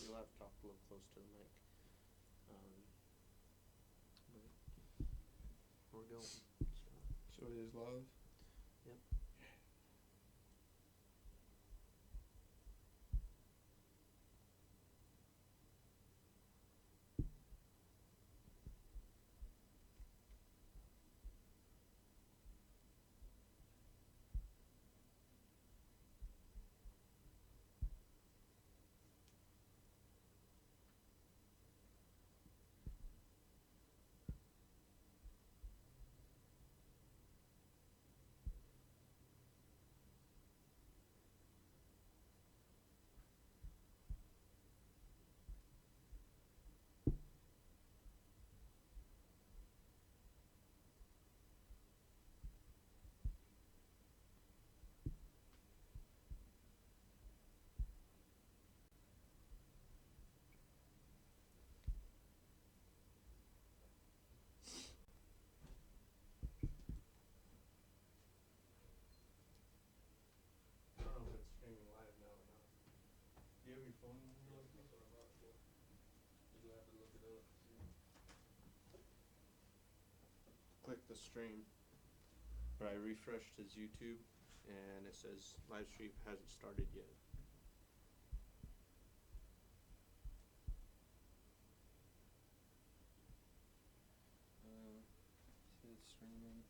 you'll have to talk a little close to the mic. But we're going. So it is live? Yep. I don't know if it's streaming live now or not. Do you have your phone? Yeah, that's what I brought it for. You'll have to look it up. Click the stream. But I refreshed his YouTube and it says live stream hasn't started yet. Says streaming.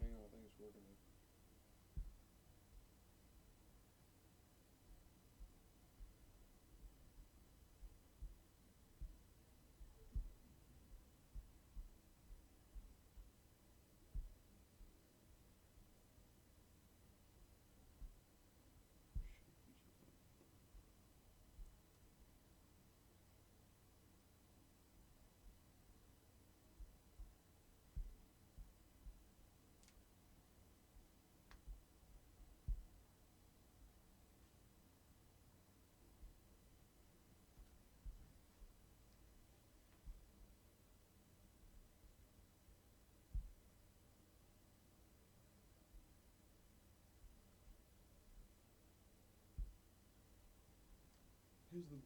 Hang on, I think it's working now. Who's the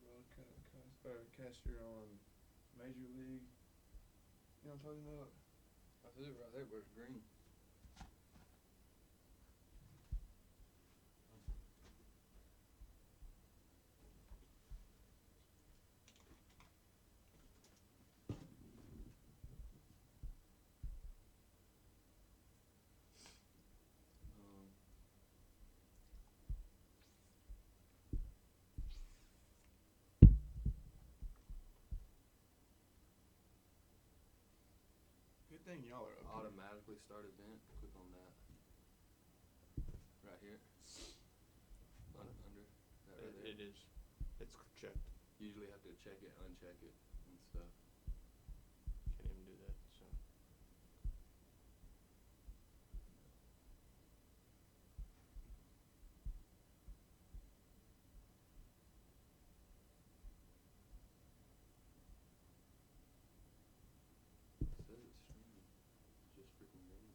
broadcaster on Major League? You know what I'm talking about? I see it right there, but it's green. Good thing y'all are okay. Automatically start event. Click on that. Right here. Under. That right there. It is. It's checked. You usually have to check it, uncheck it, and stuff. Can't even do that, so. It says it's streaming. It's just freaking green.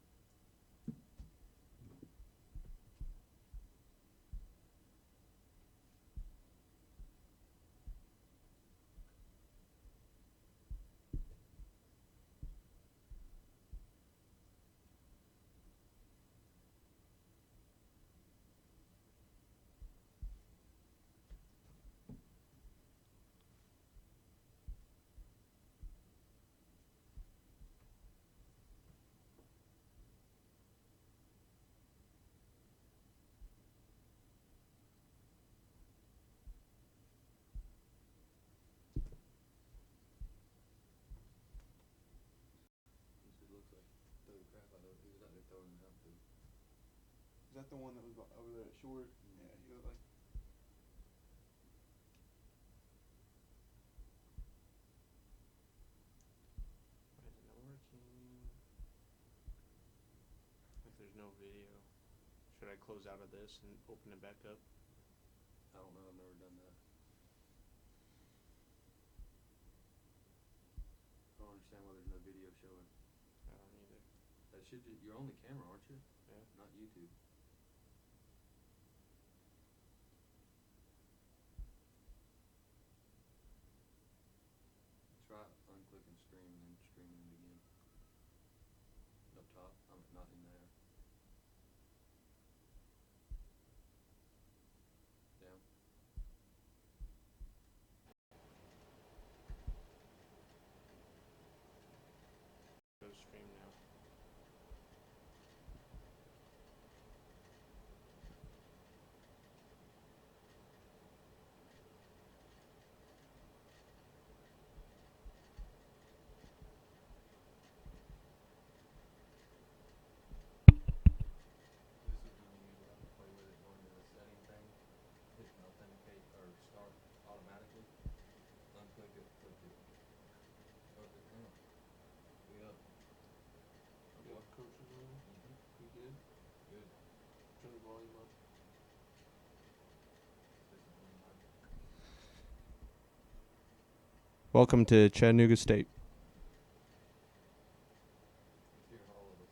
Is that the one that was over there at short? Yeah, he looked like. Why is it not working? Like there's no video. Should I close out of this and open it back up? I don't know, I've never done that. I don't understand why there's no video showing. I don't either. That should just, you're on the camera, aren't you? Yeah. Not YouTube. Try unclicking stream and then streaming it again. Up top, not in there. Down. Go to stream now. This is when you have to play with it, going to the setting thing, hit authenticate or start automatically. Unclick it, click it. Oh, it's on. We up. What coach is on? Mm-hmm. You good? Good. Turn the volume up. This is when I Welcome to Chattanooga State. Let's hear all of us.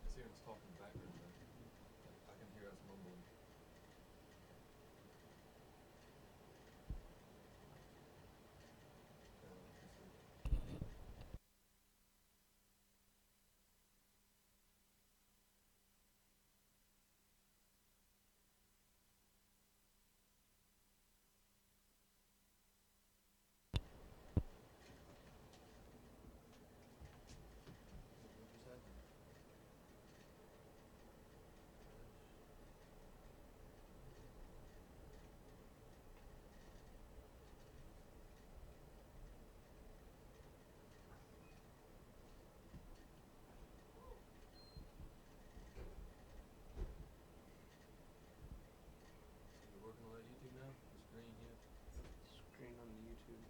Let's hear us talk in the background though. I can hear us mumbling. What just happened? You working on that YouTube now? The screen here? Screen on the YouTube.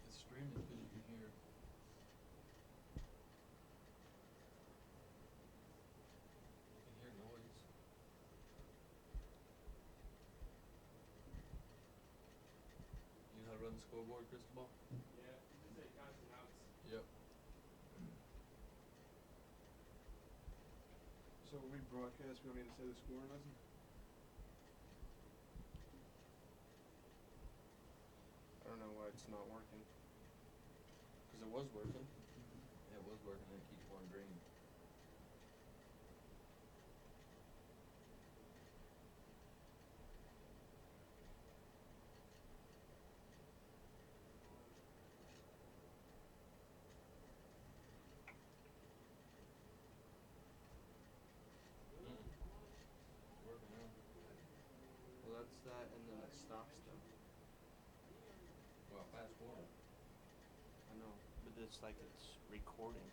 It's streaming because you can hear. You can hear noise. You know how to run the scoreboard, Cristobal? Yeah, you just say constant outs. Yep. So when we broadcast, we don't need to say the score or nothing? I don't know why it's not working. Cause it was working. Yeah, it was working and it keeps going green. It's working now. Well, that's that, and then it stops them. Well, fast forward. I know, but it's like it's recording.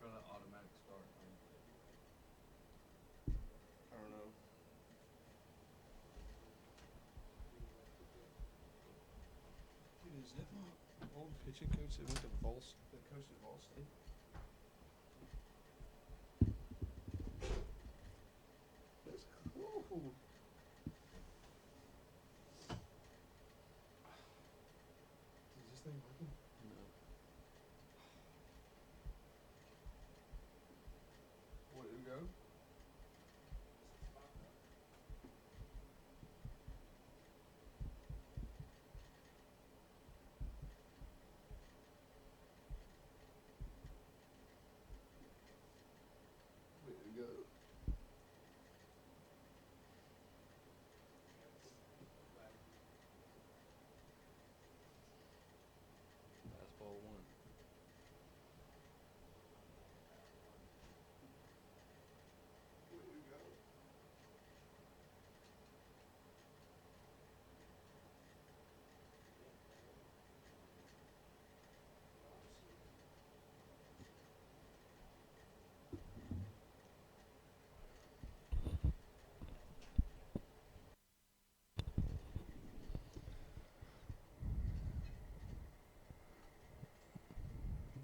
Try that automatic start thing. I don't know. Dude, is that my old pitching coach that went to Vol? That coached at Vol State? That's cool. Does this thing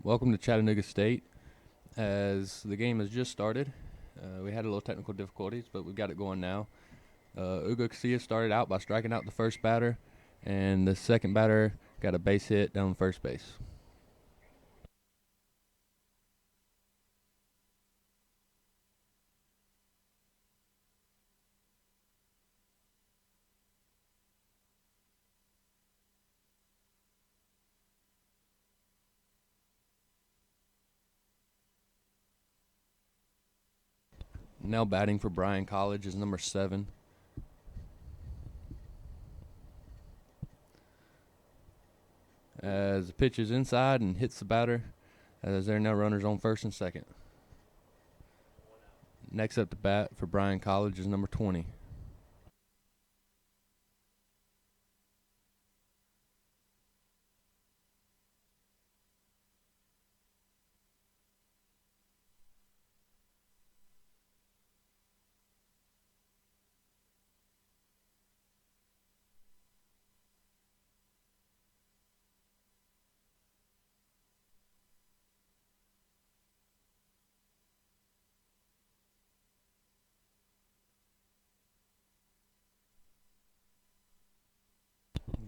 Welcome to Chattanooga State. As the game has just started, we had a little technical difficulties, but we've got it going now. Ugo Casilla started out by striking out the first batter, and the second batter got a base hit down first base. Now batting for Bryan College is number 7. As the pitch is inside and hits the batter, as there are now runners on first and second. Next up to bat for Bryan College is number 20.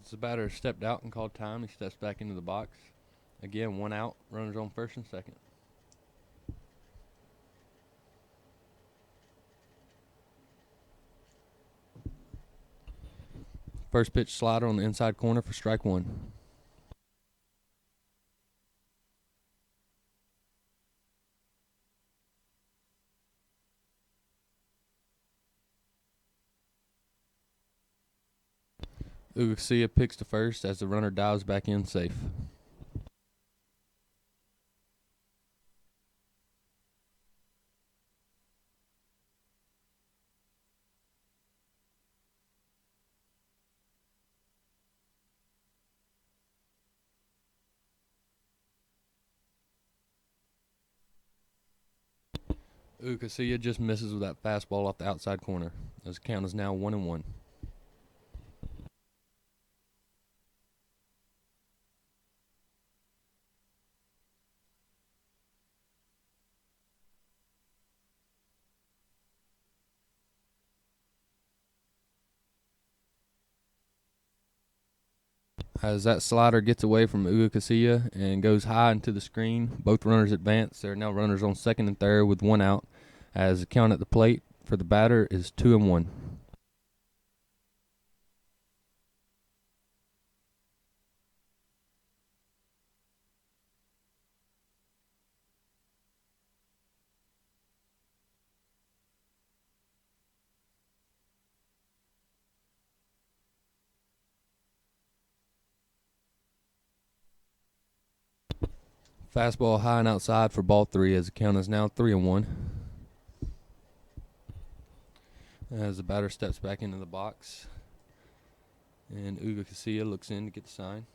As the batter stepped out and called time, he steps back into the box. Again, 1 out, runners on first and second. First pitch slider on the inside corner for strike 1. Ugo Casilla picks to first as the runner dives back in safe. Ugo Casilla just misses with that fastball off the outside corner, as the count is now 1-1. As that slider gets away from Ugo Casilla and goes high into the screen, both runners advance. There are now runners on second and third with 1 out, as the count at the plate for the batter is 2-1. Fastball high and outside for ball 3, as the count is now 3-1. As the batter steps back into the box, and Ugo Casilla looks in to get the sign.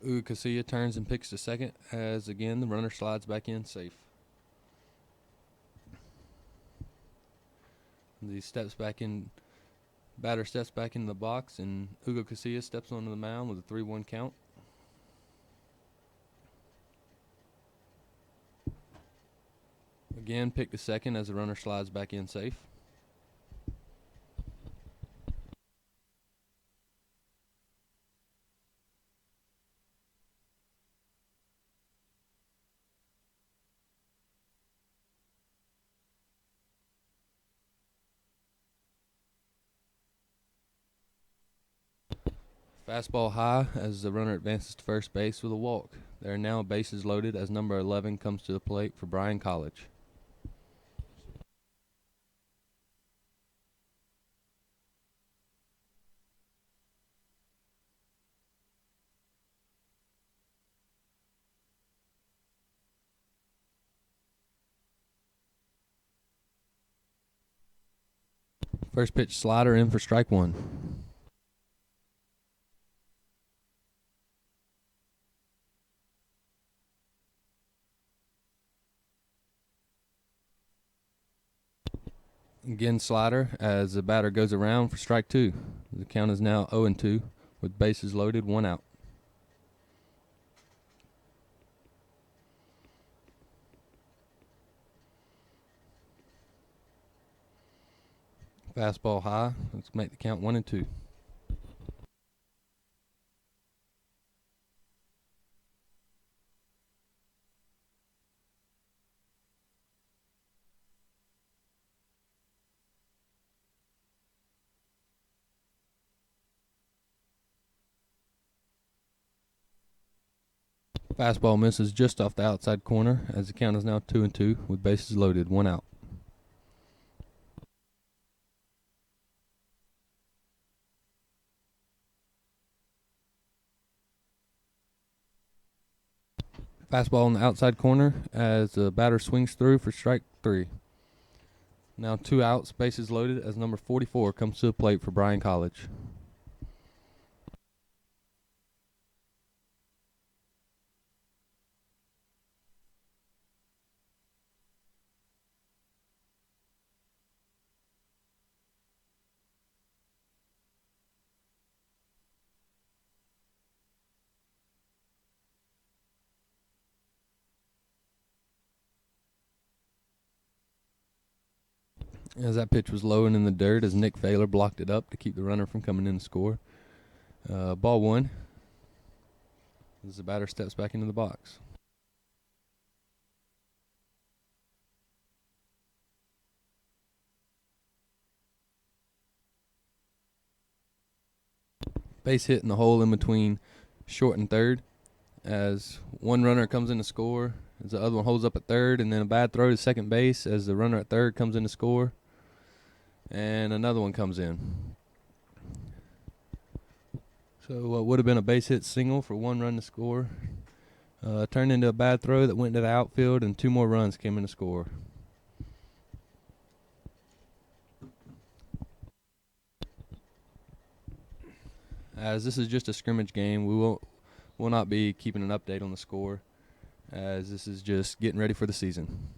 Ugo Casilla turns and picks to second, as again the runner slides back in safe. He steps back in. Batter steps back into the box, and Ugo Casilla steps onto the mound with a 3-1 count. Again, pick to second as the runner slides back in safe. Fastball high as the runner advances to first base with a walk. There are now bases loaded as number 11 comes to the plate for Bryan College. First pitch slider in for strike 1. Again, slider as the batter goes around for strike 2. The count is now 0-2 with bases loaded, 1 out. Fastball high. Let's make the count 1-2. Fastball misses just off the outside corner as the count is now 2-2 with bases loaded, 1 out. Fastball on the outside corner as the batter swings through for strike 3. Now 2 outs, bases loaded as number 44 comes to the plate for Bryan College. As that pitch was low and in the dirt as Nick Failer blocked it up to keep the runner from coming in to score. Ball 1 as the batter steps back into the box. Base hit in the hole in between short and third as one runner comes in to score, as the other one holds up at third, and then a bad throw to second base as the runner at third comes in to score, and another one comes in. So what would have been a base hit single for 1 run to score turned into a bad throw that went to the outfield, and 2 more runs came in to score. As this is just a scrimmage game, we will not be keeping an update on the score, as this is just getting ready for the season.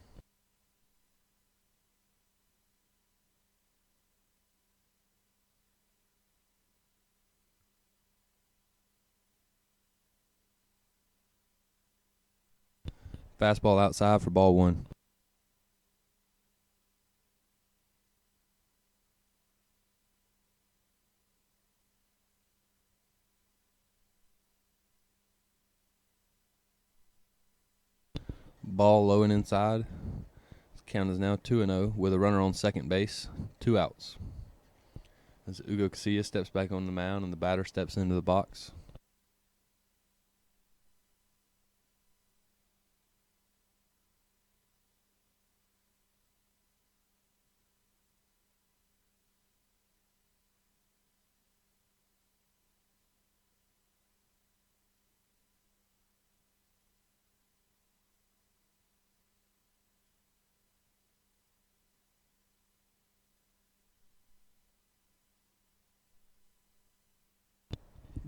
Fastball outside for ball 1. Ball low and inside. Count is now 2-0 with a runner on second base, 2 outs. As Ugo Casillas steps back on the mound and the batter steps into the box.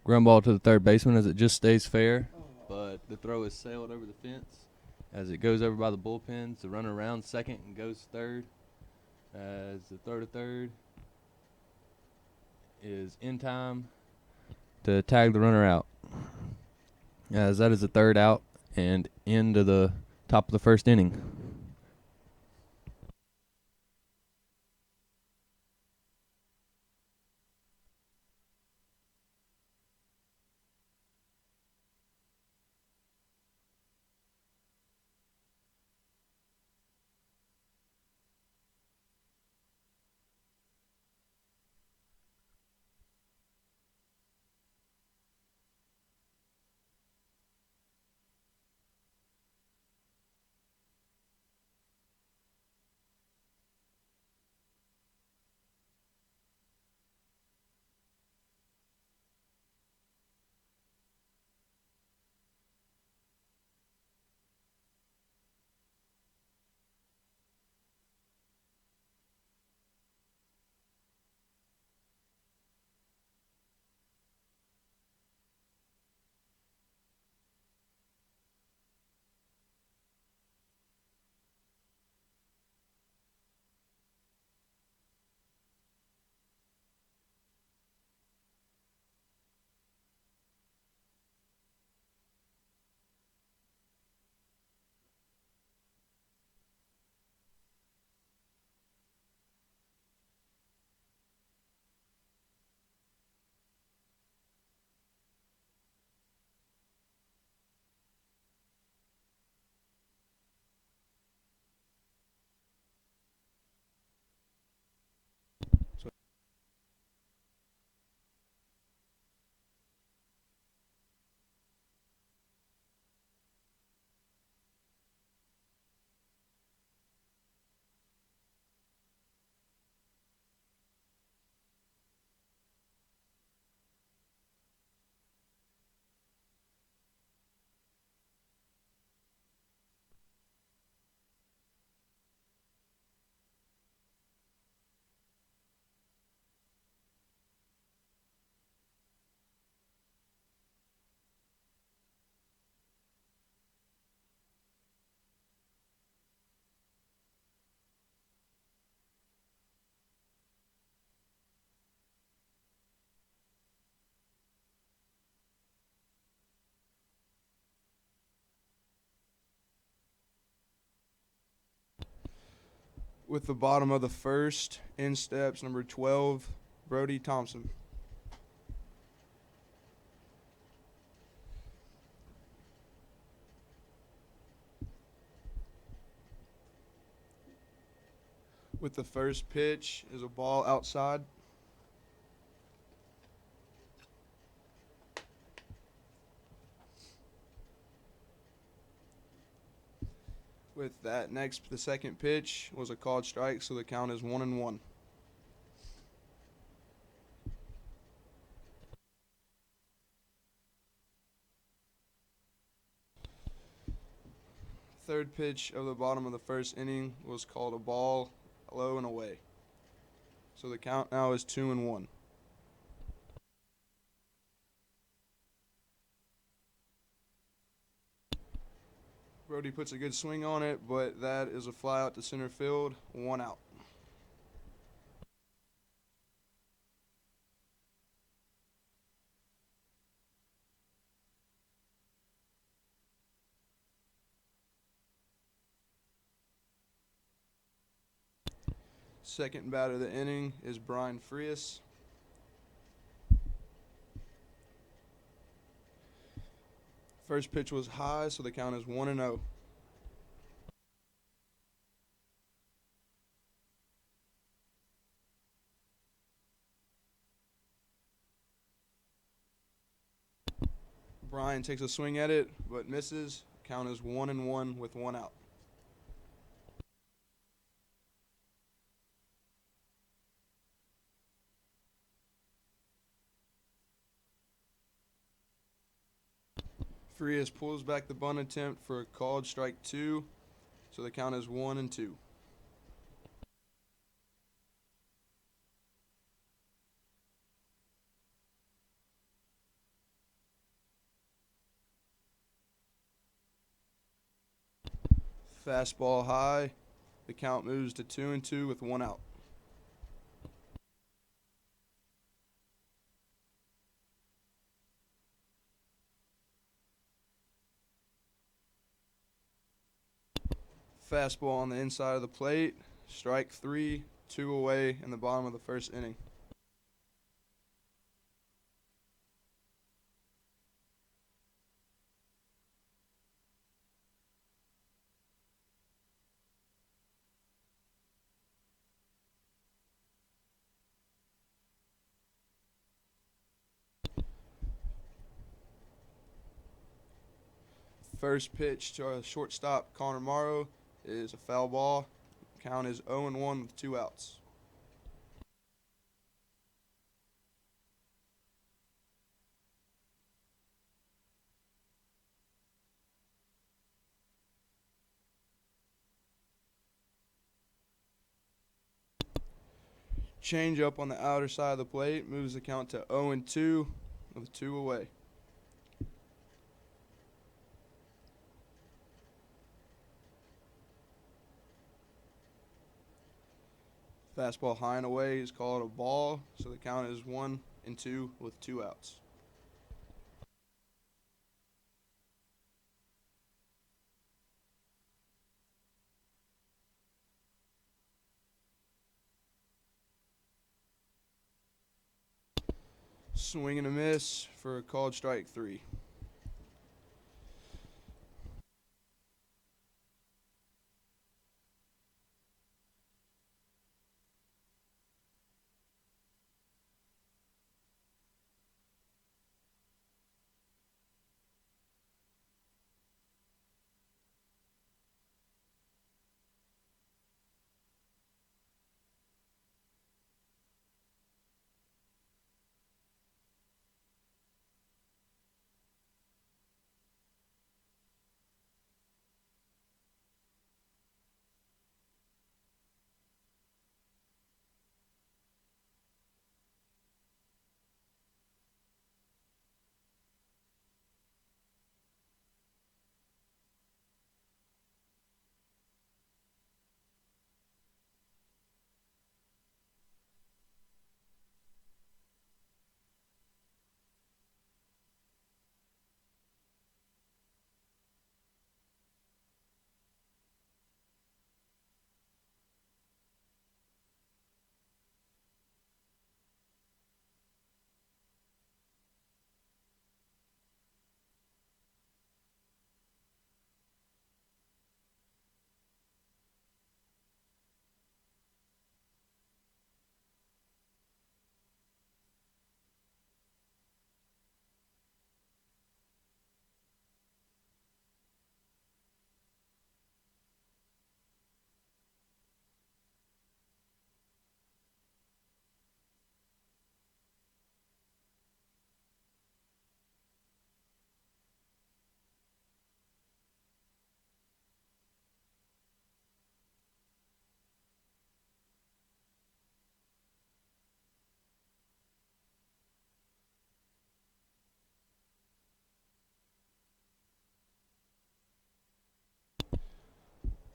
Ground ball to the third baseman as it just stays fair, but the throw is sailed over the fence as it goes over by the bullpens. The runner rounds second and goes third as the throw to third is in time to tag the runner out. As that is the 3rd out and into the top of the 1st inning. With the bottom of the first, in steps number 12, Brody Thompson. With the first pitch is a ball outside. With that, the second pitch was a called strike, so the count is 1-1. Third pitch of the bottom of the first inning was called a ball, low and away. So the count now is 2-1. Brody puts a good swing on it, but that is a fly out to center field, 1 out. Second batter of the inning is Brian Frias. First pitch was high, so the count is 1-0. Brian takes a swing at it, but misses. Count is 1-1 with 1 out. Frias pulls back the bunt attempt for a called strike 2, so the count is 1-2. Fastball high. The count moves to 2-2 with 1 out. Fastball on the inside of the plate. Strike 3, 2 away in the bottom of the first inning. First pitch to our shortstop, Connor Morrow, is a foul ball. Count is 0-1 with 2 outs. Change up on the outer side of the plate moves the count to 0-2 with 2 away. Fastball high and away is called a ball, so the count is 1-2 with 2 outs. Swing and a miss for a called strike 3.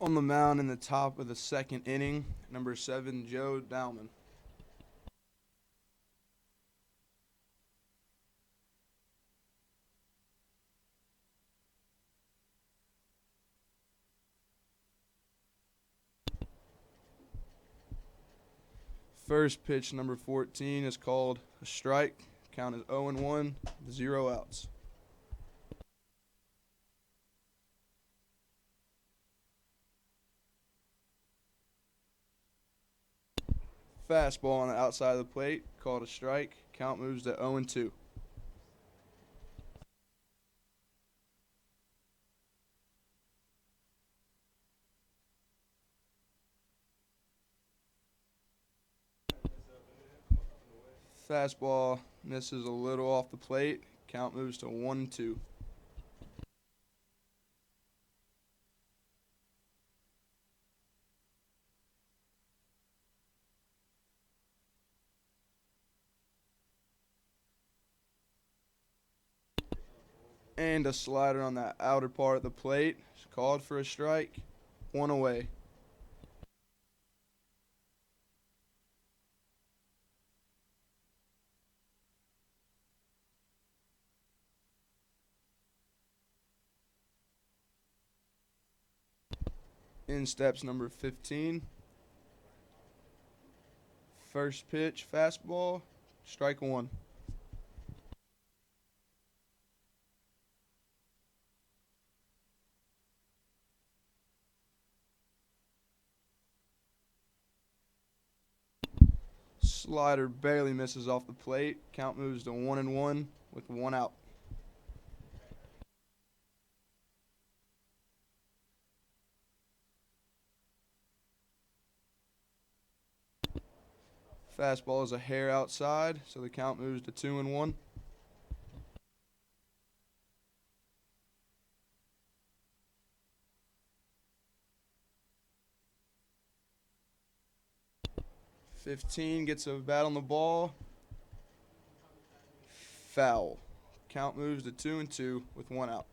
On the mound in the top of the second inning, number 7, Joe Dowman. First pitch, number 14, is called a strike. Count is 0-1, 0 outs. Fastball on the outside of the plate, called a strike. Count moves to 0-2. Fastball misses a little off the plate. Count moves to 1-2. And a slider on the outer part of the plate. It's called for a strike. 1 away. In steps number 15. First pitch, fastball, strike 1. Slider barely misses off the plate. Count moves to 1-1 with 1 out. Fastball is a hair outside, so the count moves to 2-1. "15" gets a bat on the ball. Foul. Count moves to 2-2 with 1 out.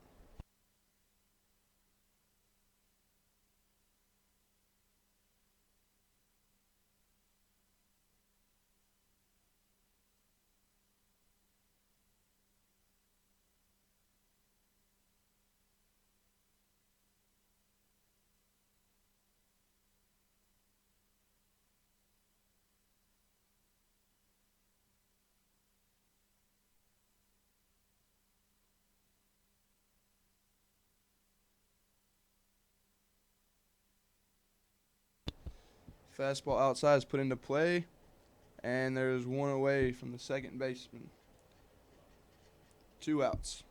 Fastball outside is put into play, and there's 1 away from the second baseman. 2 outs.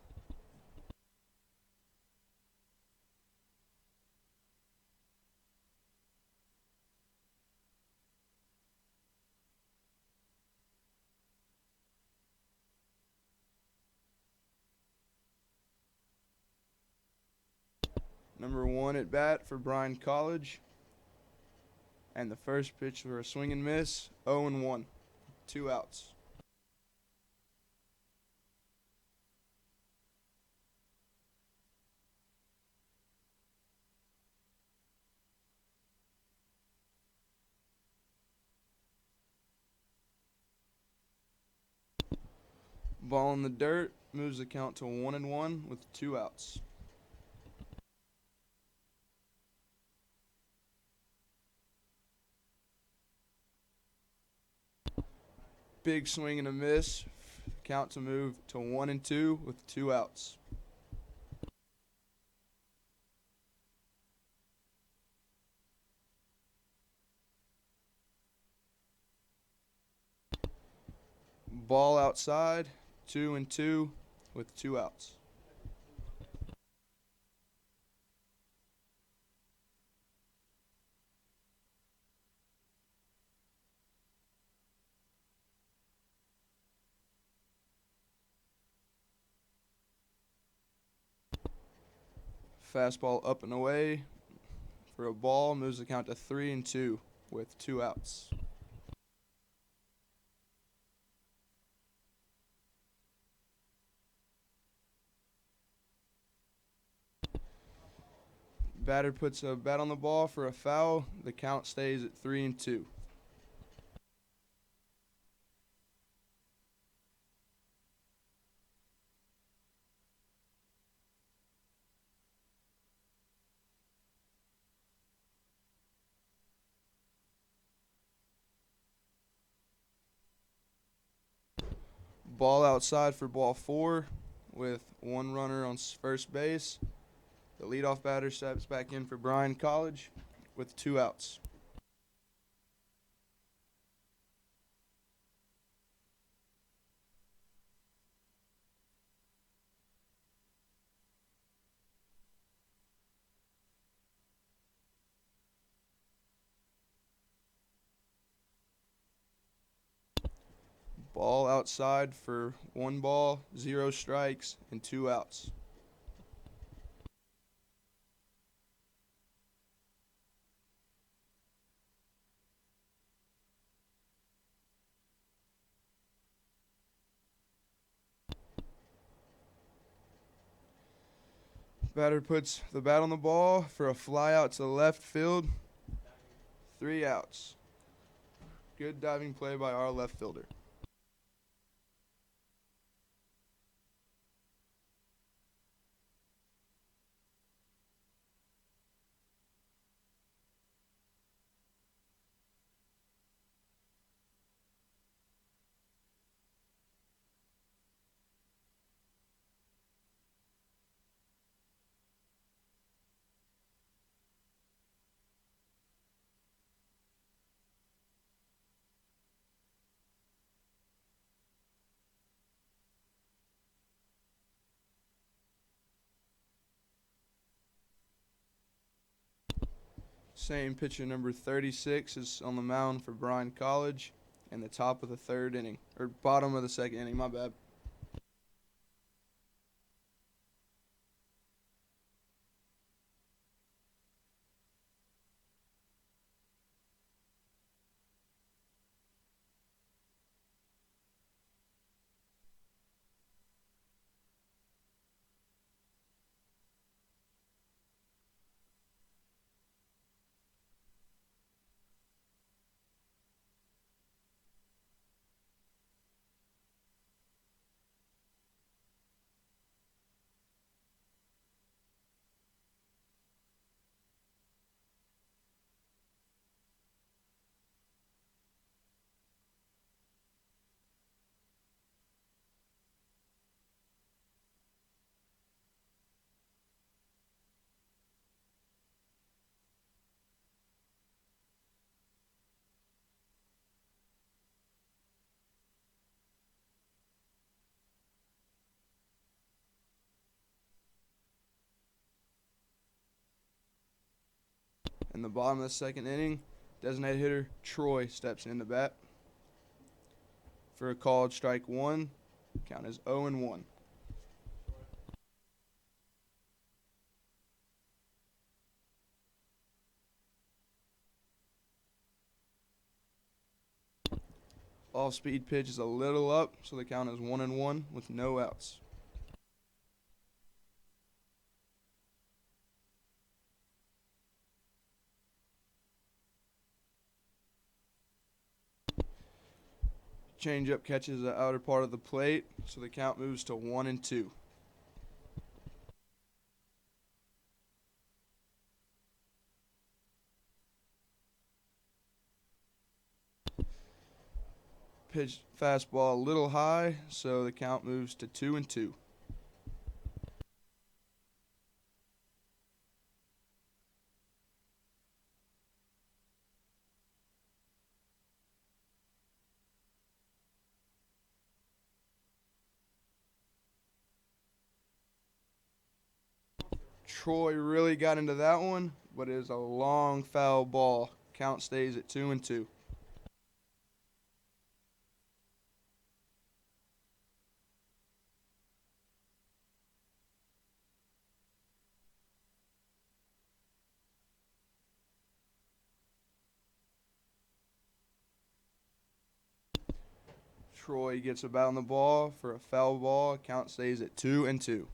Number 1 at bat for Bryan College. And the first pitch for a swing and miss, 0-1. 2 outs. Ball in the dirt, moves the count to 1-1 with 2 outs. Big swing and a miss. Count to move to 1-2 with 2 outs. Ball outside, 2-2 with 2 outs. Fastball up and away for a ball, moves the count to 3-2 with 2 outs. Batter puts a bat on the ball for a foul. The count stays at 3-2. Ball outside for ball 4 with one runner on first base. The leadoff batter steps back in for Bryan College with 2 outs. Ball outside for 1 ball, 0 strikes, and 2 outs. Batter puts the bat on the ball for a fly out to left field. 3 outs. Good diving play by our left fielder. Same pitcher number 36 is on the mound for Bryan College in the top of the 3rd inning. Or bottom of the 2nd inning, my bad. In the bottom of the 2nd inning, designated hitter Troy steps in to bat for a called strike 1. Count is 0-1. Off-speed pitch is a little up, so the count is 1-1 with no outs. Changeup catches the outer part of the plate, so the count moves to 1-2. Pitch fastball a little high, so the count moves to 2-2. Troy really got into that one, but it is a long foul ball. Count stays at 2-2. Troy gets a bat on the ball for a foul ball. Count stays at 2-2.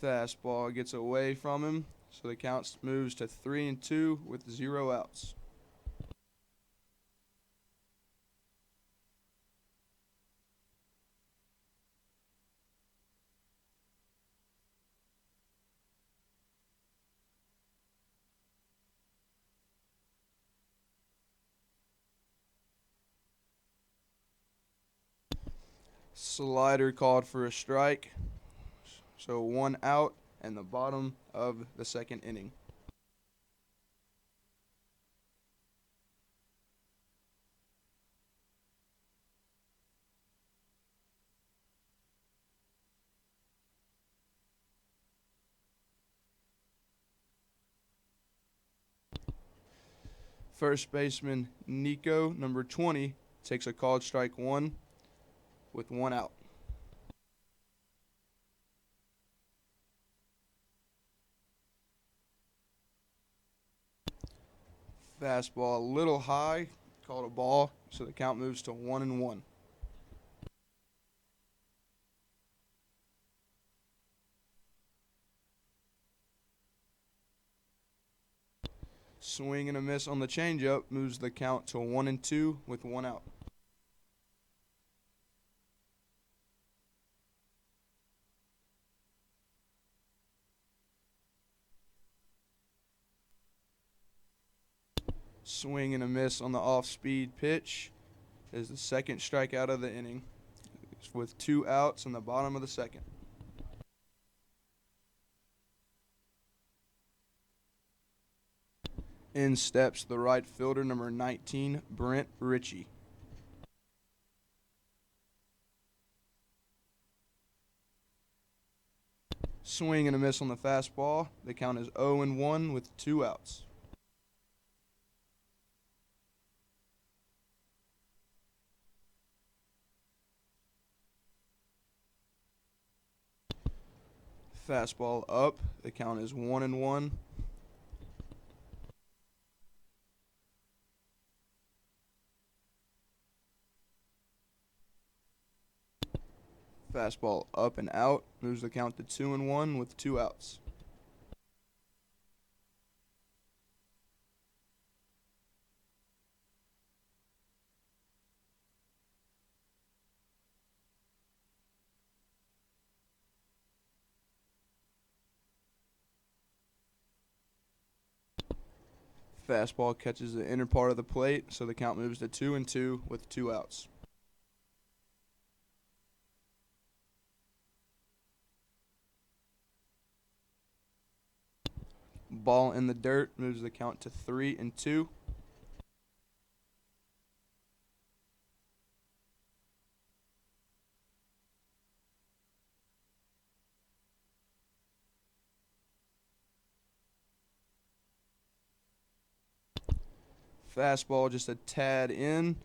Fastball gets away from him, so the count moves to 3-2 with 0 outs. Slider called for a strike, so 1 out and the bottom of the second inning. First baseman Nico, number 20, takes a called strike 1 with 1 out. Fastball a little high, called a ball, so the count moves to 1-1. Swing and a miss on the changeup moves the count to 1-2 with 1 out. Swing and a miss on the off-speed pitch is the second strikeout of the inning, with 2 outs in the bottom of the second. In steps the right fielder, number 19, Brent Ritchie. Swing and a miss on the fastball. The count is 0-1 with 2 outs. Fastball up. The count is 1-1. Fastball up and out moves the count to 2-1 with 2 outs. Fastball catches the inner part of the plate, so the count moves to 2-2 with 2 outs. Ball in the dirt moves the count to 3-2. Fastball just a tad in,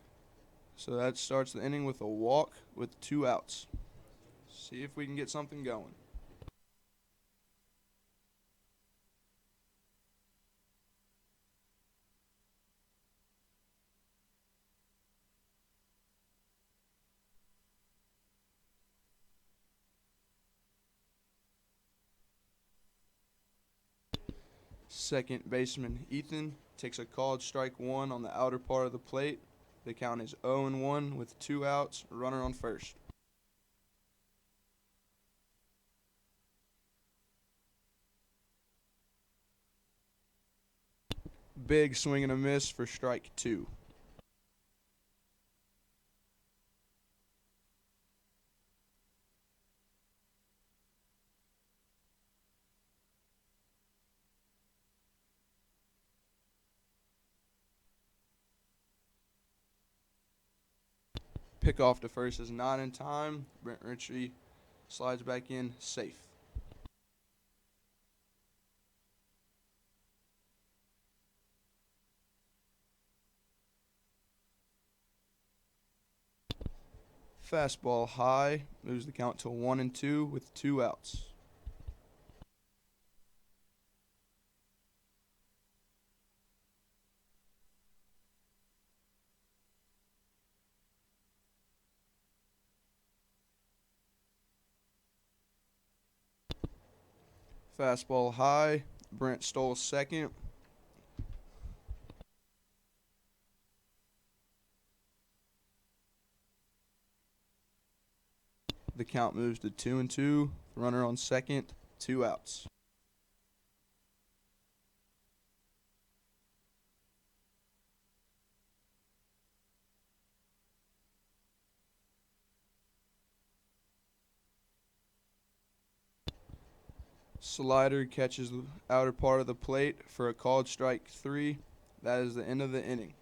so that starts the inning with a walk with 2 outs. See if we can get something going. Second baseman Ethan takes a called strike 1 on the outer part of the plate. The count is 0-1 with 2 outs, runner on first. Big swing and a miss for strike 2. Pickoff to first is not in time. Brent Ritchie slides back in safe. Fastball high moves the count to 1-2 with 2 outs. Fastball high. Brent Stoll second. The count moves to 2-2. Runner on second. 2 outs. Slider catches the outer part of the plate for a called strike 3. That is the end of the inning.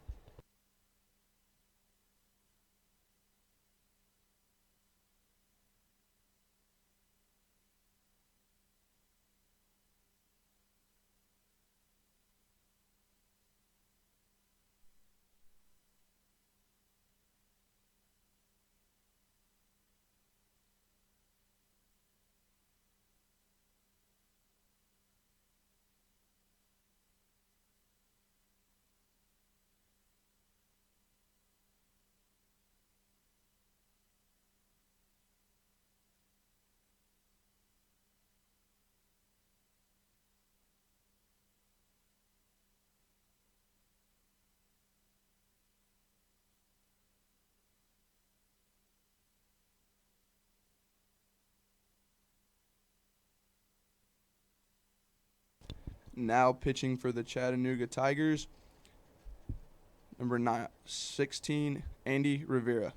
Now pitching for the Chattanooga Tigers, number 16, Andy Rivera.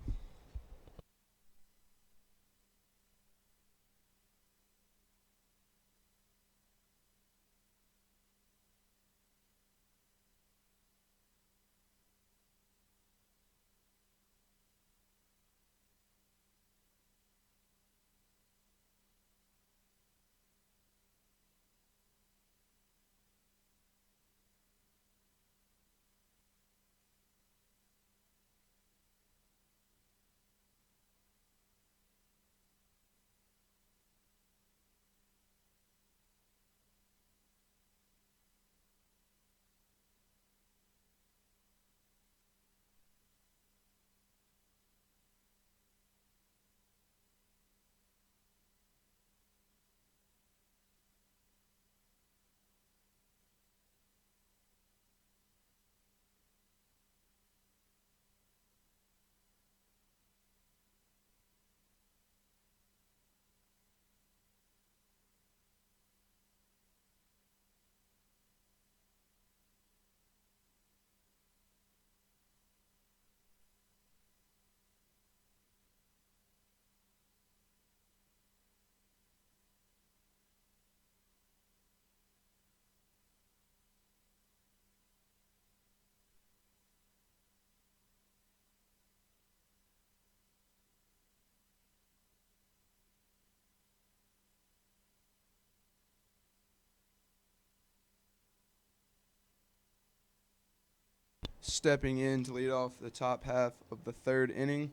Stepping in to lead off the top half of the third inning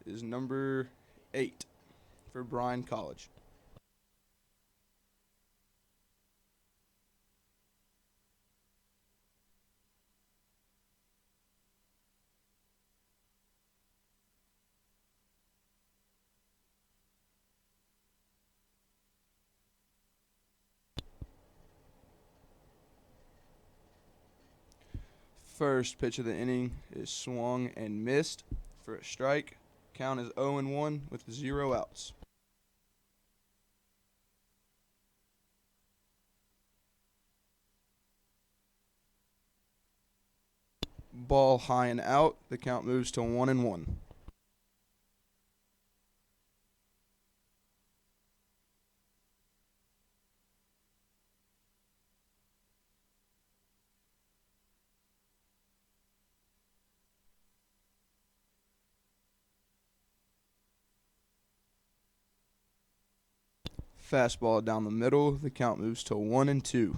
is number 8 for Bryan College. First pitch of the inning is swung and missed for a strike. Count is 0-1 with 0 outs. Ball high and out. The count moves to 1-1. Fastball down the middle. The count moves to 1-2.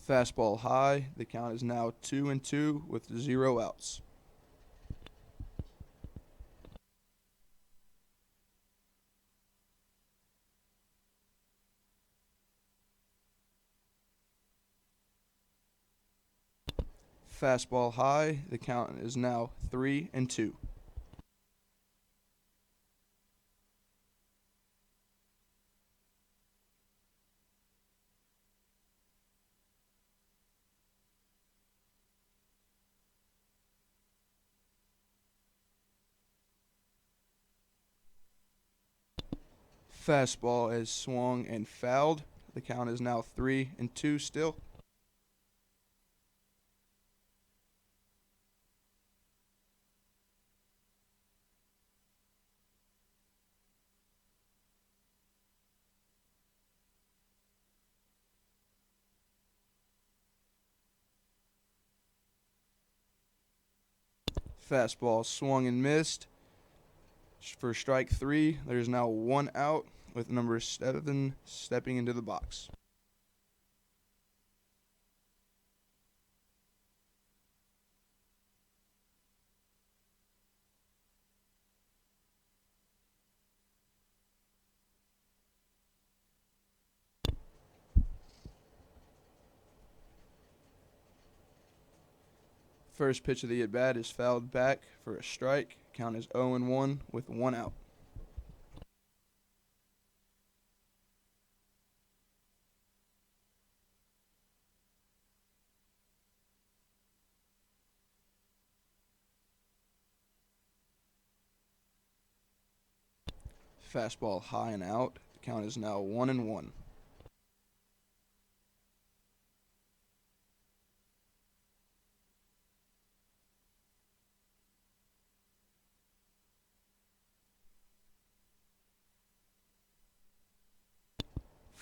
Fastball high. The count is now 2-2 with 0 outs. Fastball high. The count is now 3-2. Fastball is swung and fouled. The count is now 3-2 still. Fastball swung and missed. For strike 3, there's now 1 out with number 7 stepping into the box. First pitch of the at bat is fouled back for a strike. Count is 0-1 with 1 out. Fastball high and out. The count is now 1-1.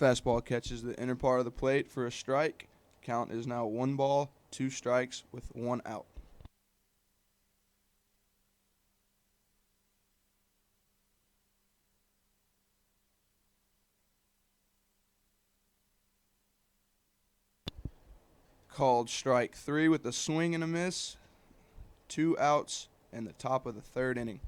Fastball catches the inner part of the plate for a strike. Count is now 1 ball, 2 strikes with 1 out. Called strike 3 with a swing and a miss. 2 outs in the top of the 3rd inning.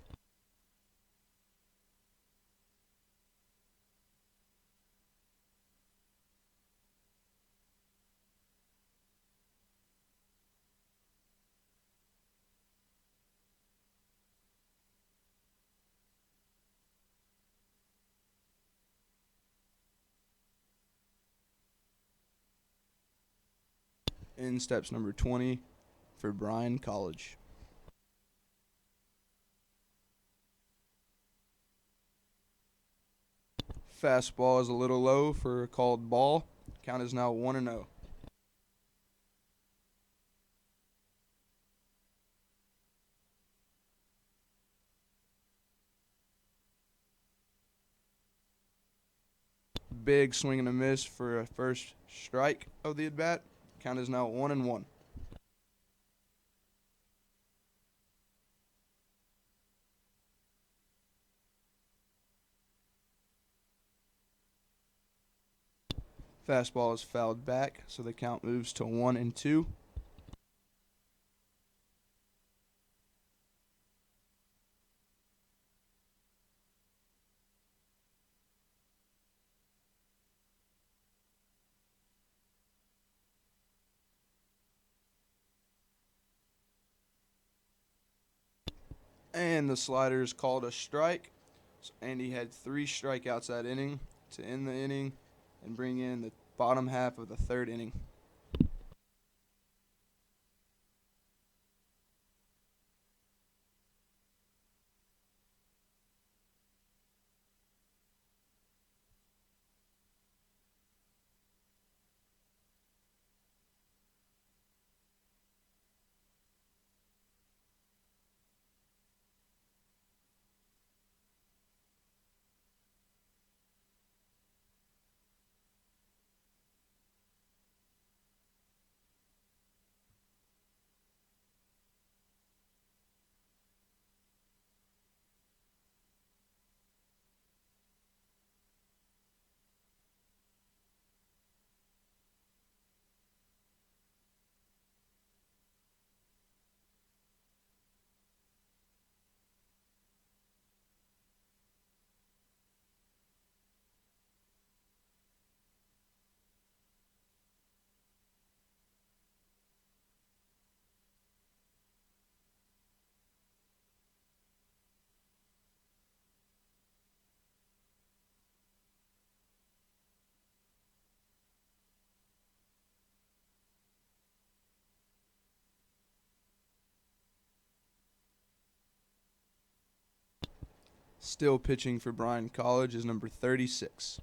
In steps number 20 for Bryan College. Fastball is a little low for a called ball. Count is now 1-0. Big swing and a miss for a first strike of the at bat. Count is now 1-1. Fastball is fouled back, so the count moves to 1-2. And the slider is called a strike. So Andy had 3 strikeouts that inning to end the inning and bring in the bottom half of the 3rd inning. Still pitching for Bryan College is number 36.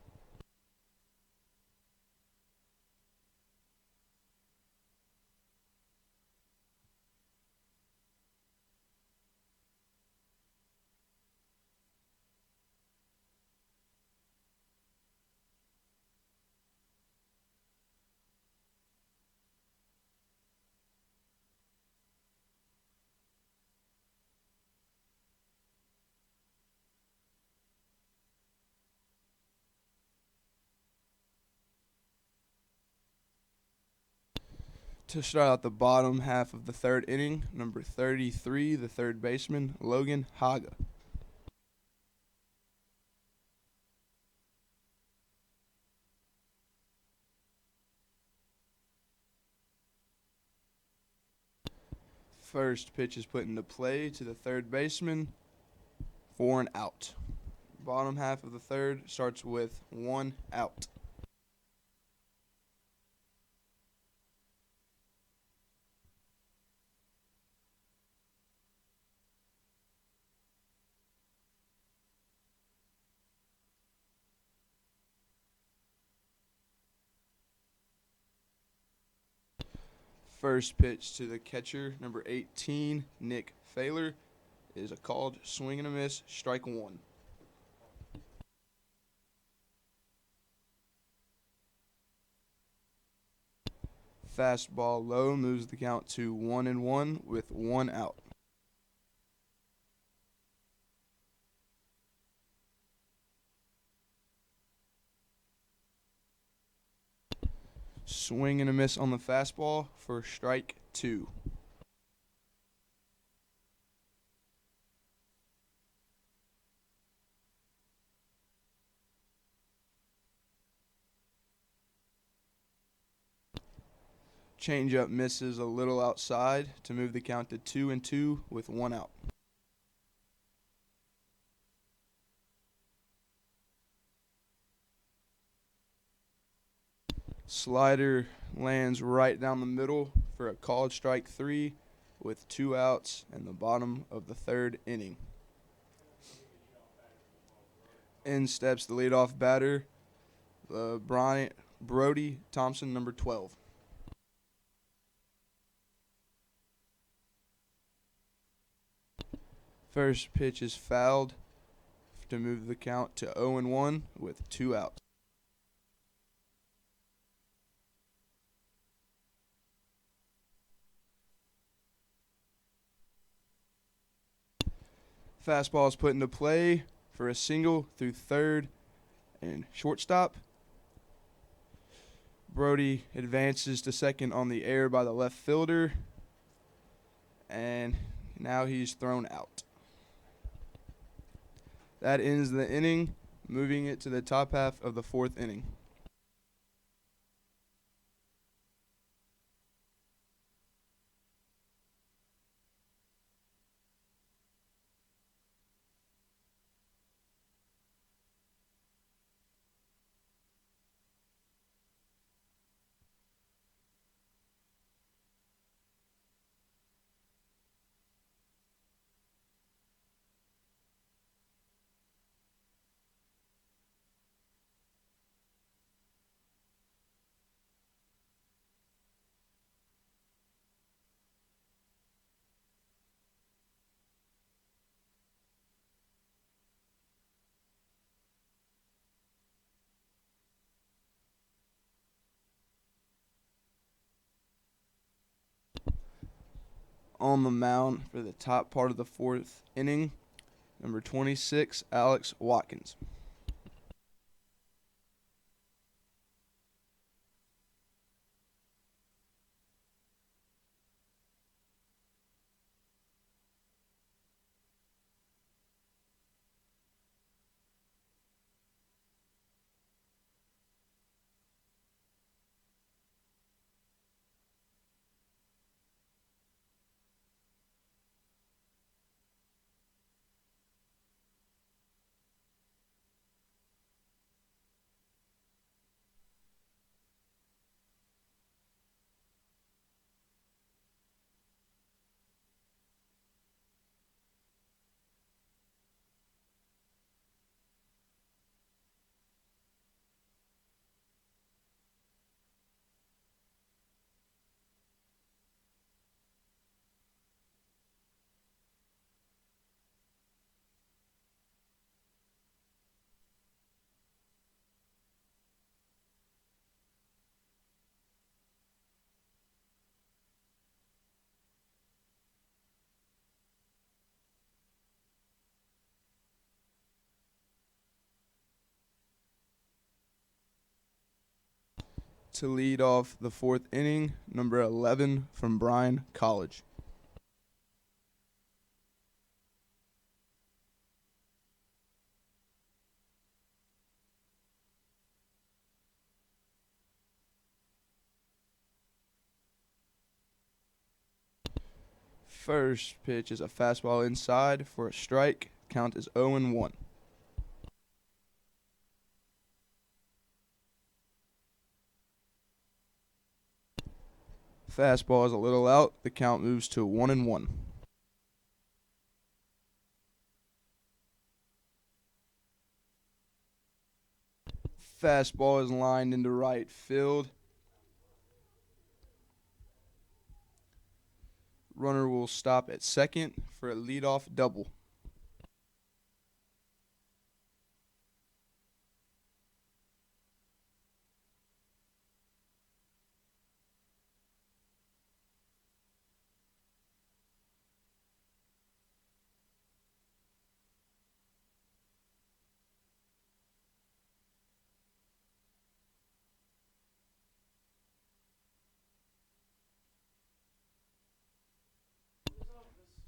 To start out the bottom half of the third inning, number 33, the third baseman, Logan Haga. First pitch is put into play to the third baseman for an out. Bottom half of the third starts with 1 out. First pitch to the catcher, number 18, Nick Failer, is a called swing and a miss, strike 1. Fastball low moves the count to 1-1 with 1 out. Swing and a miss on the fastball for strike 2. Changeup misses a little outside to move the count to 2-2 with 1 out. Slider lands right down the middle for a called strike 3 with 2 outs in the bottom of the third inning. In steps the leadoff batter, Brody Thompson, number 12. First pitch is fouled to move the count to 0-1 with 2 outs. Fastball is put into play for a single through third and shortstop. Brody advances to second on the air by the left fielder, and now he's thrown out. That ends the inning, moving it to the top half of the fourth inning. On the mound for the top part of the fourth inning, number 26, Alex Watkins. to lead off the fourth inning, number 11 from Bryan College. First pitch is a fastball inside for a strike. Count is 0-1. Fastball is a little out. The count moves to 1-1. Fastball is lined into right field. Runner will stop at second for a leadoff double.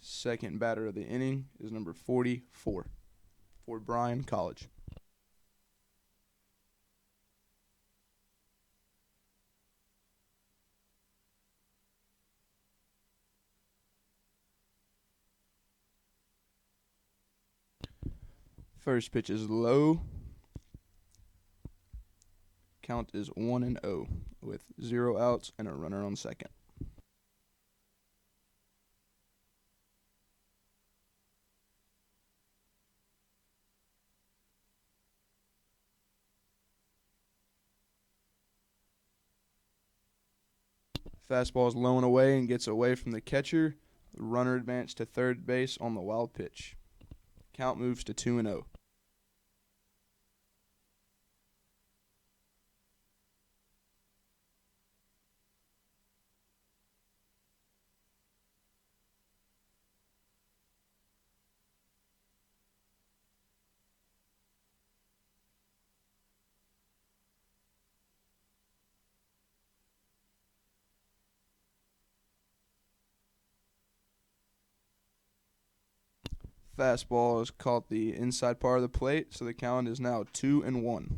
Second batter of the inning is number 44 for Bryan College. First pitch is low. Count is 1-0 with 0 outs and a runner on second. Fastball is low and away and gets away from the catcher. The runner advanced to third base on the wild pitch. Count moves to 2-0. Fastball is caught the inside part of the plate, so the count is now 2-1.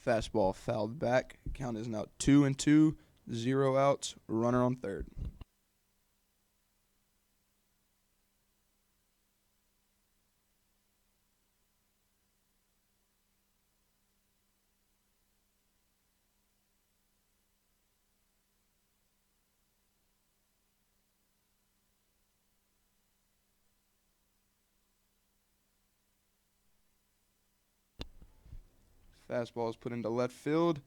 Fastball fouled back. Count is now 2-2, 0 outs, runner on third. Fastball is put into left field.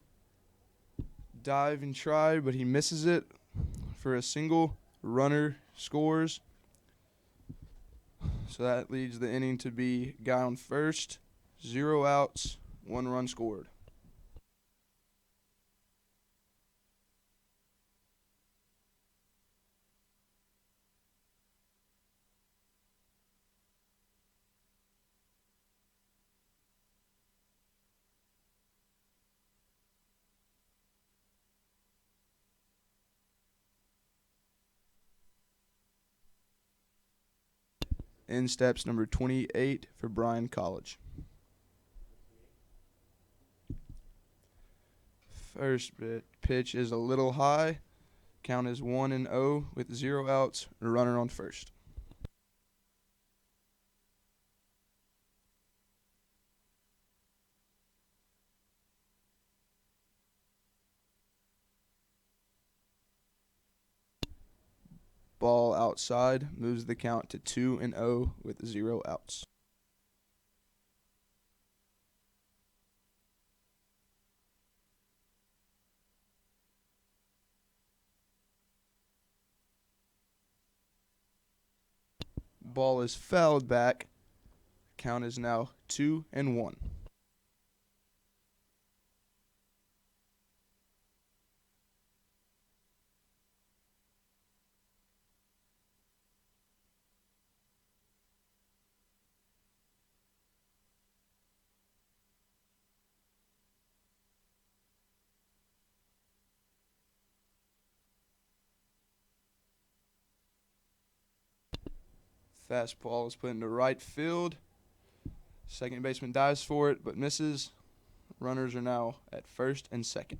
Dive and try, but he misses it for a single. Runner scores. So that leads the inning to be guy on first, 0 outs, 1 run scored. In steps number 28 for Bryan College. First pitch is a little high. Count is 1-0 with 0 outs, runner on first. Ball outside moves the count to 2-0 with 0 outs. Ball is fouled back. Count is now 2-1. Fastball is put into right field. Second baseman dives for it but misses. Runners are now at first and second.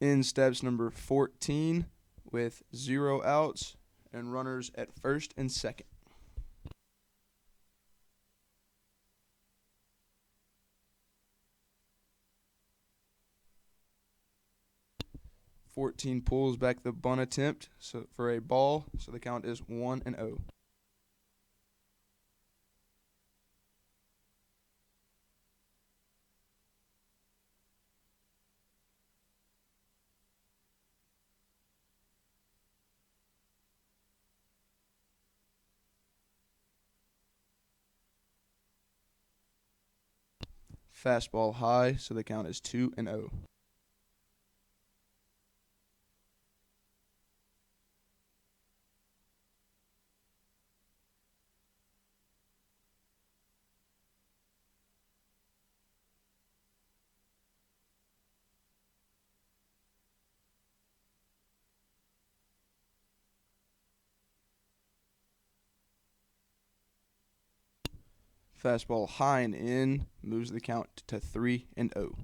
In steps number 14 with 0 outs and runners at first and second. "14 pulls back the bunt attempt for a ball, so the count is 1-0. Fastball high, so the count is 2-0. Fastball high and in moves the count to 3-0.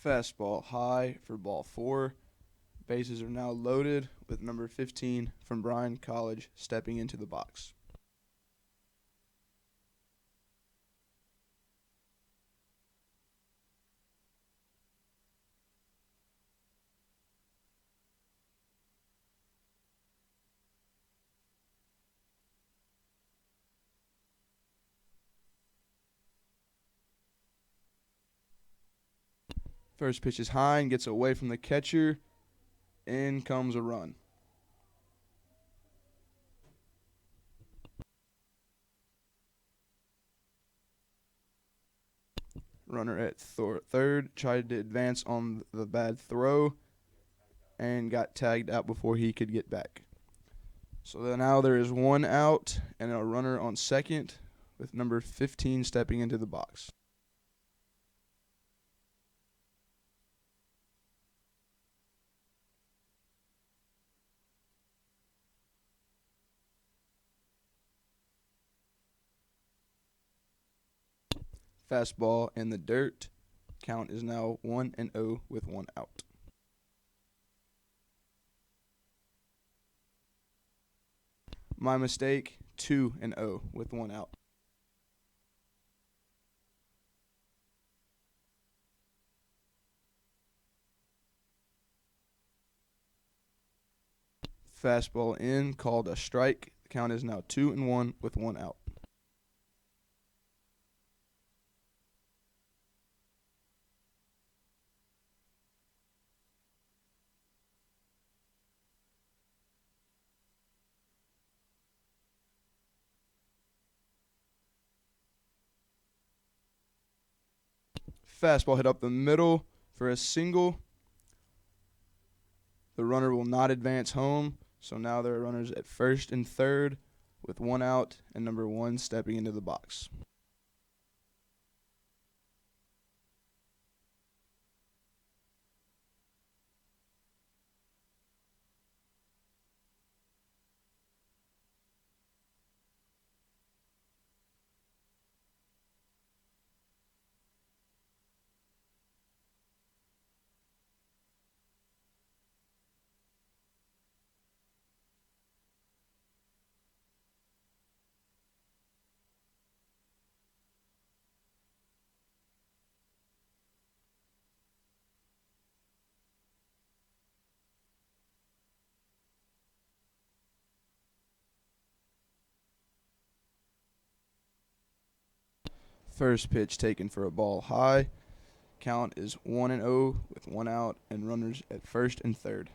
Fastball high for ball 4. Bases are now loaded with number 15 from Bryan College stepping into the box. First pitch is high and gets away from the catcher. In comes a run. Runner at third tried to advance on the bad throw and got tagged out before he could get back. So now there is 1 out and a runner on second with number 15 stepping into the box. Fastball in the dirt. Count is now 1-0 with 1 out. My mistake, 2-0 with 1 out. Fastball in, called a strike. The count is now 2-1 with 1 out. Fastball hit up the middle for a single. The runner will not advance home, So now there are runners at first and third with one out and number 1 stepping into the box. First pitch taken for a ball high. Count is 1-0 with one out and runners at first and third.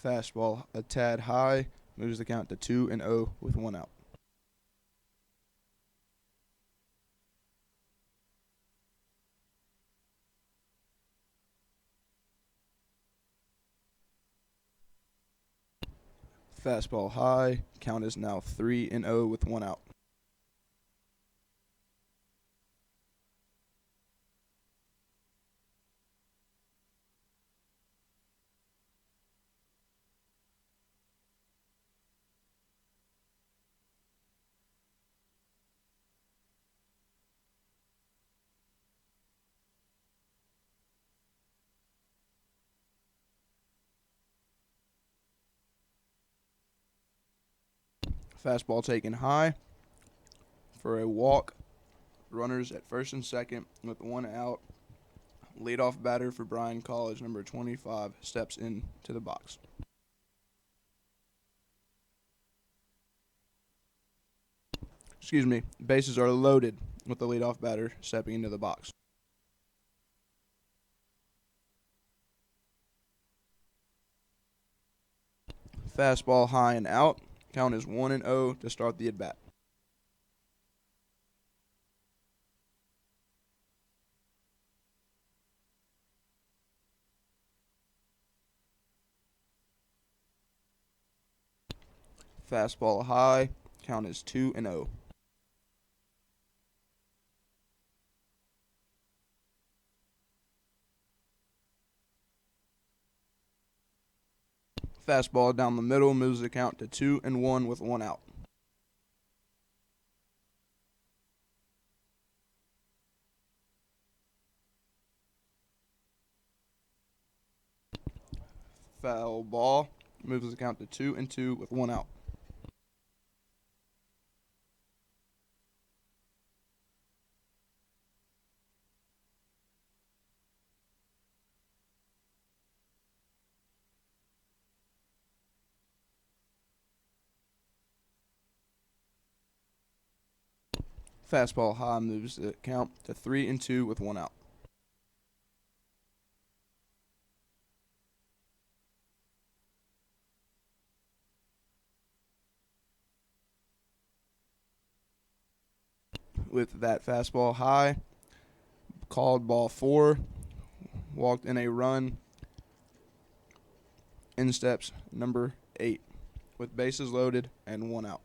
Fastball a tad high, moves the count to 2-0 with one out. Fastball high, count is now 3-0 with one out. Fastball taken high for a walk. Runners at first and second with one out. Leadoff batter for Bryan College, number 25, steps into the box. Excuse me, bases are loaded with the leadoff batter stepping into the box. Fastball high and out. Count is 1-0 to start the at bat. Fastball high. Count is 2-0. Fastball down the middle moves the count to 2-1 with one out. Foul ball moves the count to 2-2 with one out. Fastball high moves the count to 3-2 with one out. With that fastball high, called ball 4, walked in a run. In steps number 8 with bases loaded and one out.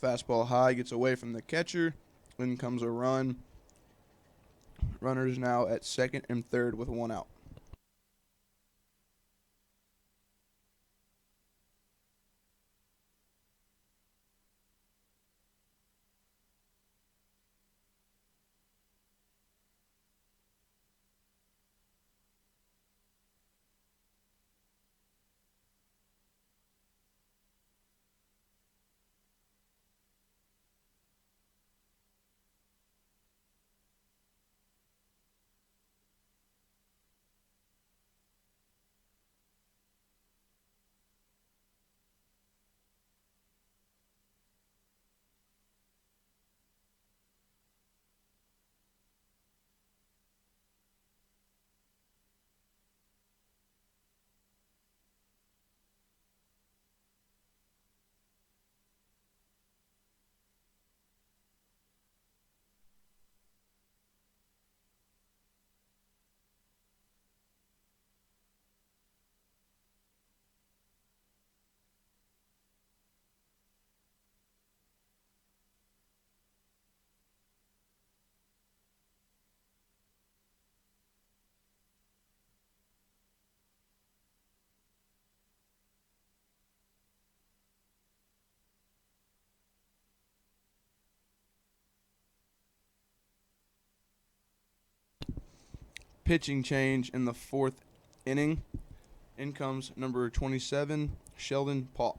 Fastball high gets away from the catcher. In comes a run. Runners now at second and third with one out. pitching change in the 4th inning. In comes number 27, Sheldon Polk.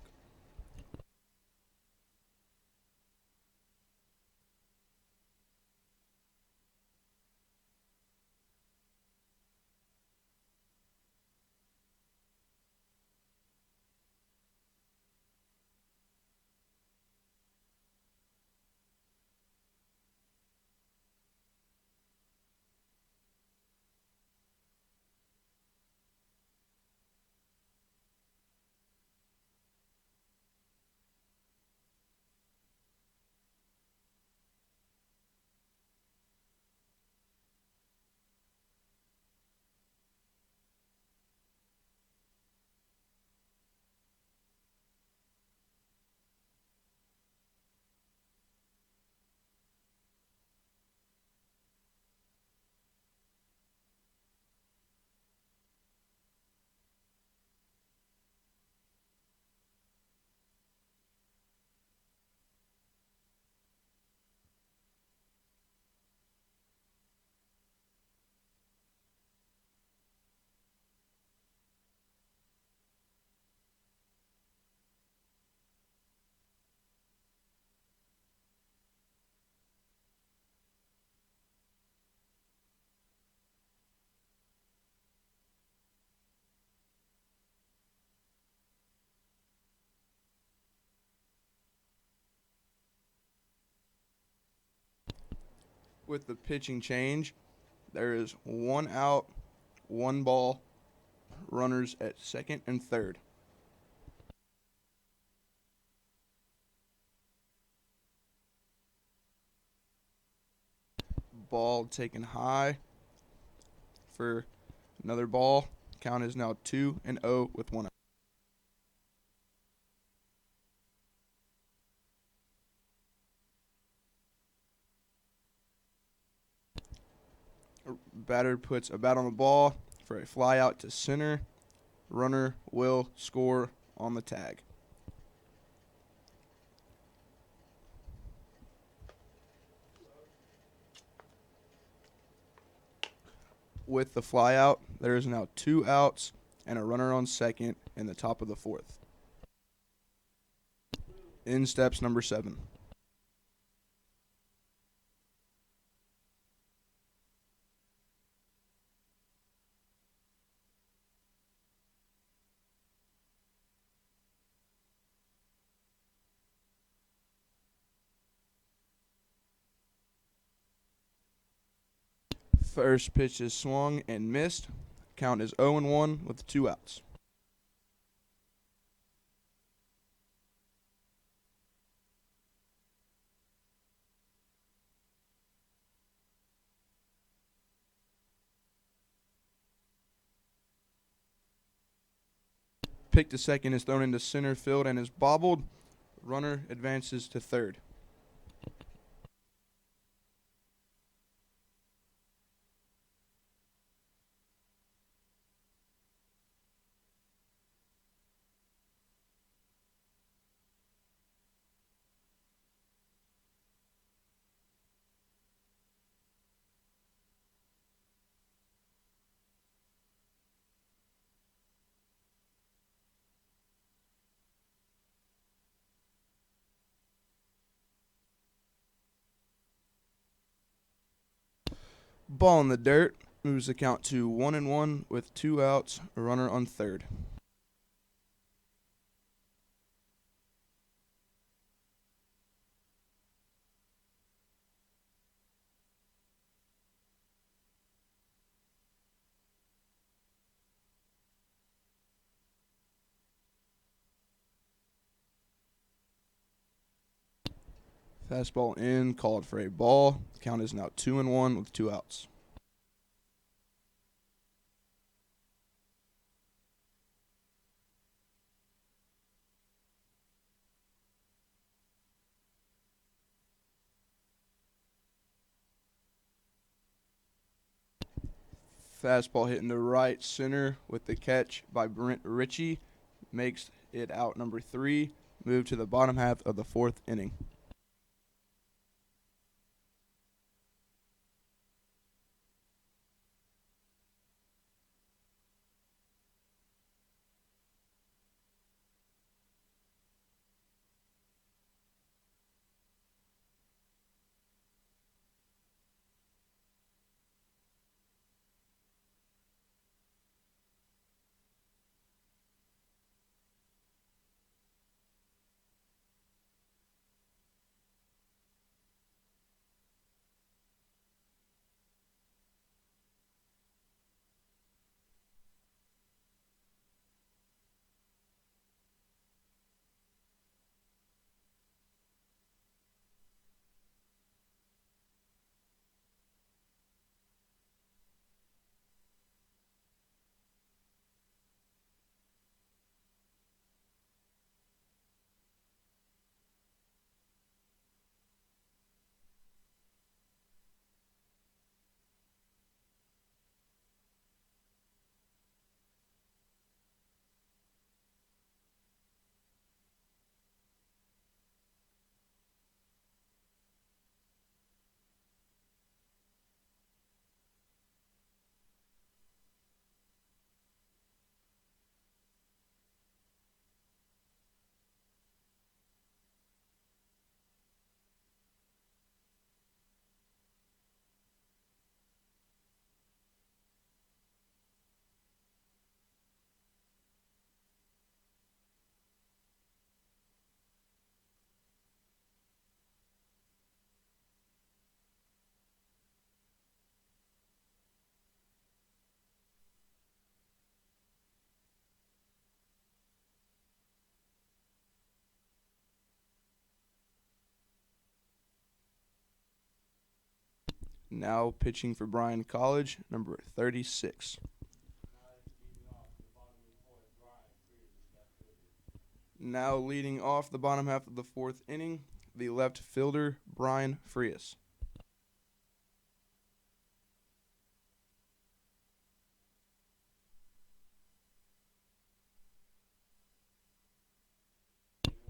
With the pitching change, there is 1 out, 1 ball, runners at second and third. Ball taken high for another ball. Count is now 2-0 with 1 out. Batter puts a bat on the ball for a fly out to center. Runner will score on the tag. With the fly out, there is now 2 outs and a runner on second in the top of the 4th. In steps number 7. First pitch is swung and missed. Count is 0-1 with 2 outs. Pick to second is thrown into center field and is bobbled. Runner advances to third. Ball in the dirt moves the count to 1-1 with 2 outs, a runner on third. Fastball in, called for a ball. Count is now 2-1 with 2 outs. Fastball hitting the right center with the catch by Brent Ritchie. Makes it out number 3. Move to the bottom half of the 4th inning. Now pitching for Bryan College, number 36. Now leading off the bottom half of the fourth inning, the left fielder, Brian Frias.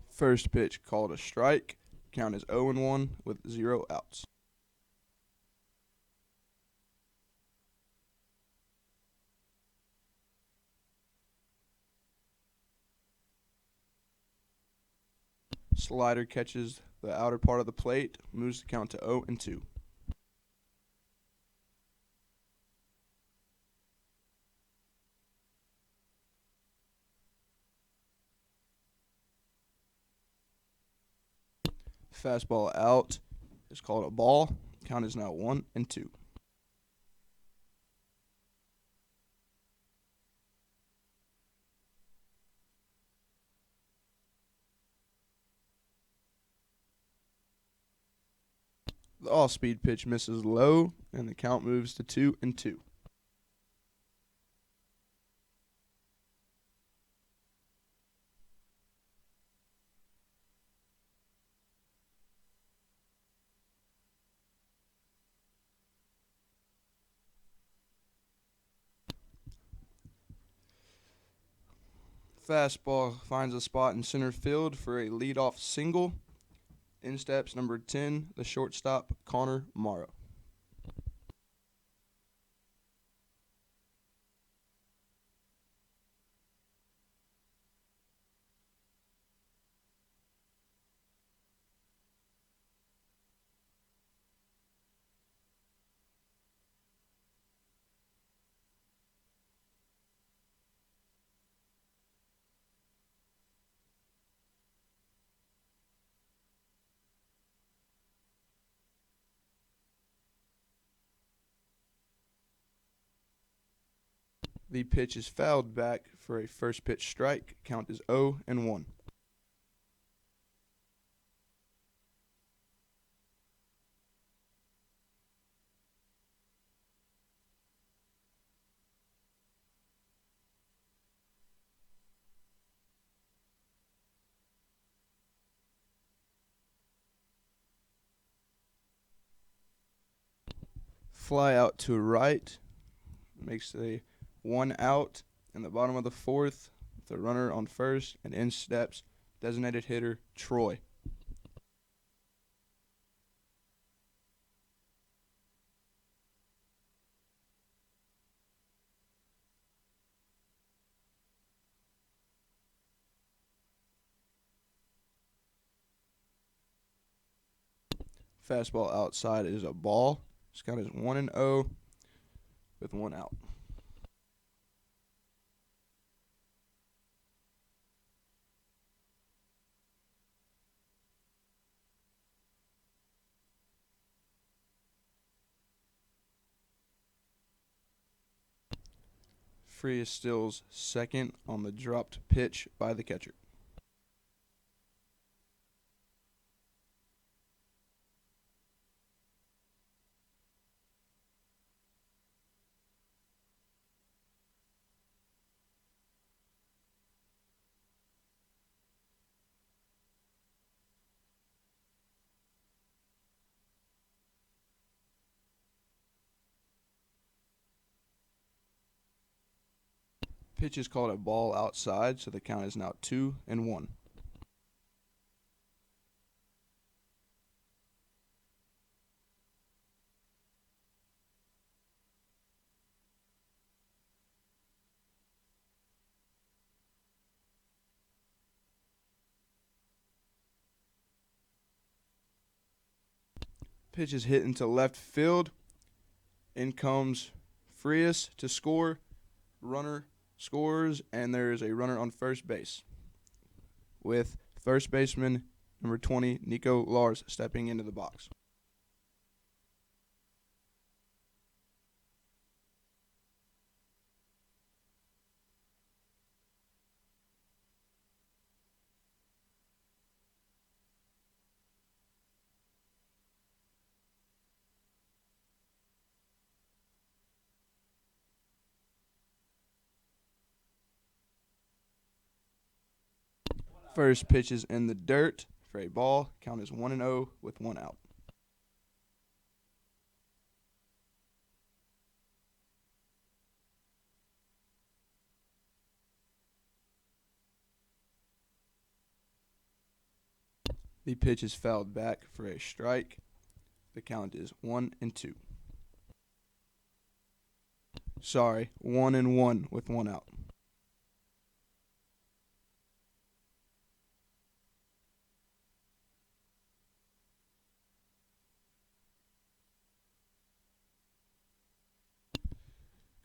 First pitch called a strike. Count is 0-1 with 0 outs. Slider catches the outer part of the plate, moves the count to 0-2. Fastball out is called a ball. Count is now 1-2. The off-speed pitch misses low, and the count moves to 2-2. Fastball finds a spot in center field for a leadoff single. In steps number 10, the shortstop, Connor Morrow. The pitch is fouled back for a first pitch strike. Count is 0-1. Fly out to right makes a 1 out in the bottom of the fourth with a runner on first, and in steps designated hitter Troy. Fastball outside is a ball. This count is 1-0 with 1 out. Frias steals second on the dropped pitch by the catcher. Pitch is called a ball outside, so the count is now 2-1. Pitch is hit into left field. In comes Frias to score. Runner scores, and there is a runner on first base, with first baseman number 20, Nico Lars, stepping into the box. First pitch is in the dirt for a ball. Count is 1-0 with 1 out. The pitch is fouled back for a strike. The count is 1-2. Sorry, 1-1 with 1 out.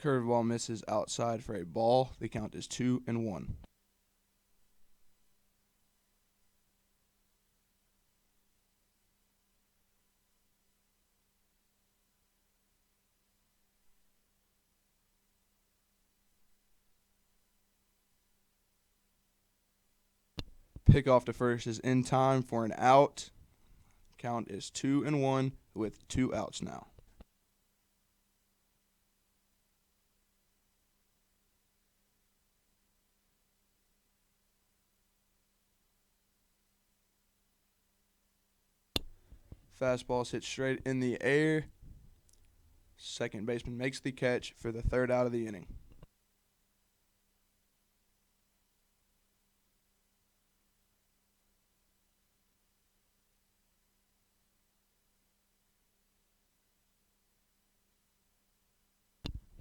Curveball misses outside for a ball. The count is 2-1. Pickoff to first is in time for an out. Count is 2-1 with 2 outs now. Fastball hit straight in the air. Second baseman makes the catch for the 3rd out of the inning.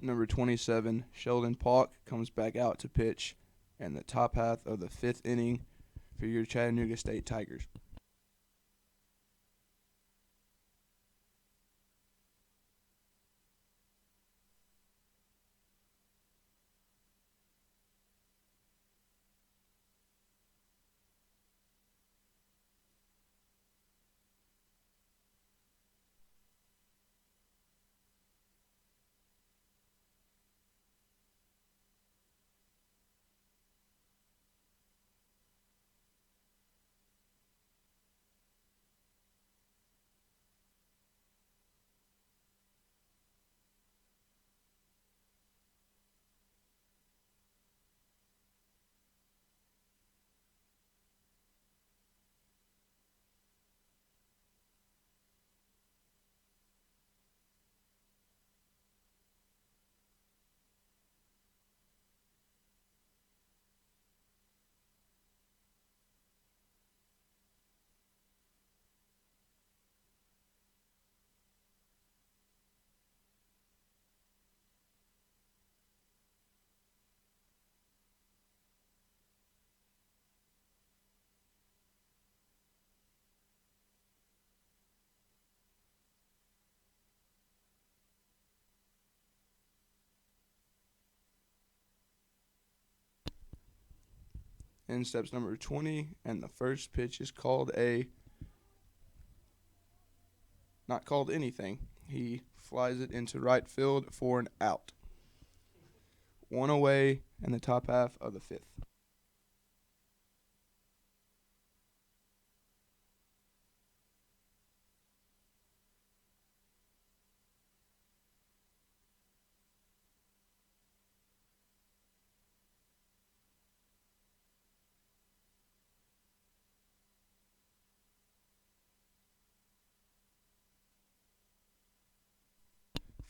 Number 27, Sheldon Polk, comes back out to pitch in the top half of the 5th inning for your Chattanooga State Tigers. In steps number 20, and the first pitch is called not called anything. He flies it into right field for an out. 1 away in the top half of the 5th.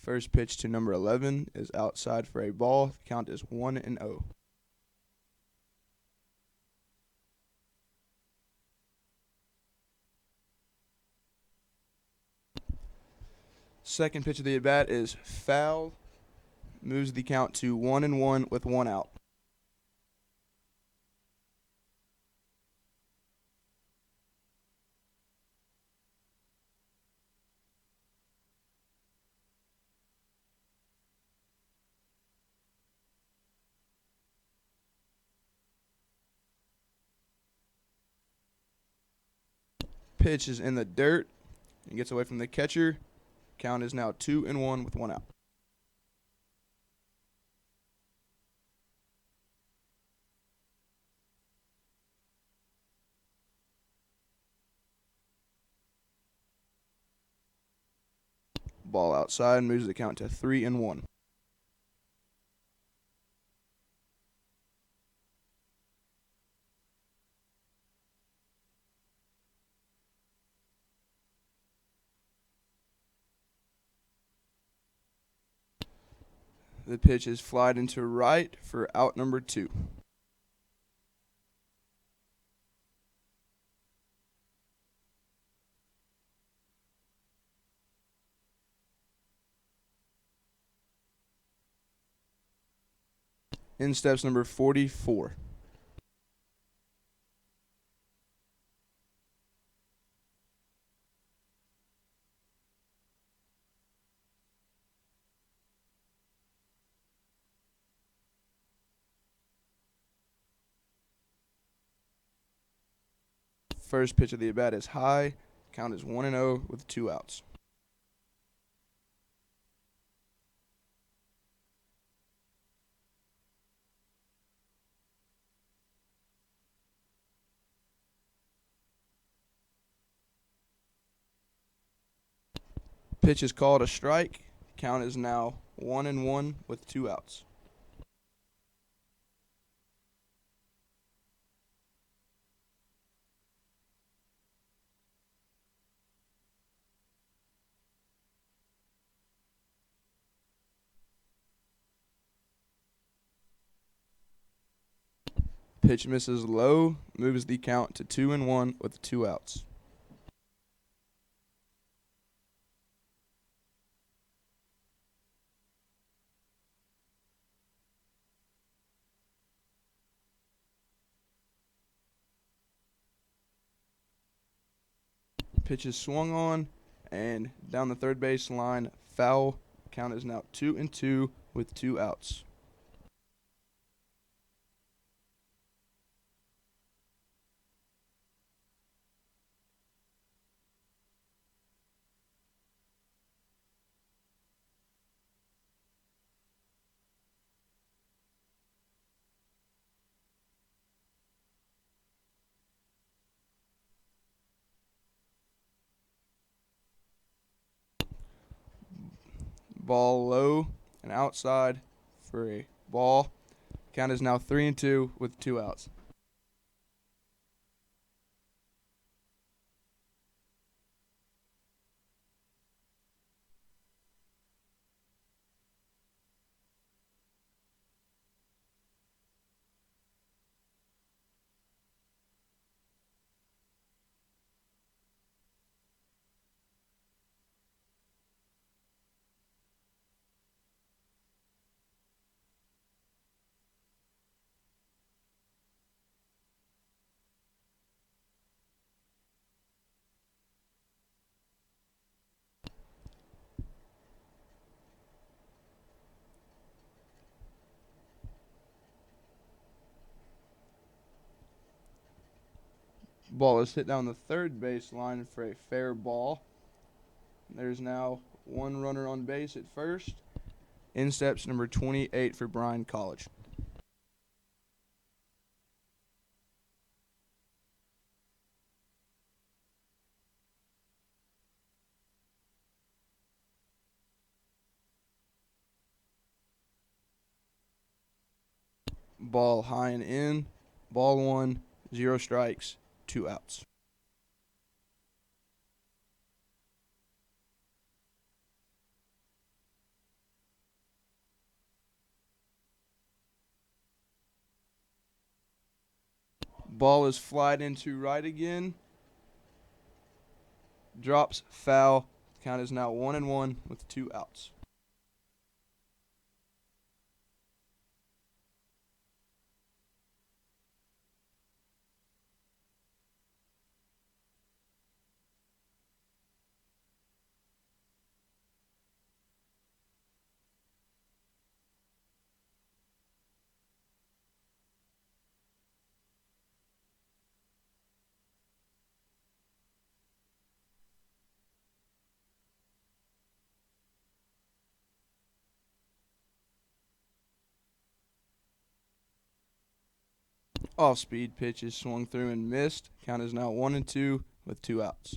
First pitch to number 11 is outside for a ball. The count is 1-0. Second pitch of the at-bat is foul. Moves the count to 1-1 with 1 out. Pitch is in the dirt and gets away from the catcher. Count is now 2-1 with 1 out. Ball outside moves the count to 3-1. The pitch is flied into right for out number 2. In steps number 44. First pitch of the at bat is high. Count is 1-0 with 2 outs. Pitch is called a strike. Count is now 1-1 with 2 outs. Pitch misses low, moves the count to 2-1 with 2 outs. Pitch is swung on and down the third base line, foul. Count is now 2-2 with 2 outs. Ball low and outside for a ball. Count is now 3-2 with 2 outs. Ball is hit down the third base line for a fair ball. There's now 1 runner on base at first. In steps number 28 for Bryan College. Ball high and in. Ball 1, 0 strikes, 2 outs. Ball is flied into right again. Drops, foul. Count is now 1-1 with 2 outs. Off-speed pitch is swung through and missed. Count is now 1-2 with 2 outs.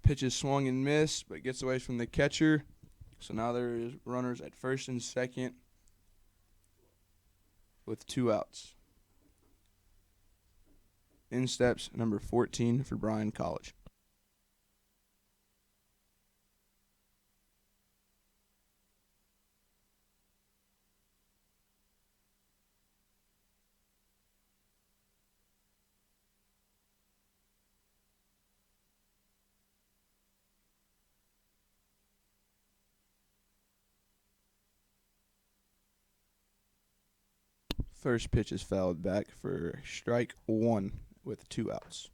Pitch is swung and missed, but gets away from the catcher. So now there is runners at first and second with 2 outs. In steps number 14 for Bryan College. First pitch is fouled back for strike 1 with 2 outs.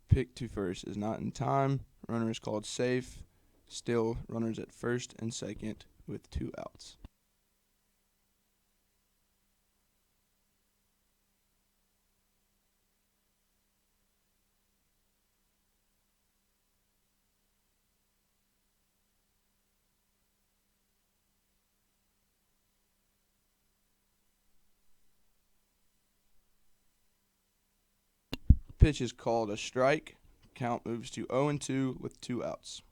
Pick to first is not in time. Runner is called safe. Still runners at first and second with 2 outs. Pitch is called a strike. Count moves to 0-2 with 2 outs.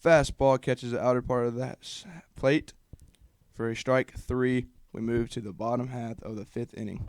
Fastball catches the outer part of the plate for a strike 3. We move to the bottom half of the 5th inning.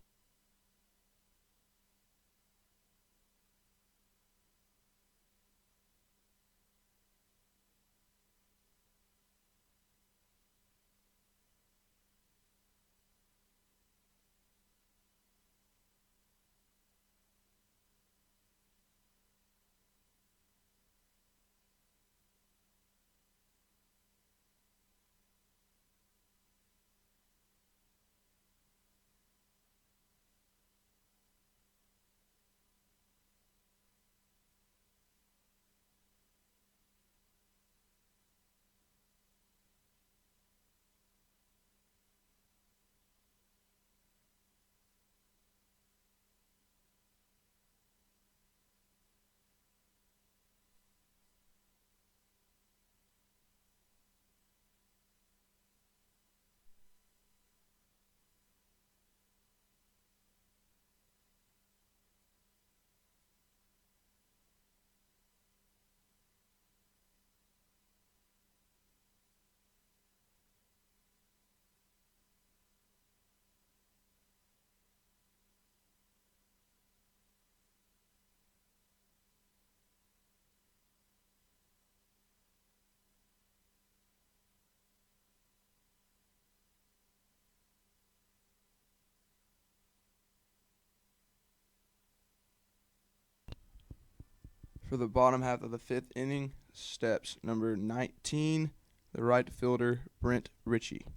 For the bottom half of the 5th inning, steps number 19, the right fielder, Brent Ritchie.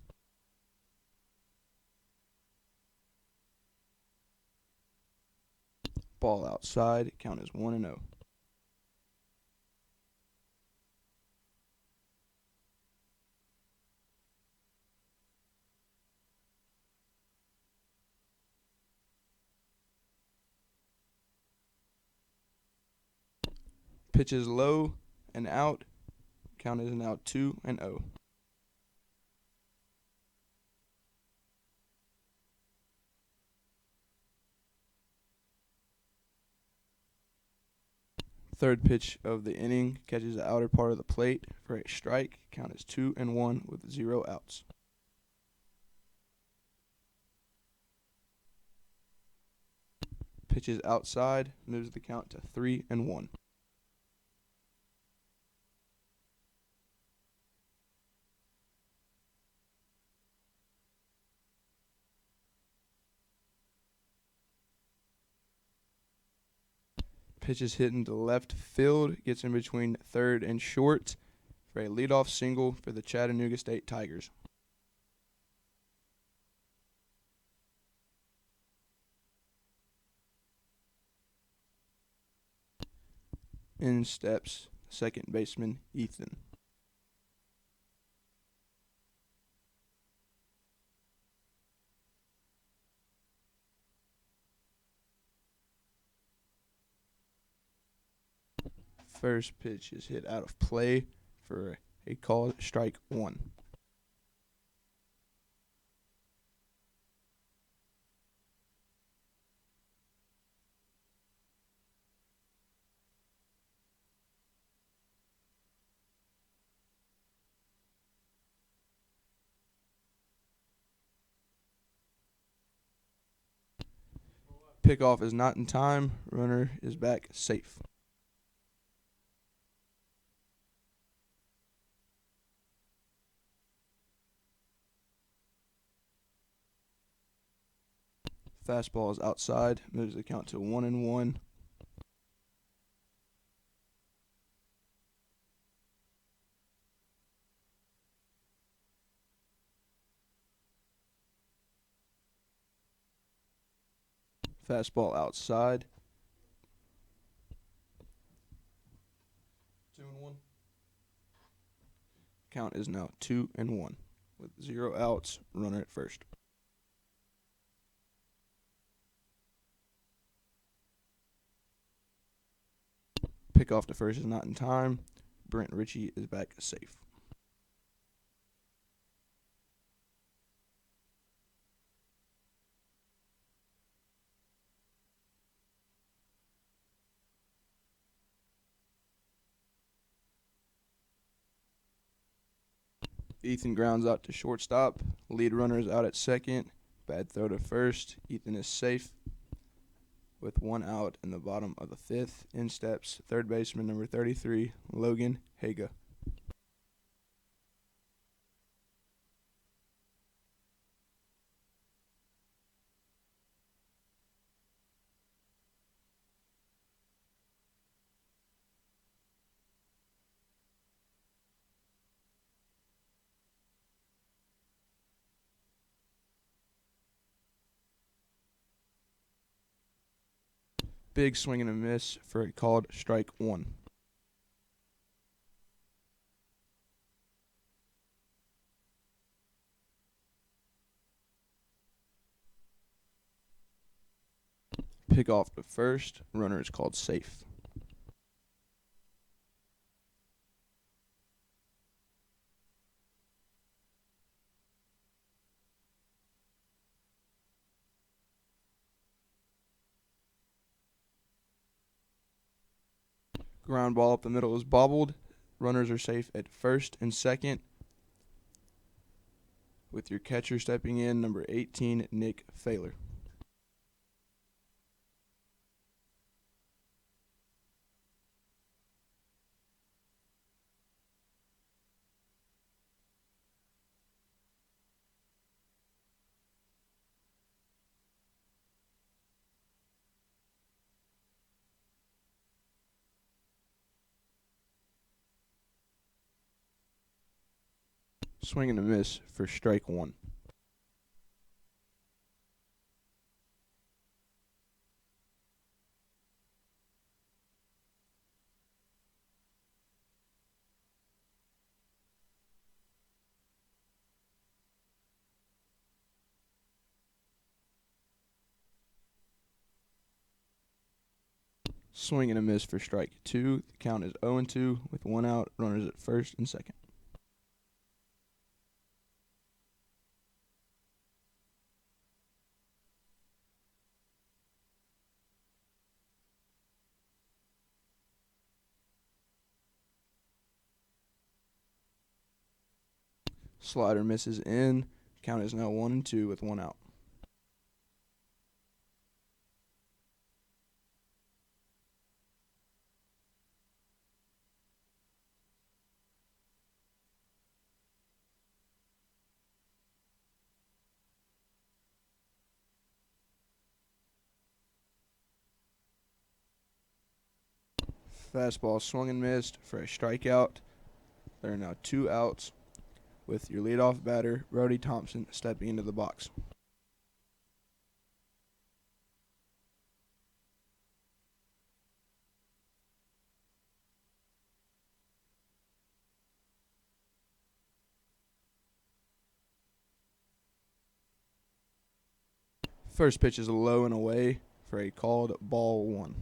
Ball outside, count is 1-0. Pitch is low and out, count is now 2-0. Third pitch of the inning catches the outer part of the plate for a strike. Count is 2-1 with 0 outs. Pitches outside, moves the count to 3-1. Pitch is hit into left field, gets in between third and short for a leadoff single for the Chattanooga State Tigers. In steps second baseman Ethan. First pitch is hit out of play for a called strike one. Pickoff is not in time. Runner is back safe. Fastball is outside. Moves the count to 1-1. Fastball outside. 2-1. Count is now 2-1 with 0 outs. Runner at first. Pickoff to first is not in time. Brent Ritchie is back safe. Ethan grounds out to shortstop. Lead runner is out at second. Bad throw to first. Ethan is safe with 1 out in the bottom of the 5th. In steps third baseman number 33, Logan Haga. Big swing and a miss for a called strike one. Pick off to first. Runner is called safe. Ground ball up the middle is bobbled. Runners are safe at first and second. With your catcher stepping in, number 18, Nick Failer. Swing and a miss for strike one. Swing and a miss for strike two. The count is 0-2 with 1 out. Runners at first and second. Slider misses in. Count is now 1-2 with 1 out. Fastball swung and missed for a strikeout. There are now 2 outs with your leadoff batter, Brody Thompson, stepping into the box. First pitch is low and away for a called ball 1.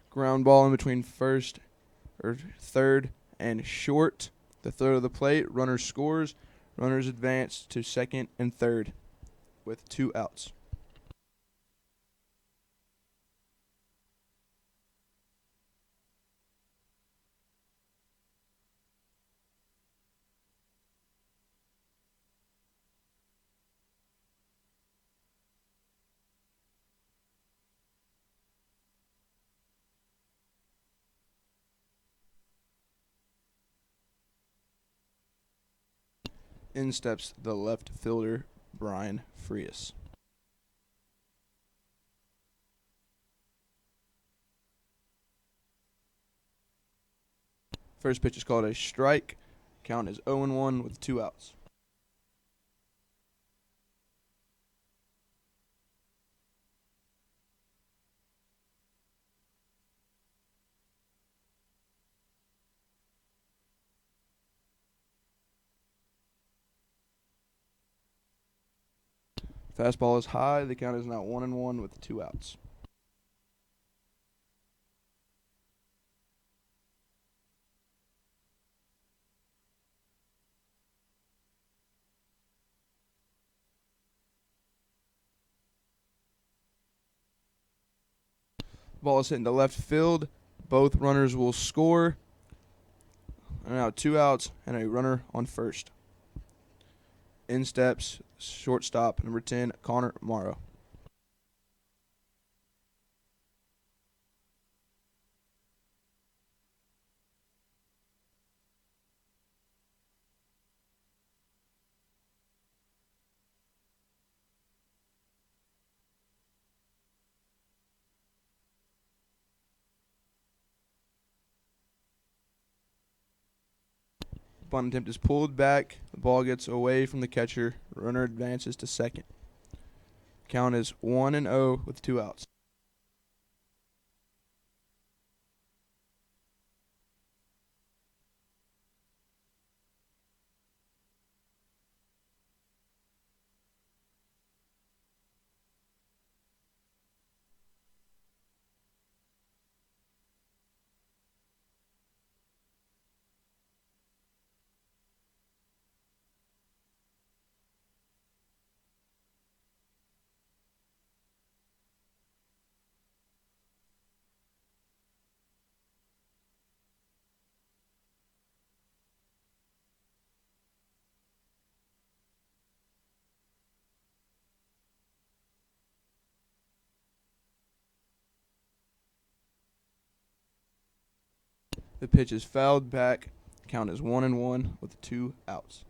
Ground ball in between third and short. The throw to the plate, runner scores. Runners advance to second and third with 2 outs. In steps the left fielder, Brian Frias. First pitch is called a strike. Count is 0-1 with 2 outs. Fastball is high. The count is now 1-1 with 2 outs. Ball is hit into left field. Both runners will score. And now 2 outs and a runner on first. In steps shortstop number 10, Connor Morrow. Bunt attempt is pulled back. The ball gets away from the catcher. Runner advances to second. Count is 1-0 with 2 outs. The pitch is fouled back. Count is 1-1 with 2 outs.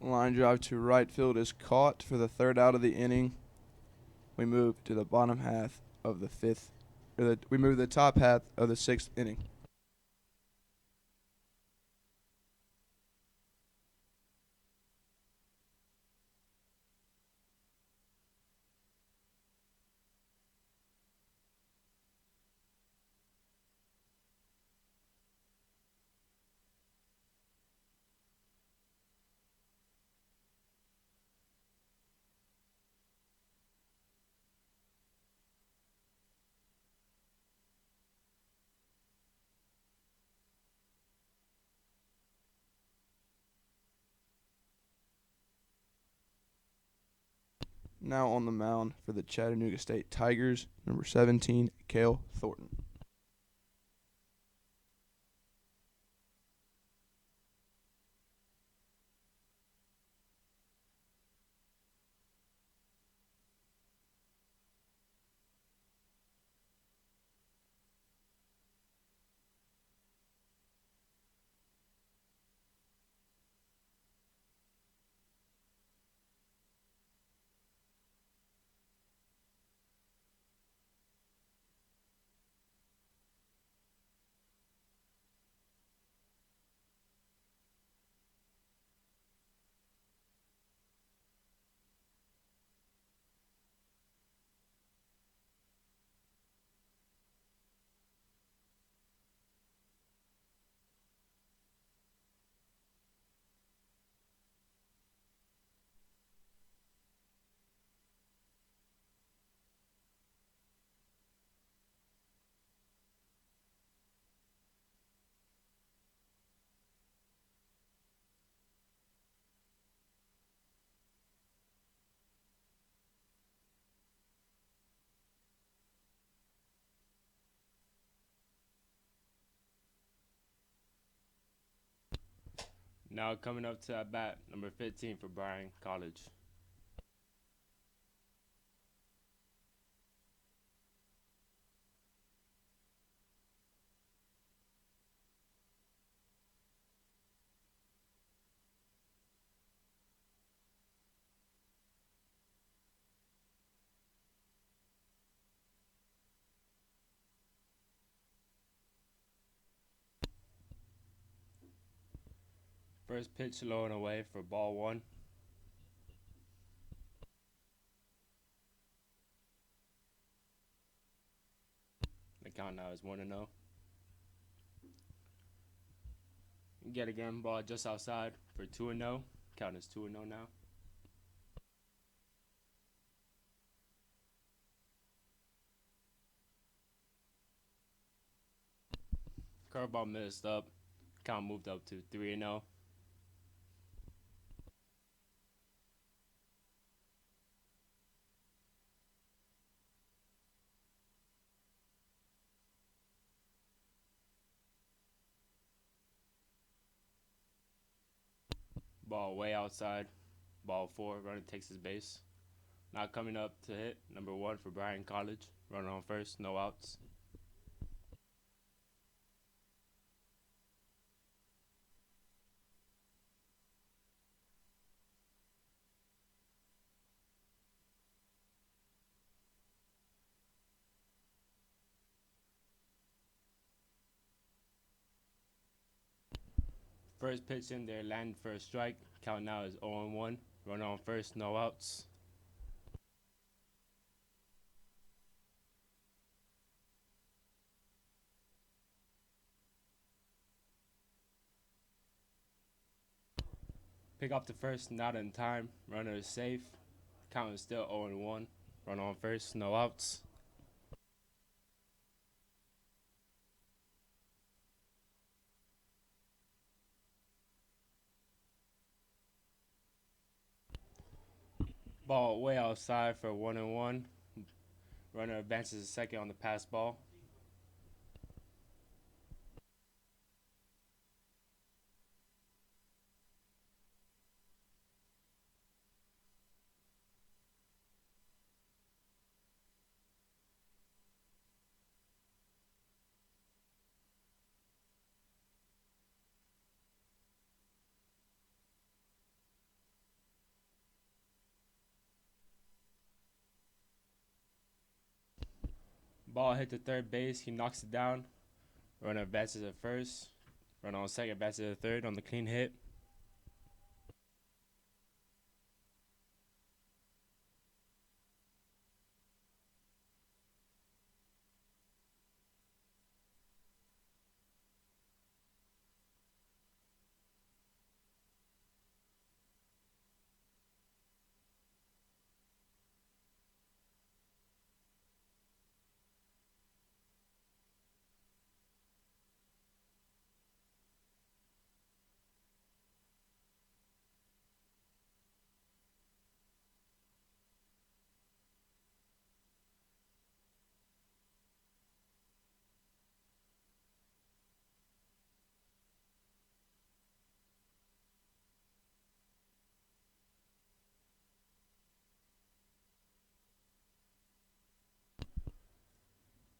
Line drive to right field is caught for the 3rd out of the inning. We move to the bottom half of the 5th. We move to the top half of the 6th inning. Now on the mound for the Chattanooga State Tigers, number 17, Cale Thornton. Now coming up to at bat, number 15 for Bryan College. First pitch low and away for ball one. The count now is 1-0. Get again, ball just outside for 2-0. Count is 2-0 now. Curveball missed up. Count moved up to 3-0. Ball way outside. Ball four. Runner takes his base. Now coming up to hit, number 1 for Bryan College. Runner on first, no outs. First pitch in there, landed for a strike. Count now is 0-1. Runner on first, no outs. Pick up the first, not in time. Runner is safe. Count is still 0-1. Runner on first, no outs. Ball way outside for 1-1. Runner advances to second on the pass ball. Ball hit the third base. He knocks it down. Runner advances at first. Runner on second advances at third on the clean hit.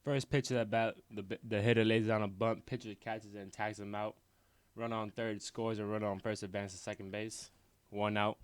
First pitch of that bat, the hitter lays down a bunt. Pitcher catches it and tags him out. Run on third, scores, and run on first advances to second base. 1 out.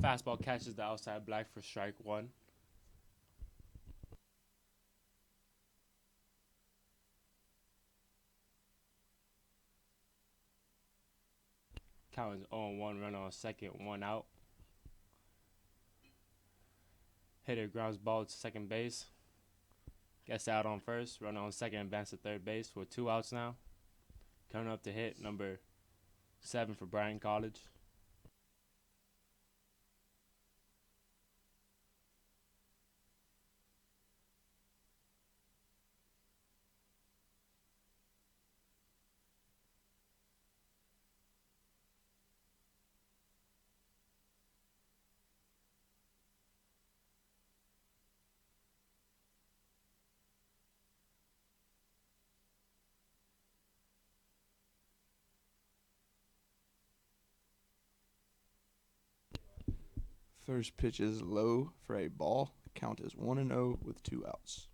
Fastball catches the outside black for strike 1. Count is 0-1, run on second, 1 out. Hitter grounds ball to second base. Gets out on first, run on second, advance to third base with 2 outs now. Coming up to hit number 7 for Bryan College. First pitch is low for a ball. Count is 1-0 with 2 outs.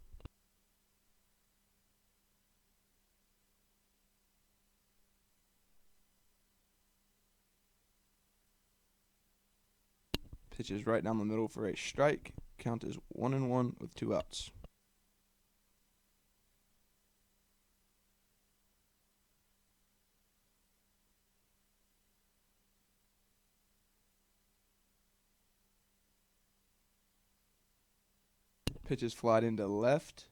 Pitch is right down the middle for a strike. Count is 1-1 with 2 outs. Pitch is flied into left,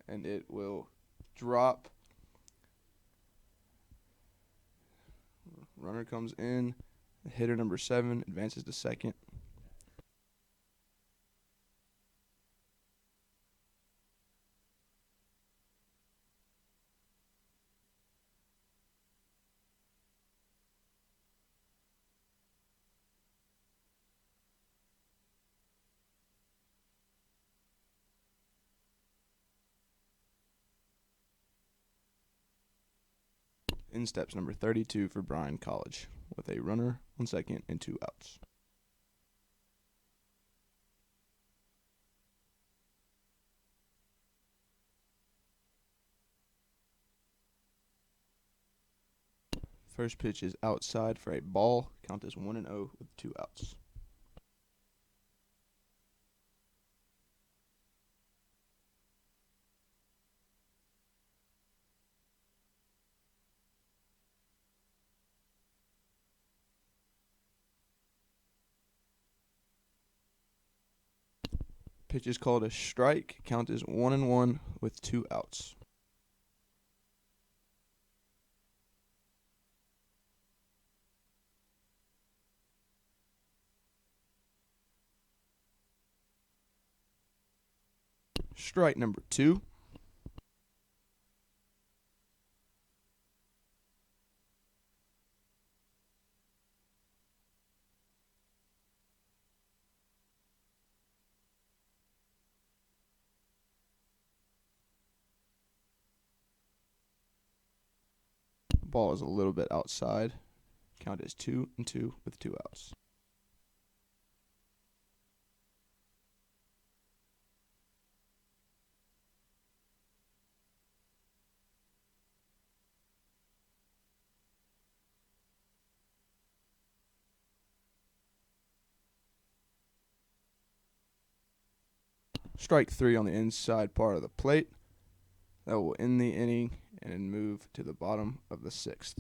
and it will drop. Runner comes in. Hitter number 7 advances to second. In steps number 32 for Bryan College, with a runner on second and 2 outs. First pitch is outside for a ball. Count is 1-0 with 2 outs. Pitch is called a strike. Count is 1-1 with 2 outs. Strike number 2. Ball is a little bit outside. Count is 2-2 with 2 outs. Strike 3 on the inside part of the plate. That will end the inning and move to the bottom of the 6th.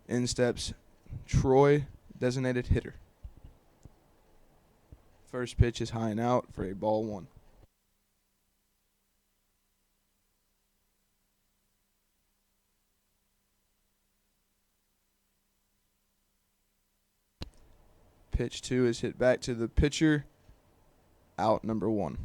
In steps Troy, designated hitter. First pitch is high and out for a ball 1. Pitch 2 is hit back to the pitcher. Out number 1.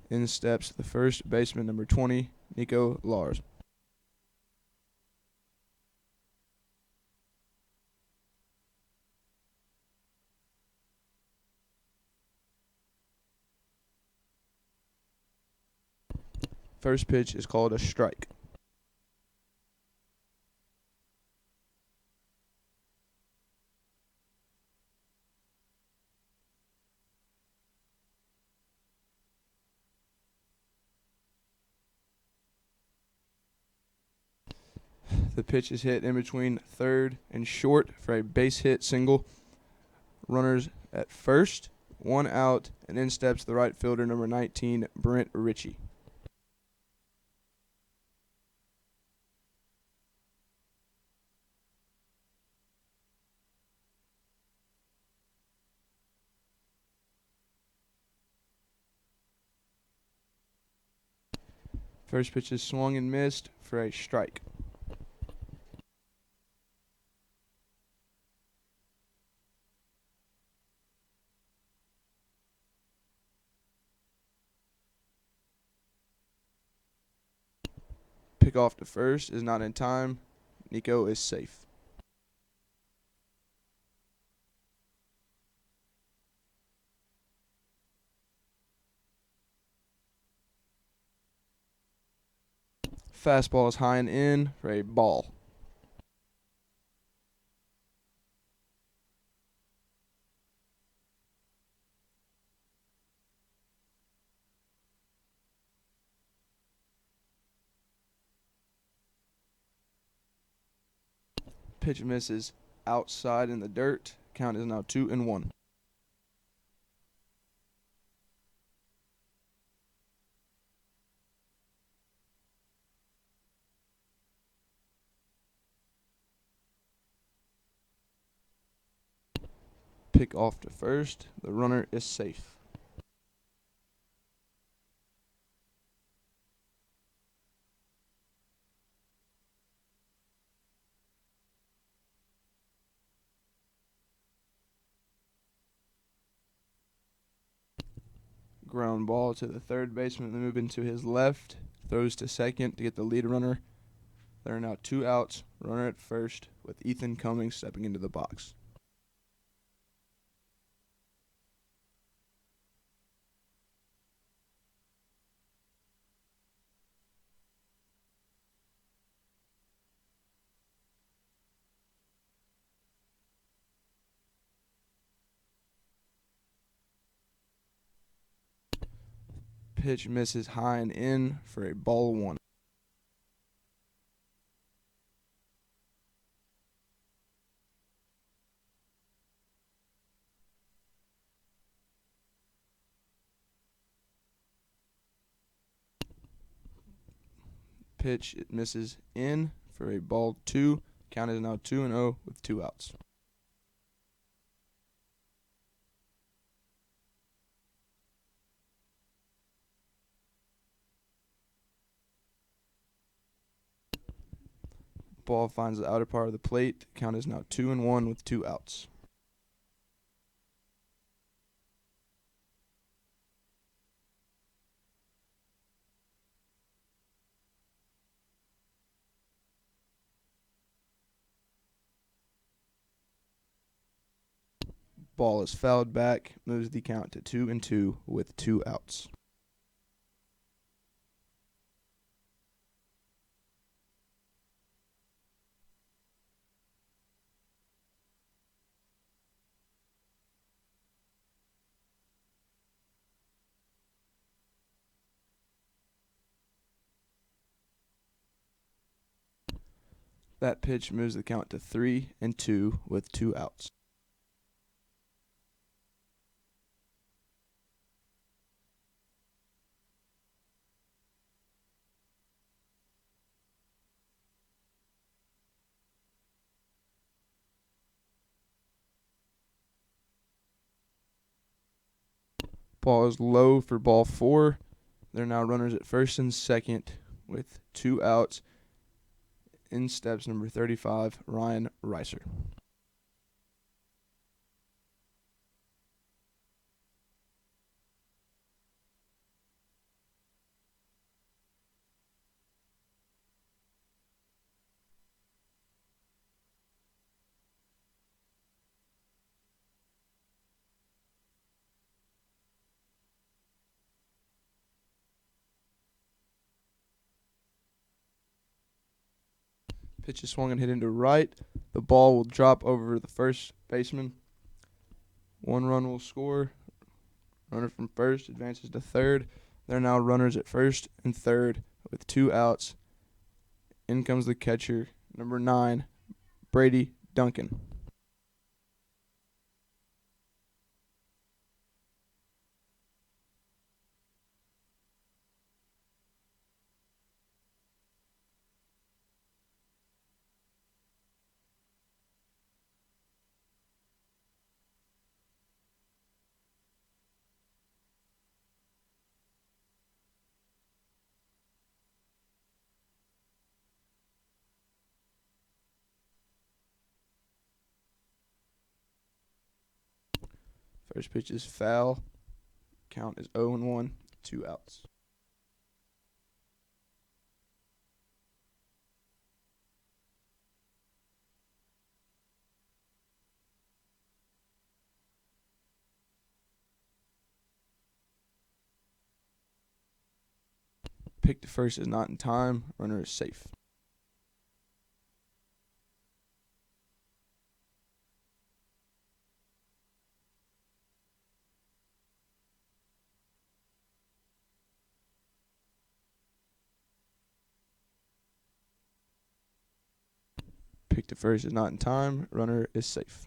In steps the first baseman, number 20, Nico Lars. First pitch is called a strike. The pitch is hit in between third and short for a base hit single. Runners at first, 1 out, and in steps the right fielder, number 19, Brent Ritchie. First pitch is swung and missed for a strike. Pick off to first is not in time. Nico is safe. Fastball is high and in for a ball. Pitch misses outside in the dirt. Count is now 2-1. Pick off to first. The runner is safe. Ground ball to the third baseman, then moving to his left. Throws to second to get the lead runner. There are now 2 outs. Runner at first with Ethan Cummings stepping into the box. Pitch misses high and in for a ball 1. Pitch, it misses in for a ball 2. Count is now 2-0 with 2 outs. Ball finds the outer part of the plate. Count is now 2-1 with 2 outs. Ball is fouled back, moves the count to 2-2 with 2 outs. That pitch moves the count to 3-2 with 2 outs. Ball is low for ball 4. There are now runners at first and second with 2 outs. In steps number 35, Ryan Reiser. Pitch is swung and hit into right. The ball will drop over the first baseman. 1 run will score. Runner from first advances to third. There are now runners at first and third with 2 outs. In comes the catcher, number 9, Brady Duncan. First pitch is foul. Count is 0-1, 2 outs. Pick to first is not in time. Runner is safe. Pick to first is not in time. Runner is safe.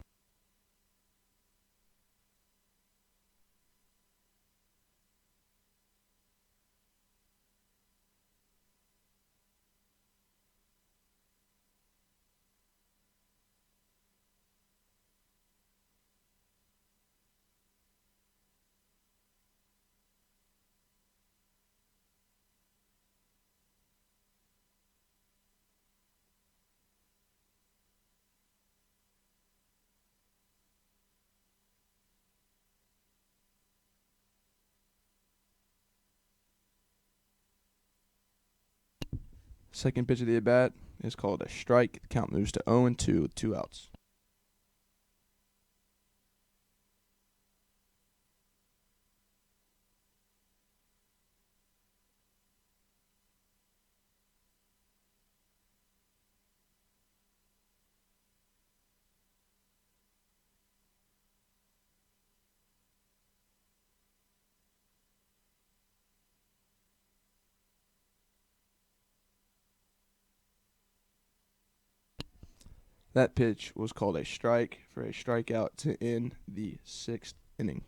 Second pitch of the at-bat is called a strike. The count moves to 0-2 with 2 outs. That pitch was called a strike for a strikeout to end the 6th inning.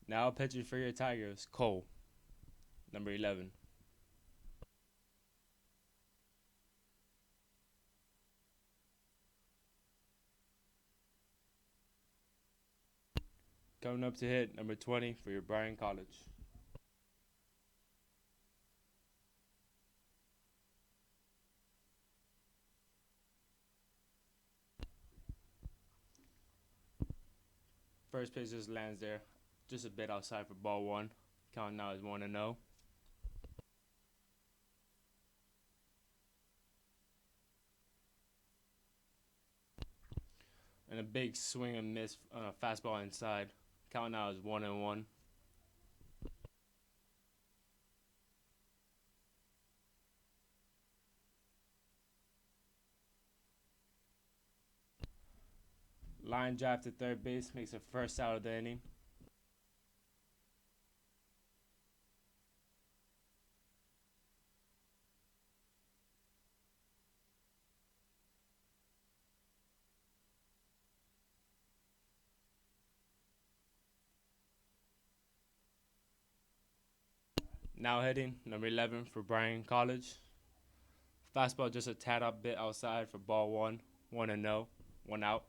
Now pitching for your Tigers, Cole, number 11. Coming up to hit, number 20 for your Bryan College. First pitch just lands there, just a bit outside for ball one. Count now is 1-0. And a big swing and miss on a fastball inside. Count now is 1-1. Line drive to third base makes the first out of the inning. Now hitting, number 11 for Bryan College. Fastball just a tad up bit outside for ball one. 1-0, 1 out.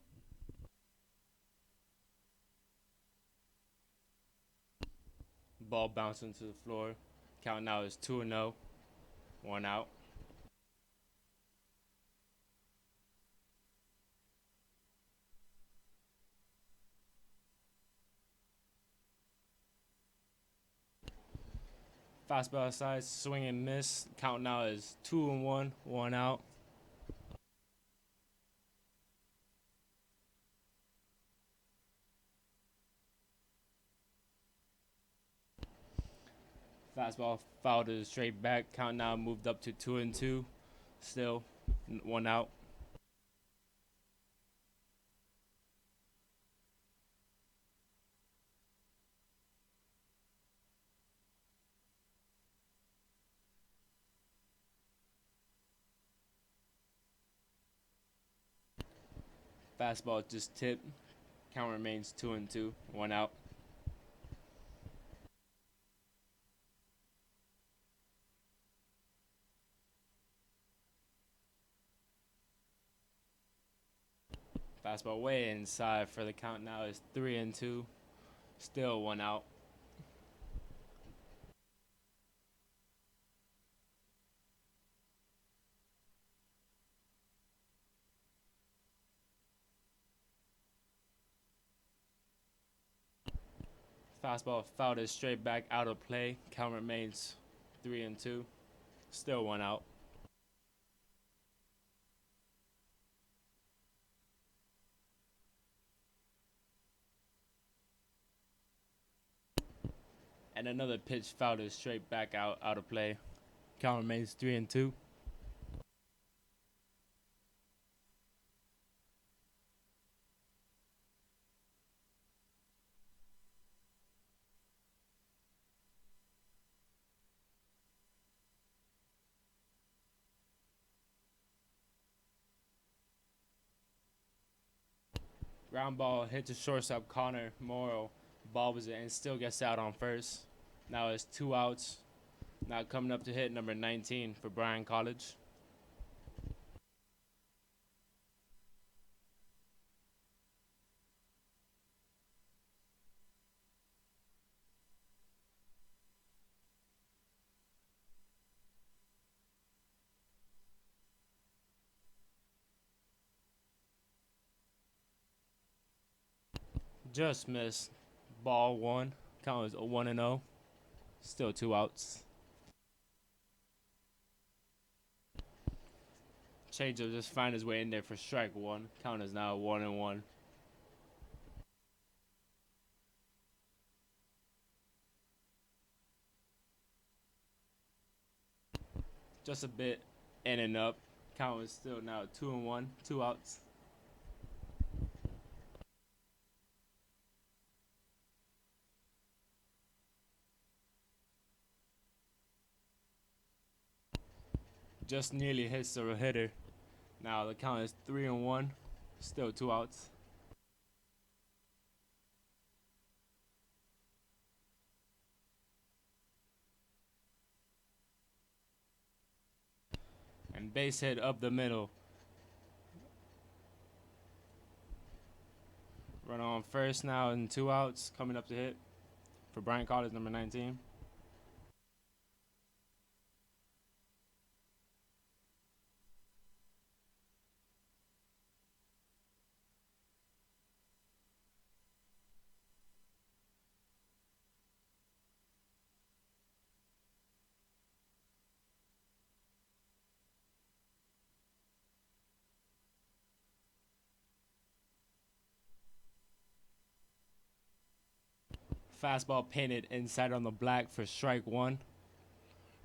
Ball bouncing to the floor. Count now is 2-0, 1 out. Fastball outside, swing and miss. Count now is 2-1, 1 out. Fastball fouled to the straight back. Count now moved up to 2-2. Still 1 out. Fastball just tipped. Count remains 2-2. 1 out. Fastball way inside for the count now is 3-2. Still 1 out. Fastball fouled it straight back out of play. Count remains 3-2. Still 1 out. And another pitch fouled it straight back out of play. Count remains 3-2. Ground ball hit to shortstop Connor Morrow. Ball was in and still gets out on first. Now it's 2 outs. Now coming up to hit number 19 for Bryan College. Just missed. Ball one. Count is 1-0. Still 2 outs. Changeup just find his way in there for strike one. Count is now 1-1. Just a bit in and up. Count is still now 2-1. 2 outs. Just nearly hits the hitter. Now the count is 3-1. Still 2 outs. And base hit up the middle. Run on first now and 2 outs. Coming up to hit for Bryant College, number 19. Fastball painted inside on the black for strike 1.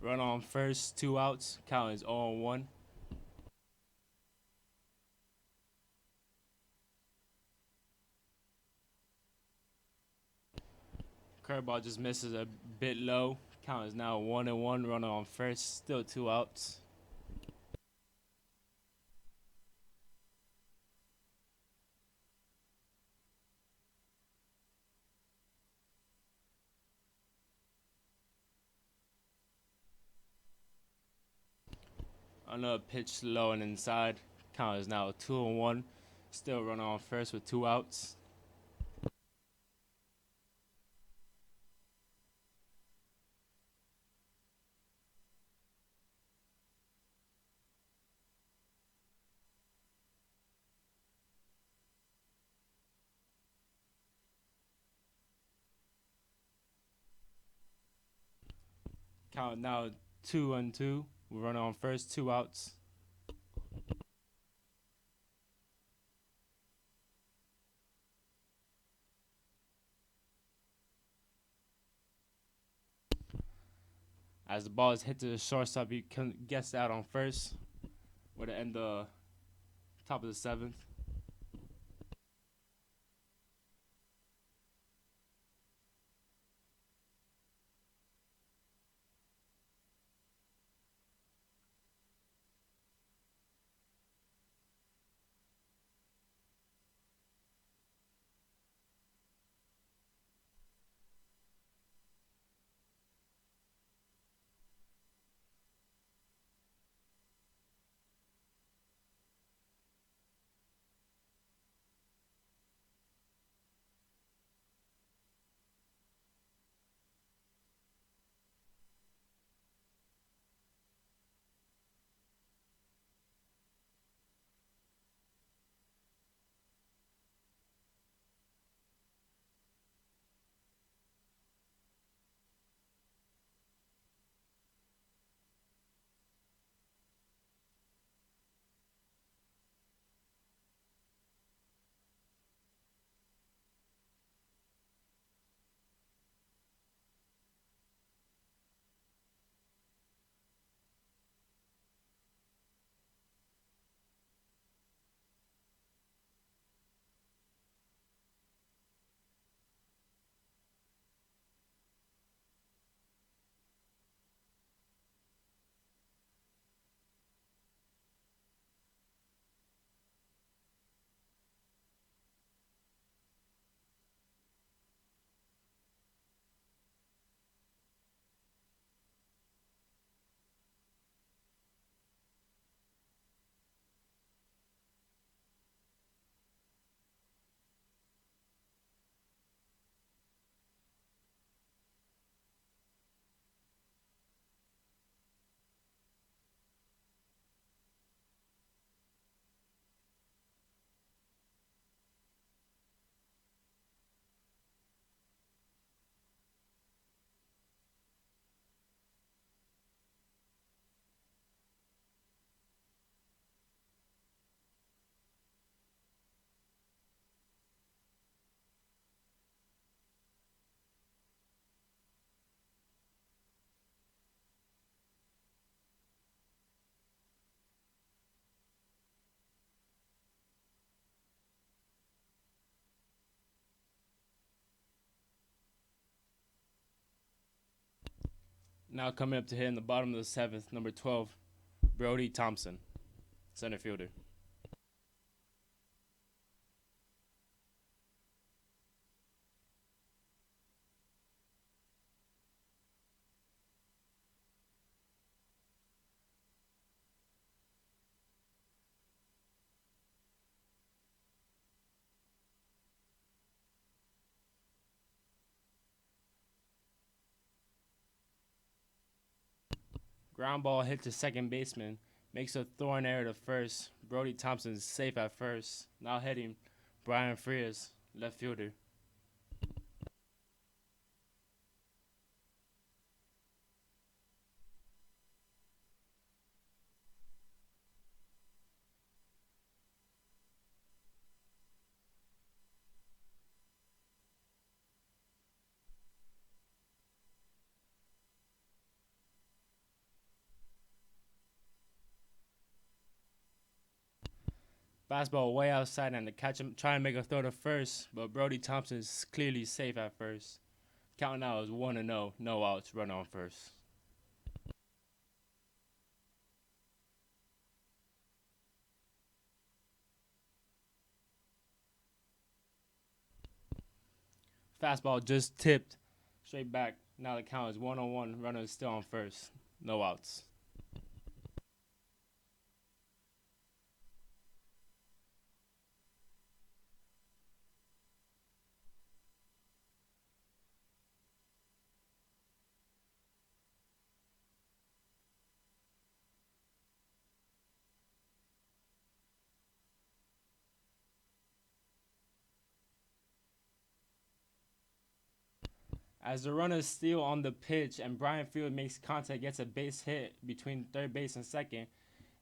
Run on first, 2 outs. Count is 0-1. Curveball just misses a bit low. Count is now 1-1. Runner on first, still 2 outs. Another pitch low and inside. Count is now 2-1. Still runner on first with 2 outs. Count now 2-2. Runner on first, 2 outs. As the ball is hit to the shortstop, he gets out on first. We're to end the top of the 7th. Now coming up to hit in the bottom of the 7th, number 12, Brody Thompson, center fielder. Ground ball hit to second baseman. Makes a throwing error to first. Brody Thompson's safe at first. Now hitting Brian Frias, left fielder. Fastball way outside and the catch him trying to make a throw to first, but Brody Thompson is clearly safe at first. Count now is 1-0, no outs, run on first. Fastball just tipped straight back. Now the count is 1-1, runner is still on first, no outs. As the runner is still on the pitch and Brian Field makes contact, gets a base hit between third base and second,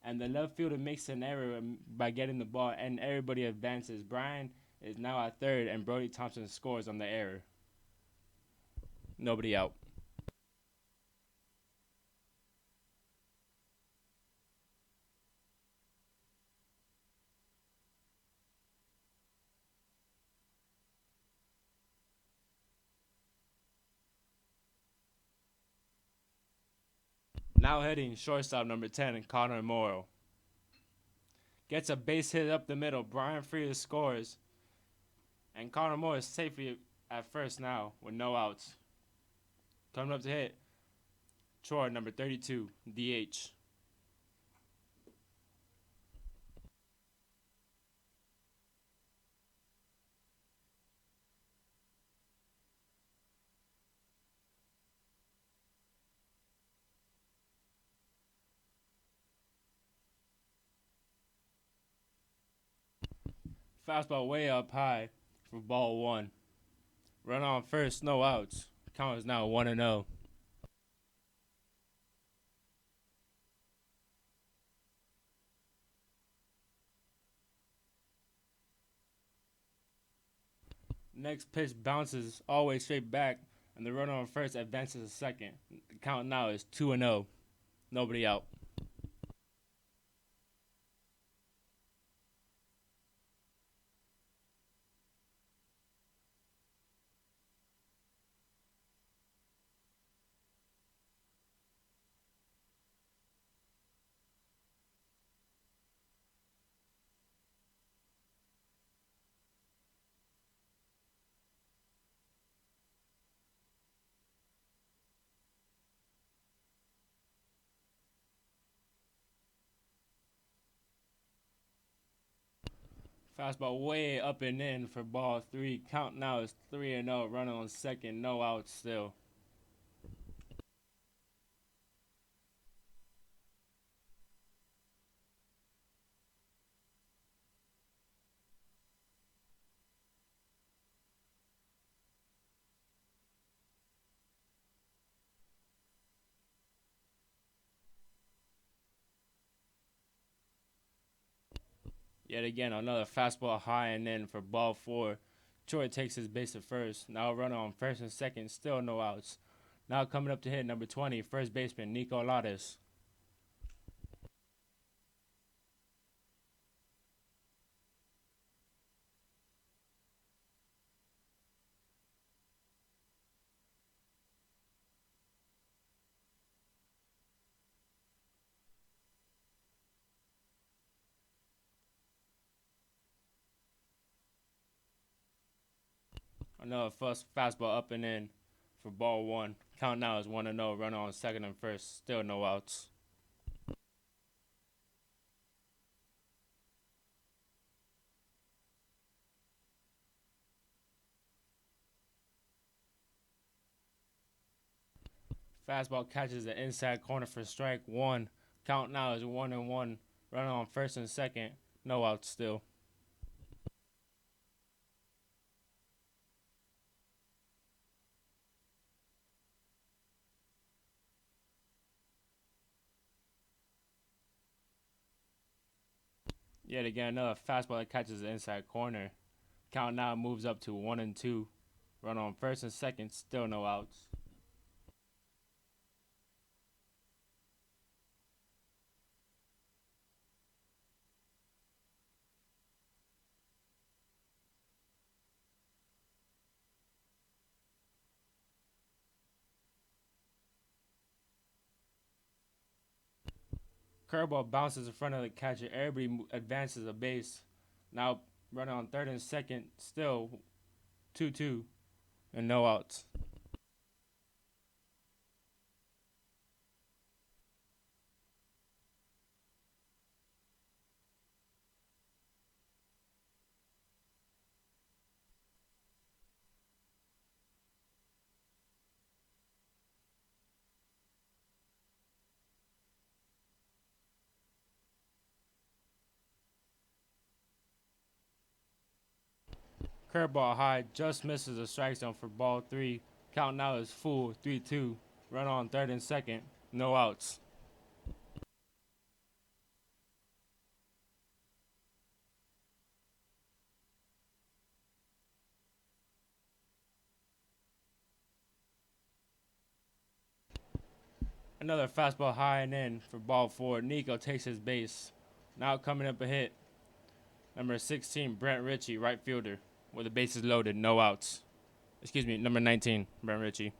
and the left fielder makes an error by getting the ball, and everybody advances. Brian is now at third, and Brody Thompson scores on the error. Nobody out. Now hitting shortstop number 10, Connor Morrow. Gets a base hit up the middle. Brian Frias scores. And Connor Morrow is safely at first now with no outs. Coming up to hit, Troy number 32, DH. Fastball way up high for ball one. Run on first, no outs. Count is now 1-0. Next pitch bounces all the way straight back, and the runner on first advances to second. The count now is 2-0. Nobody out. Fastball way up and in for ball three. Count now is 3-0. Runner on second, no outs still. Yet again, another fastball high and in for ball four. Troy takes his base at first. Now runner on first and second, still no outs. Now coming up to hit number 20, first baseman Nico Lattes. Another first fastball up and in for ball one. Count now is 1-0. Runner on second and first, still no outs. Fastball catches the inside corner for strike one. Count now is 1-1. Runner on first and second. No outs still. Yet again, another fastball that catches the inside corner. Count now moves up to 1-2. Run on first and second, still no outs. Curveball bounces in front of the catcher. Everybody advances a base. Now running on third and second, still 2-2 and no outs. Curveball high, just misses the strike zone for ball three. Count now is full, 3-2. Run on third and second, no outs. Another fastball high and in for ball four. Nico takes his base. Now coming up a hit. Number 16, Brent Ritchie, right fielder, with the bases loaded, no outs. Excuse me, number 19, Brent Ritchie.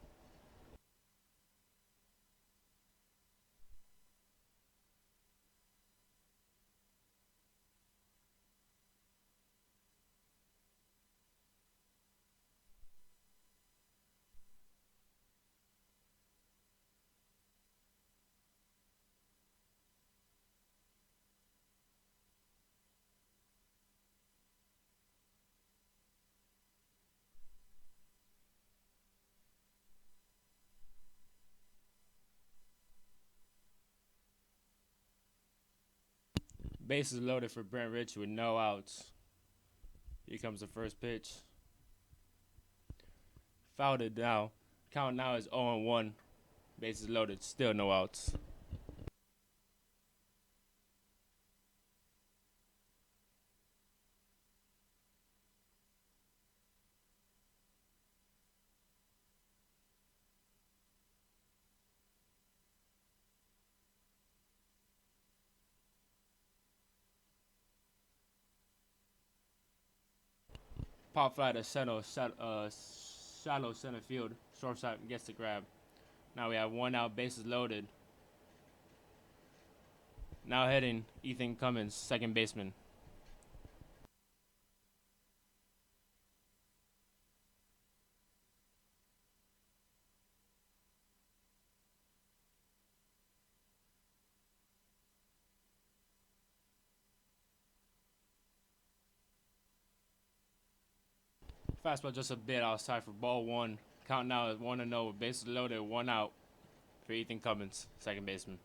Bases loaded for Brent Ritchie with no outs. Here comes the first pitch. Fouled it now. Count now is 0-1. Bases loaded, still no outs. Pop fly to shallow center field. Shortstop gets the grab. Now we have one out, bases loaded. Now hitting Ethan Cummins, second baseman. Fastball just a bit outside for ball one. Count now is 1-0 with bases loaded, one out for Ethan Cummins, second baseman.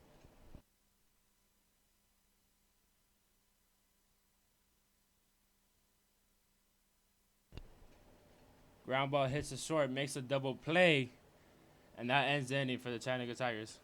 Ground ball hits the short, makes a double play, and that ends the inning for the Chattanooga Tigers.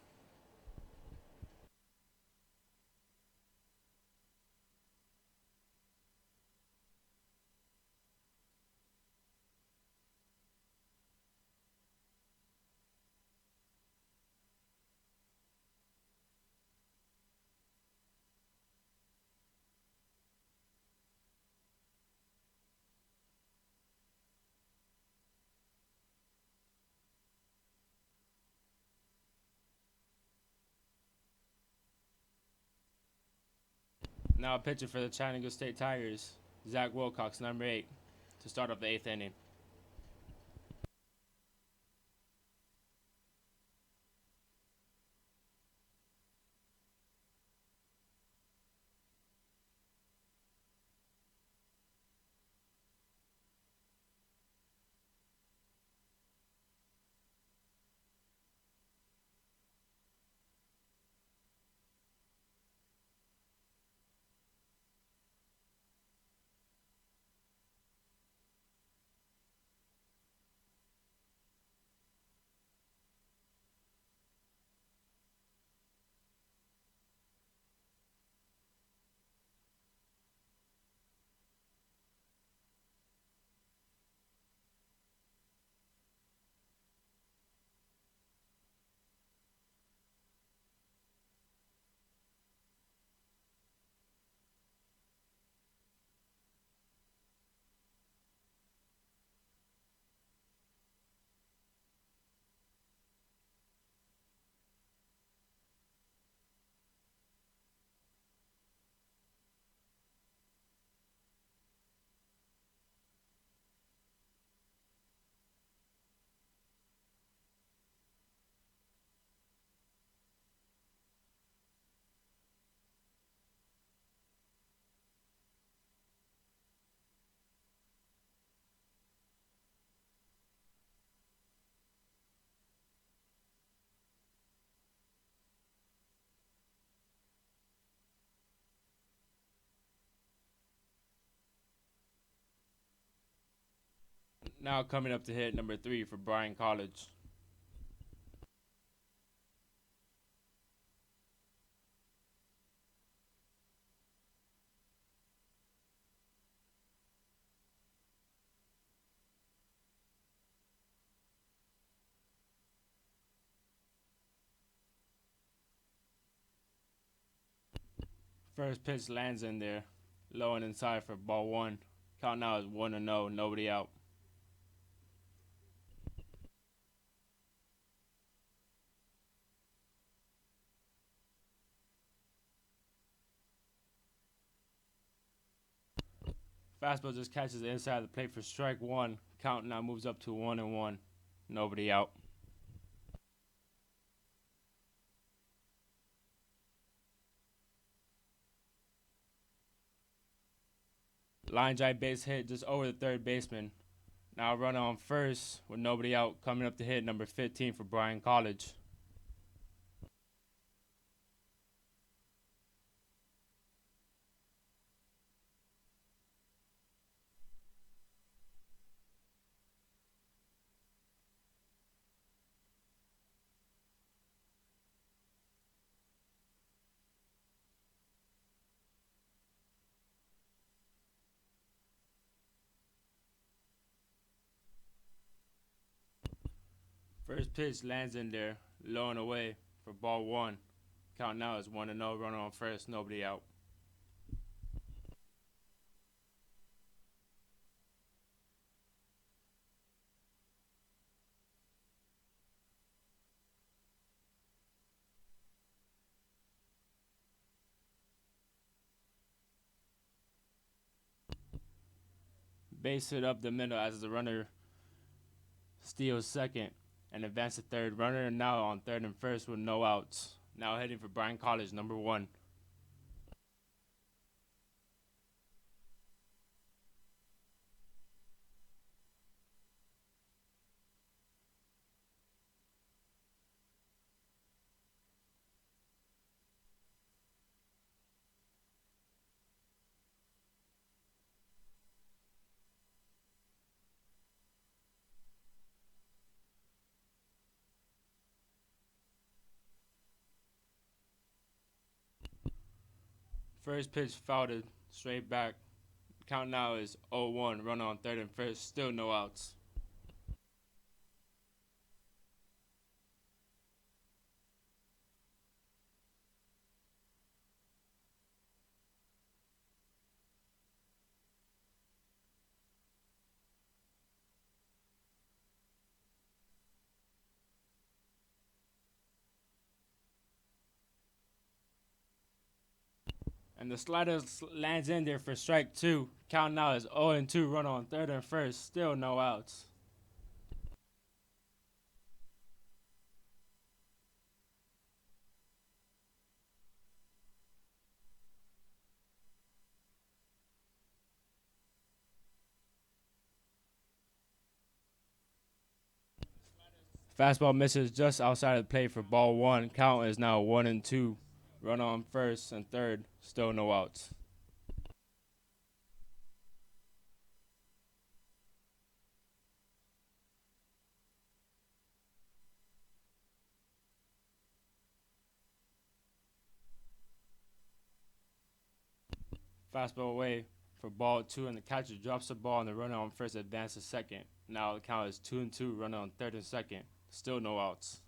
Now a pitcher for the Chattanooga State Tigers, Zach Wilcox, number 8, to start off the 8th inning. Now coming up to hit number 3 for Bryan College. First pitch lands in there, low and inside for ball 1. Count now is 1-0, nobody out. Fastball just catches the inside of the plate for strike 1. Count now moves up to 1-1, nobody out. Line drive base hit just over the third baseman. Now run on first with nobody out. Coming up to hit number 15 for Bryan College. First pitch lands in there, low and away for ball 1. Count now is 1-0. Runner on first, nobody out. Base hit up the middle as the runner steals second and advances to third. Runner now on third and first with no outs. Now heading for Bryan College, number 1. First pitch fouled straight back. Count now is 0-1. Runner on third and first, still no outs. And the slider lands in there for strike 2. Count now is 0-2. Runner on third and first, still no outs. Fastball misses just outside of the plate for ball 1. Count is now 1-2. Runner on first and third, still no outs. Fastball away for ball 2, and the catcher drops the ball, and the runner on first advances second. Now the count is 2-2. Runner on third and second, still no outs.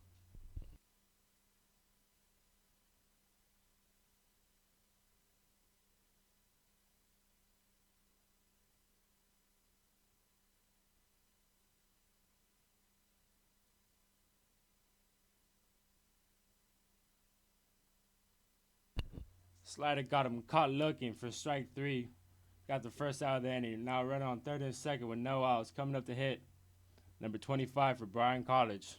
Slider got him caught looking for strike 3. Got the first out of the inning. Now runner on third and second with no outs. Coming up to hit number 25 for Bryan College.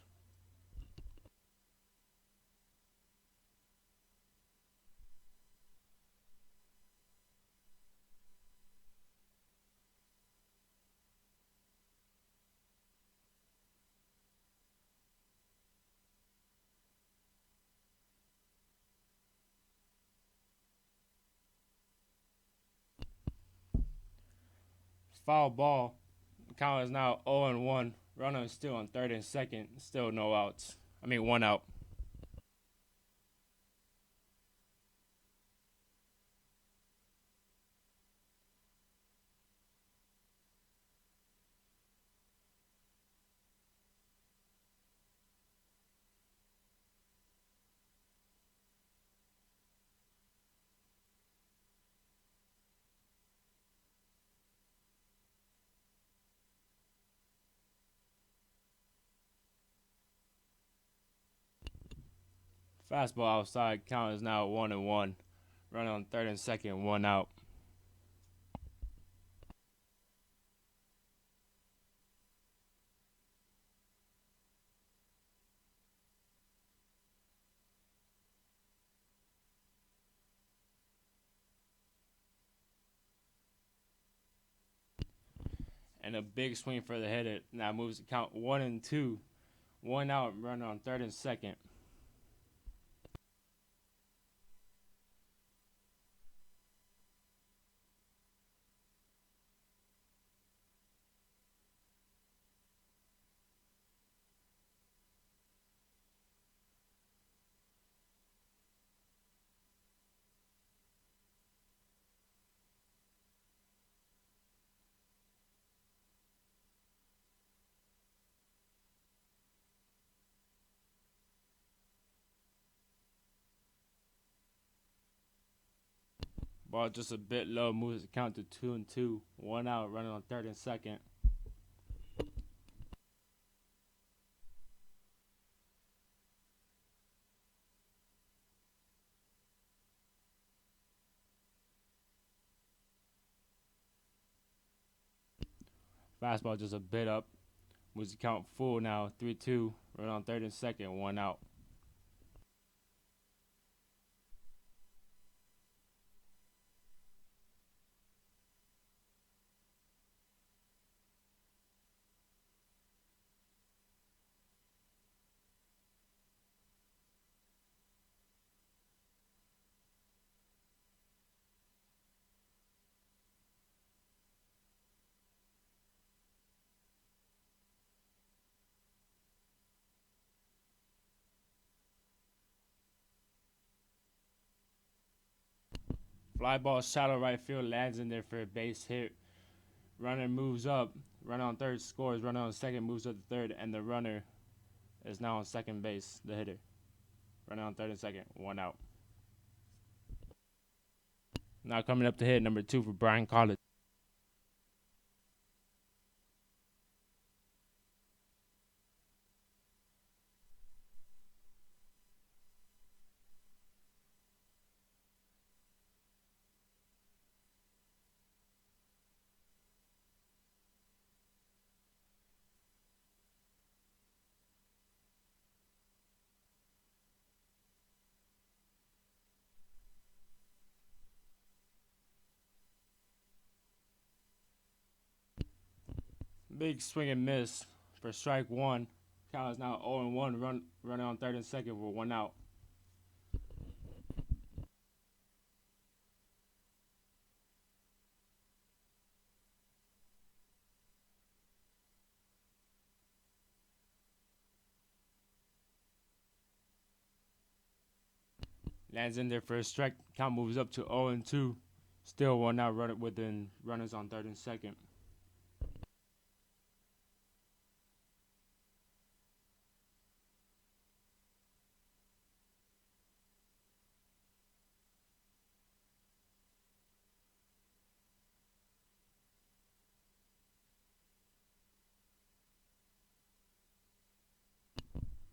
Foul ball Count is now 0-1. Runner is still on third and second. Still no outs. I mean, 1 out. Fastball outside. Count is now 1-1. Runner on third and second. 1 out. And a big swing for the hitter. Now moves the count 1-2. 1 out. Runner on third and second. Ball just a bit low. Moves the count to 2-2. 1 out. Runner on third and second. Fastball just a bit up. Moves the count full now. 3-2. Runner on third and second. 1 out. Fly ball shallow right field, lands in there for a base hit. Runner moves up. Runner on third scores. Runner on second moves up to third, and the runner is now on second base. The hitter. Runner on third and second. 1 out. Now coming up to hit number 2 for Brian College. Big swing and miss for strike 1. Count is now 0-1. Runner on third and second for 1 out. Lands in there for a strike. Count moves up to 0-2. Still 1 out. Within runners on third and second.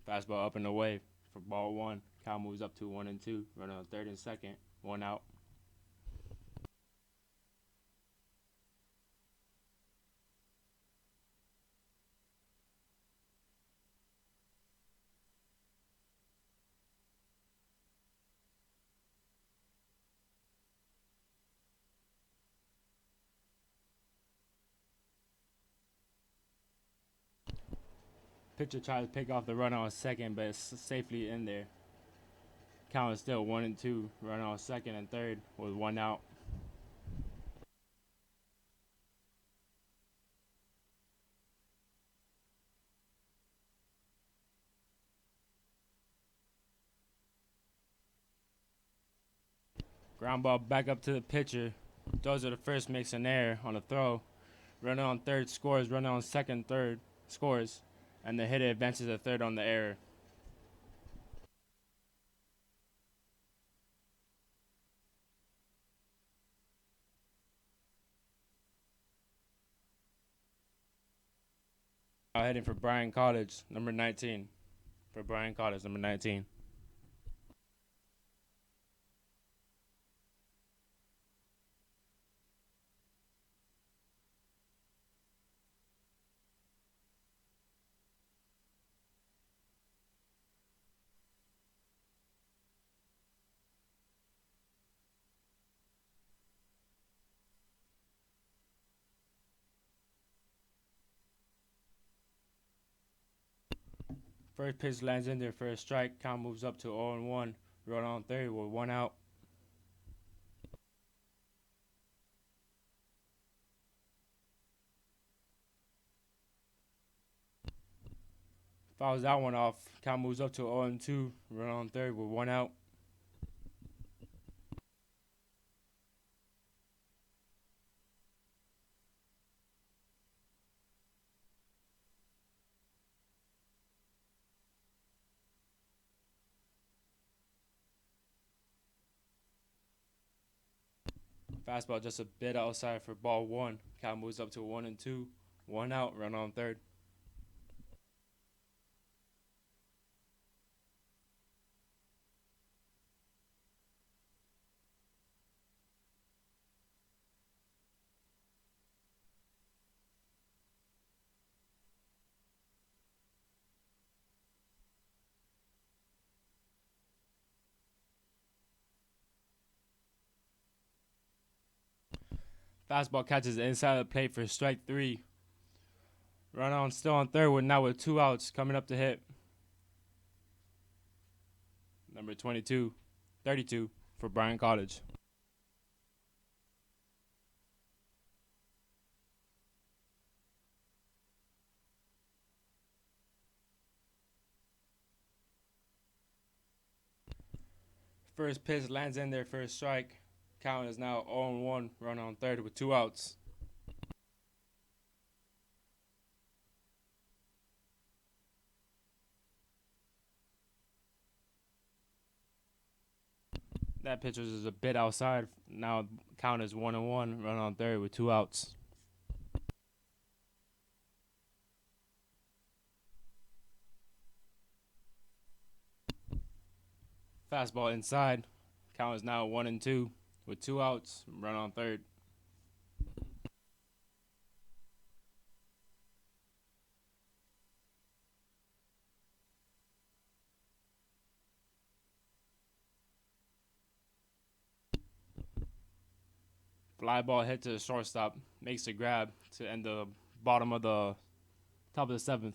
Fastball up and away for ball 1. Count moves up to 1-2. Runner on third and second. 1 out. Pitcher tries to pick off the runner on second, but it's safely in there. Count is still 1-2. Runner on second and third with 1 out. Ground ball back up to the pitcher. Throws it to first, makes an error on a throw. Runner on third scores. Runner on second, third scores. And the hitter advances to third on the error. Now heading for Bryan College, number 19. For Bryan College, number 19. First pitch lands in there for a strike. Count moves up to 0-1. Runner on third with 1 out. Fouls that one off. Count moves up to 0-2. Runner on third with 1 out. Fastball just a bit outside for ball 1. Count moves up to 1-2. 1 out. Runner on third. Fastball catches the inside of the plate for strike 3. Runner on still on third with 2 outs coming up to hit. Number 32, 32 for Bryan College. First pitch lands in there for a strike. Count is now 0-1. Runner on third with 2 outs. That pitch was a bit outside. Now count is 1-1. Runner on third with 2 outs. Fastball inside. Count is now 1-2 with 2 outs. Run on third. Fly ball hit to the shortstop. Makes a grab to end the bottom of the top of the 7th.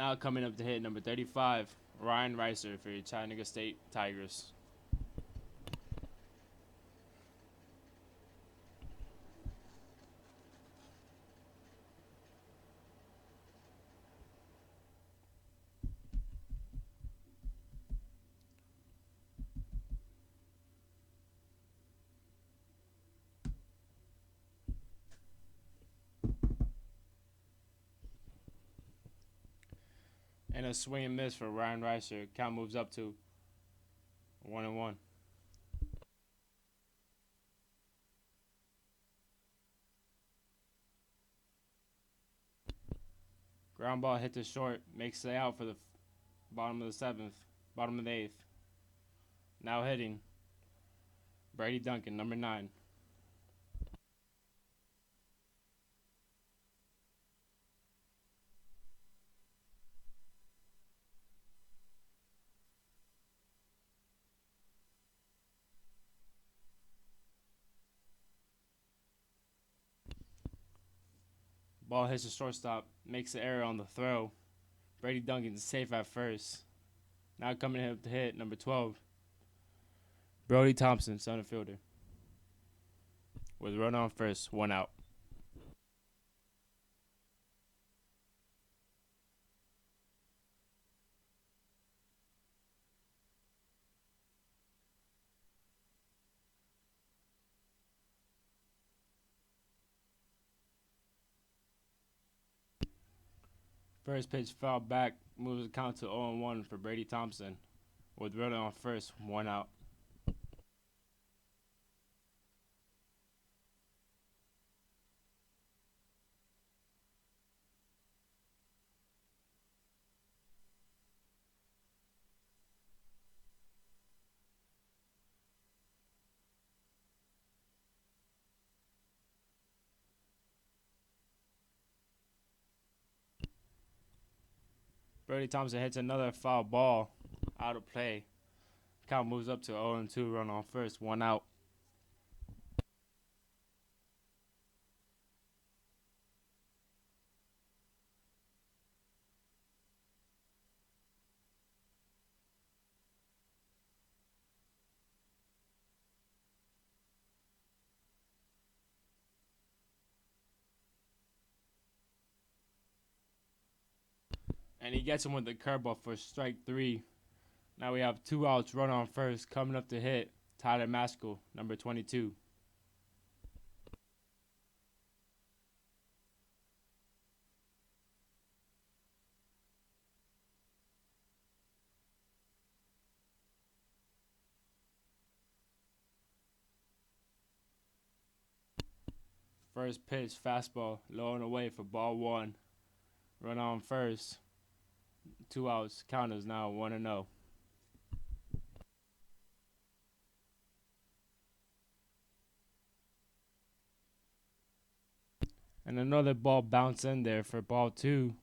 Now coming up to hit number 35, Ryan Reiser for your Chattanooga State Tigers. And a swing and miss for Ryan Reiser. Count moves up to 1-1. Ground ball hit to short, makes it out for the bottom of the 7th, bottom of the 8th. Now hitting Brady Duncan, number 9. Ball hits the shortstop, makes the error on the throw. Brady Duncan's safe at first. Now coming up to hit number 12, Brody Thompson, center fielder. With run on first, 1 out. First pitch foul back, moves the count to 0-1 for Brady Thompson. With runner on first, 1 out. Brady Thompson hits another foul ball out of play. Count moves up to 0-2, run on first, 1 out. And he gets him with the curveball for strike 3. Now we have 2 outs, run on first. Coming up to hit, Tyler Maskell, number 22. First pitch, fastball, low and away for ball 1. Run on first. 2 outs. Count is now 1-0. And another ball bounced in there for ball 2.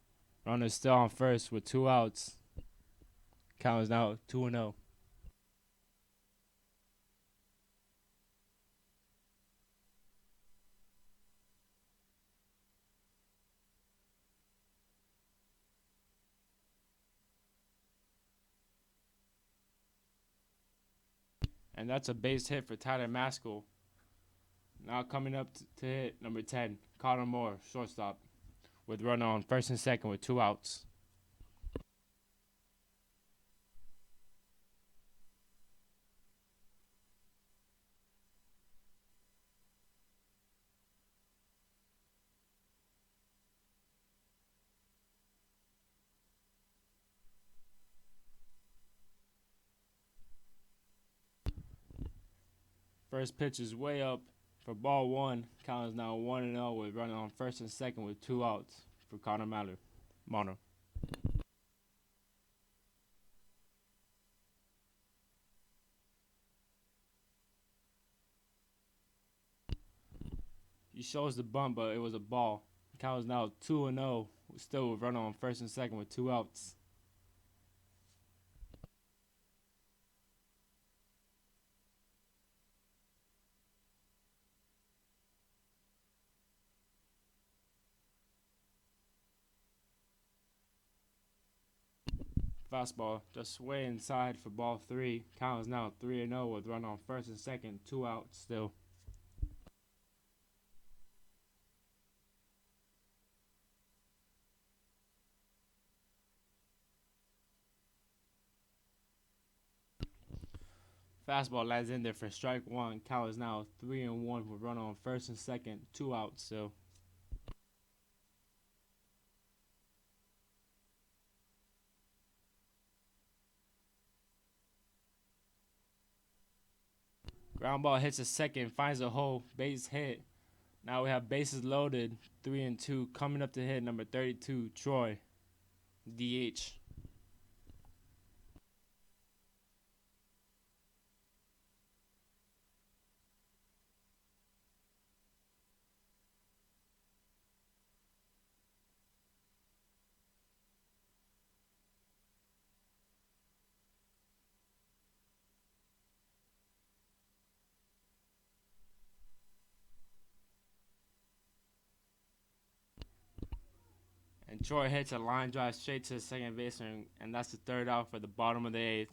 Runner still on first with 2 outs. Count is now 2-0. And that's a base hit for Tyler Maskell. Now coming up to hit number 10, Connor Moore, shortstop, with runner on first and second with 2 outs. First pitch is way up for ball 1. Count is now 1-0 with runner on first and second with 2 outs for Connor Mono. He shows the bunt, but it was a ball. Count is now 2-0, still with runner on first and second with 2 outs. Fastball just way inside for ball 3. Count is now 3-0 with run on first and second, 2 outs still. Fastball lands in there for strike 1. Count is now 3-1 with run on first and second, 2 outs still. Ground ball hits a second, finds a hole, base hit. Now we have bases loaded, 3-2. Coming up to hit number 32, Troy, DH. And Troy hits a line drive straight to the second baseman, and that's the 3rd out for the bottom of the 8th.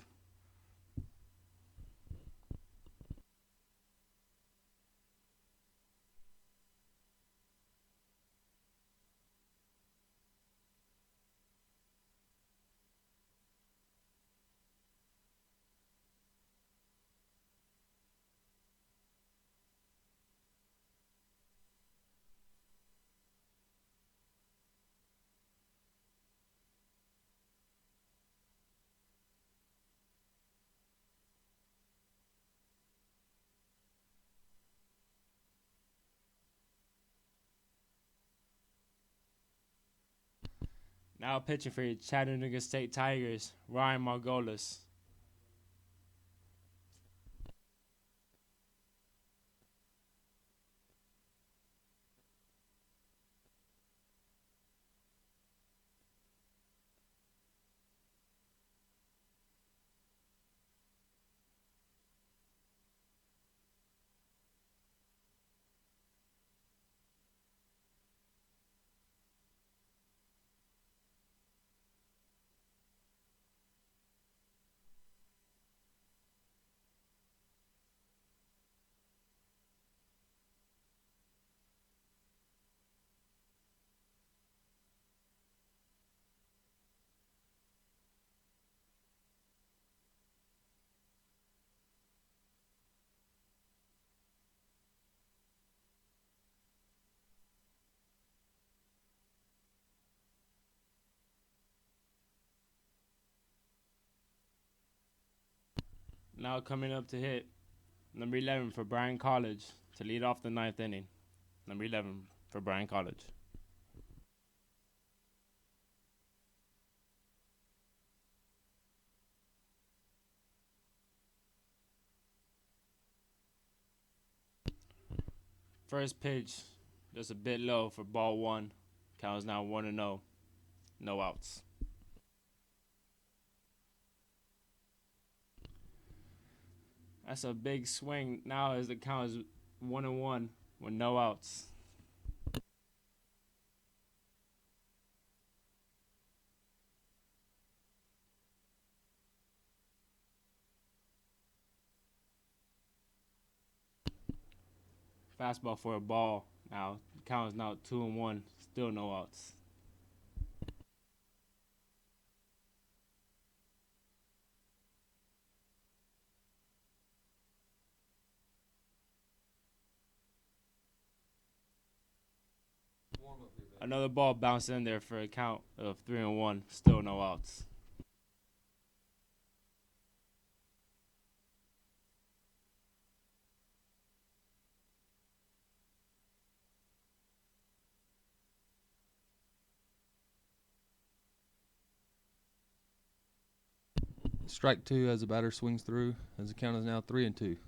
Now pitching for your Chattanooga State Tigers, Ryan Margolis. Now coming up to hit number 11 for Bryan College to lead off the 9th inning. Number 11 for Bryan College. First pitch, just a bit low for ball 1. Count is now 1-0. No outs. That's a big swing now as the count is 1-1 with no outs. Fastball for a ball. Now the count is now 2-1. Still no outs. Another ball bounced in there for a count of 3-1. Still no outs. Strike 2 as the batter swings through, as the count is now 3-2.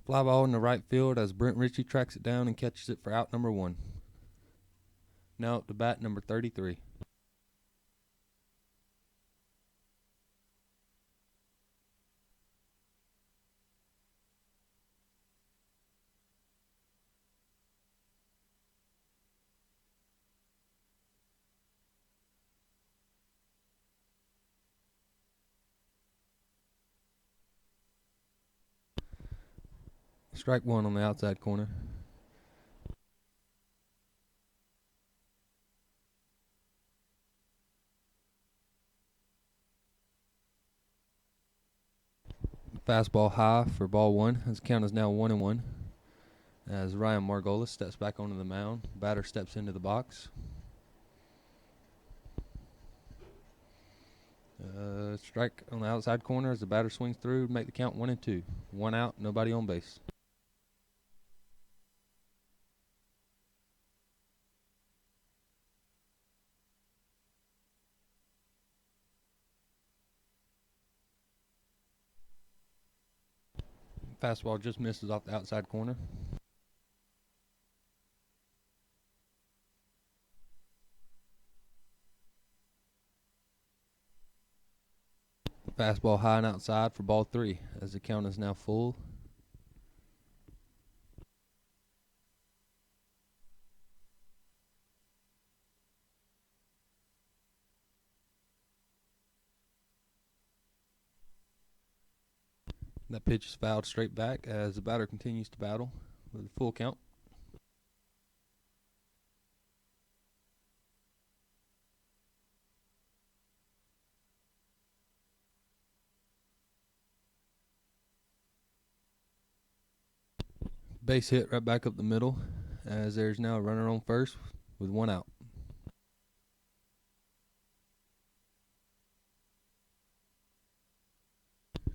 Fly ball in the right field as Brent Ritchie tracks it down and catches it for out number 1. Now up to bat number 33. Strike one on the outside corner. Fastball high for ball one. His count is now 1-1. As Ryan Margolis steps back onto the mound, batter steps into the box. Strike on the outside corner as the batter swings through to make the count 1-2. 1 out, nobody on base. Fastball just misses off the outside corner. Fastball high and outside for ball three as the count is now full. That pitch is fouled straight back as the batter continues to battle with a full count. Base hit right back up the middle as there's now a runner on first with 1 out.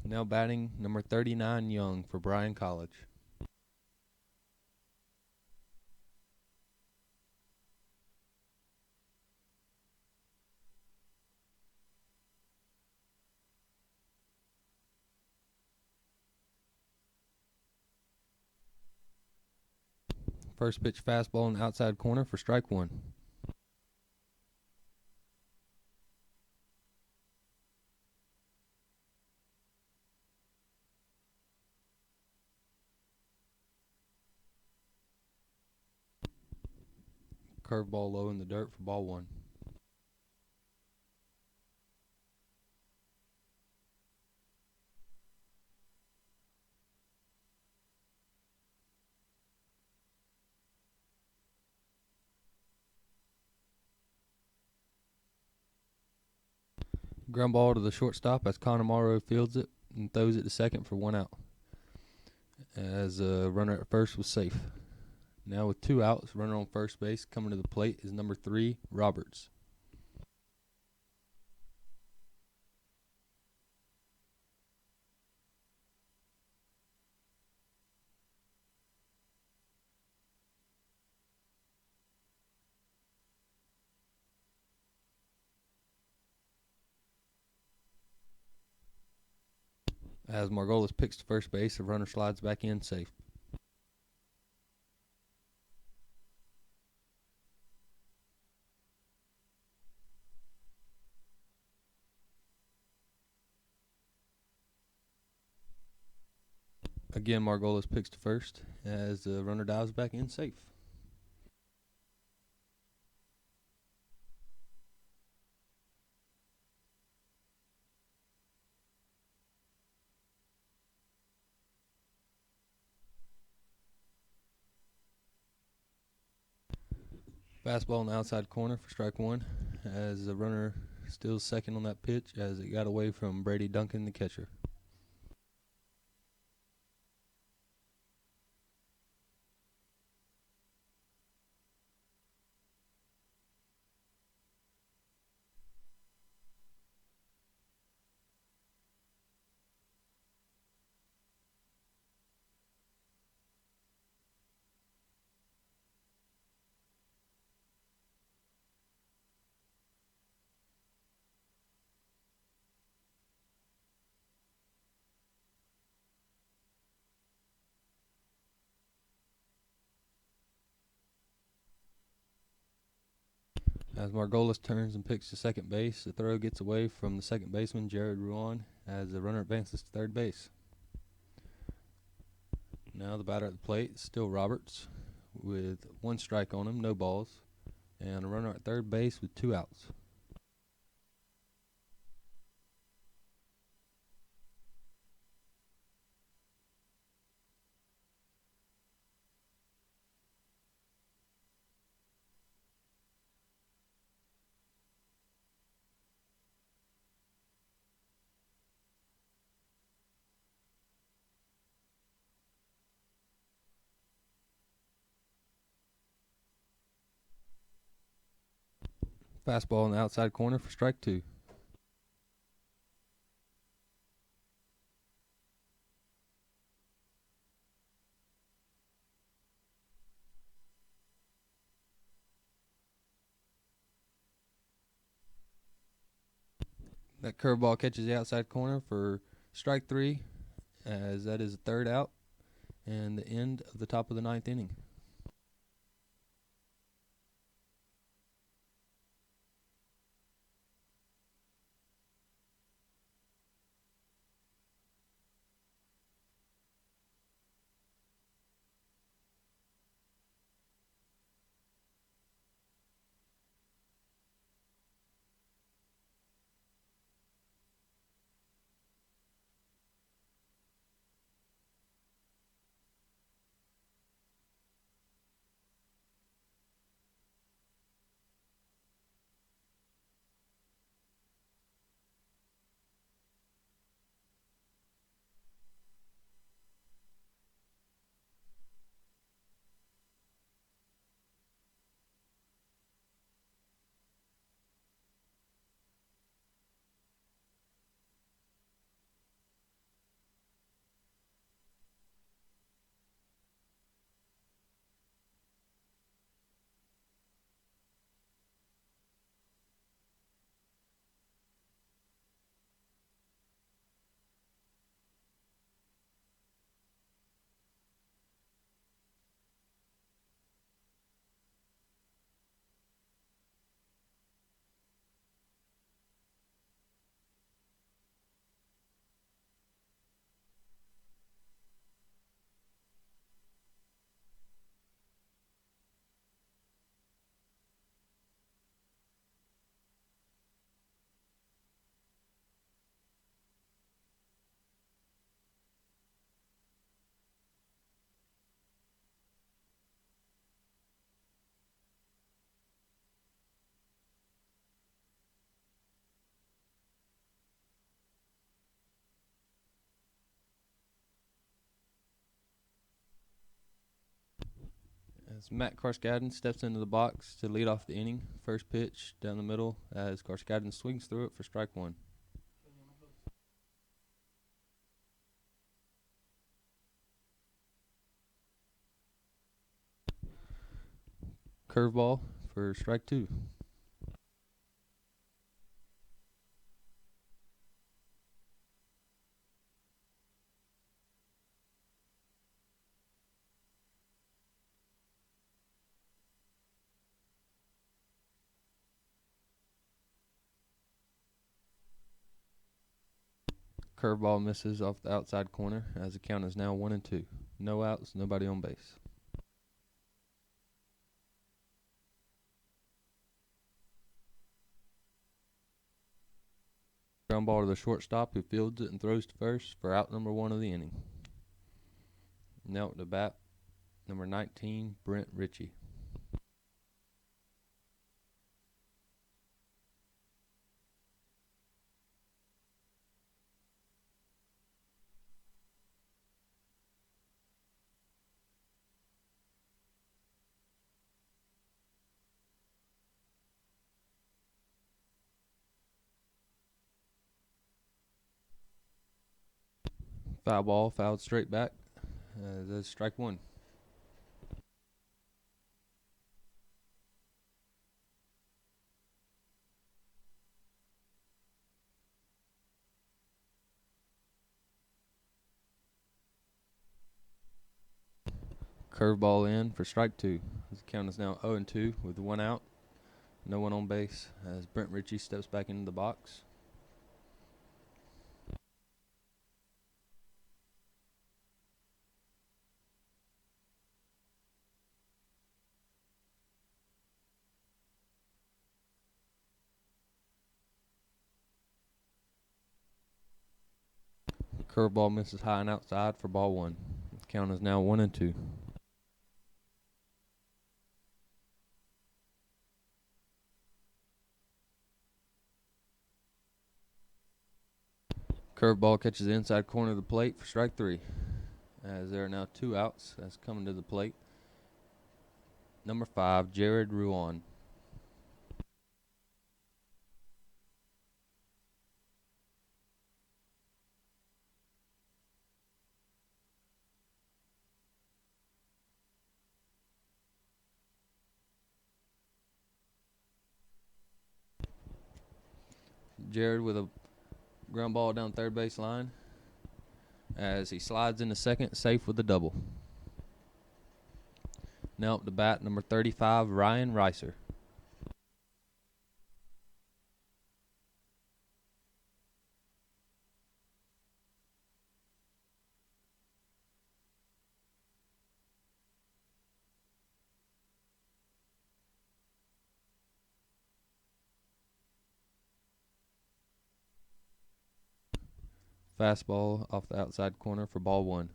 Now batting number 39, Young, for Bryan College. First pitch fastball in the outside corner for strike one. Curveball low in the dirt for ball one. Ground ball to the shortstop as Connor Morrow fields it and throws it to second for 1 out. As a runner at first was safe. Now with 2 outs, runner on first base coming to the plate is number 3, Roberts. As Margolis picks to first base, the runner slides back in safe. Again, Margolis picks to first as the runner dives back in safe. Fastball in the outside corner for strike one as the runner steals second on that pitch as it got away from Brady Duncan, the catcher. As Margolis turns and picks to second base, the throw gets away from the second baseman, Jared Ruan, as the runner advances to third base. Now the batter at the plate is still Roberts with 1 strike on him, no balls, and a runner at third base with 2 outs. Fastball in the outside corner for strike 2. That curveball catches the outside corner for strike 3, as that is a third out and the end of the top of the 9th inning. As Matt Karskadden steps into the box to lead off the inning, first pitch down the middle as Karskadden swings through it for strike 1. Curveball for strike 2. Curveball misses off the outside corner as the count is now 1-2. No outs, nobody on base. Ground ball to the shortstop, who fields it and throws to first for out number 1 of the inning. Now at the bat, number 19, Brent Ritchie. Foul ball, fouled straight back. That's strike 1. Curveball in for strike 2. The count is now 0-2 with 1 out, no one on base as Brent Ritchie steps back into the box. Curveball misses high and outside for ball 1. The count is now 1-2. Curveball catches the inside corner of the plate for strike 3. As there are now 2 outs, that's coming to the plate. Number 5, Jared Ruan. Jared with a ground ball down third base line as he slides into second, safe with a double. Now up to bat, number 35, Ryan Reiser. Fastball off the outside corner for ball one.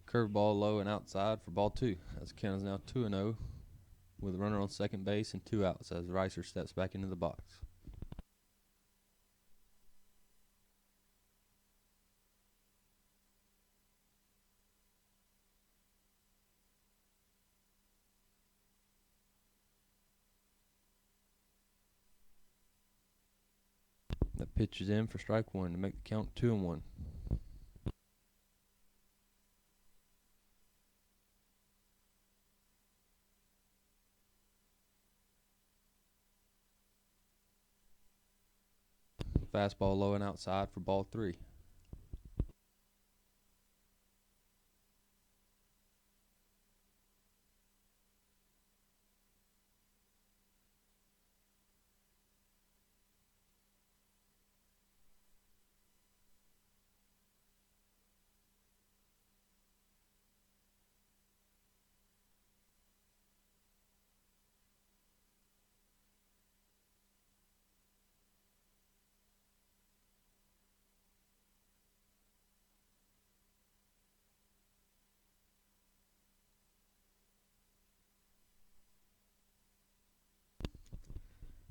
Curveball low and outside for ball two. As the count is now 2-0 with a runner on second base and 2 outs as Reiser steps back into the box. That pitch is in for strike one to make the count 2-1. Fastball low and outside for ball three.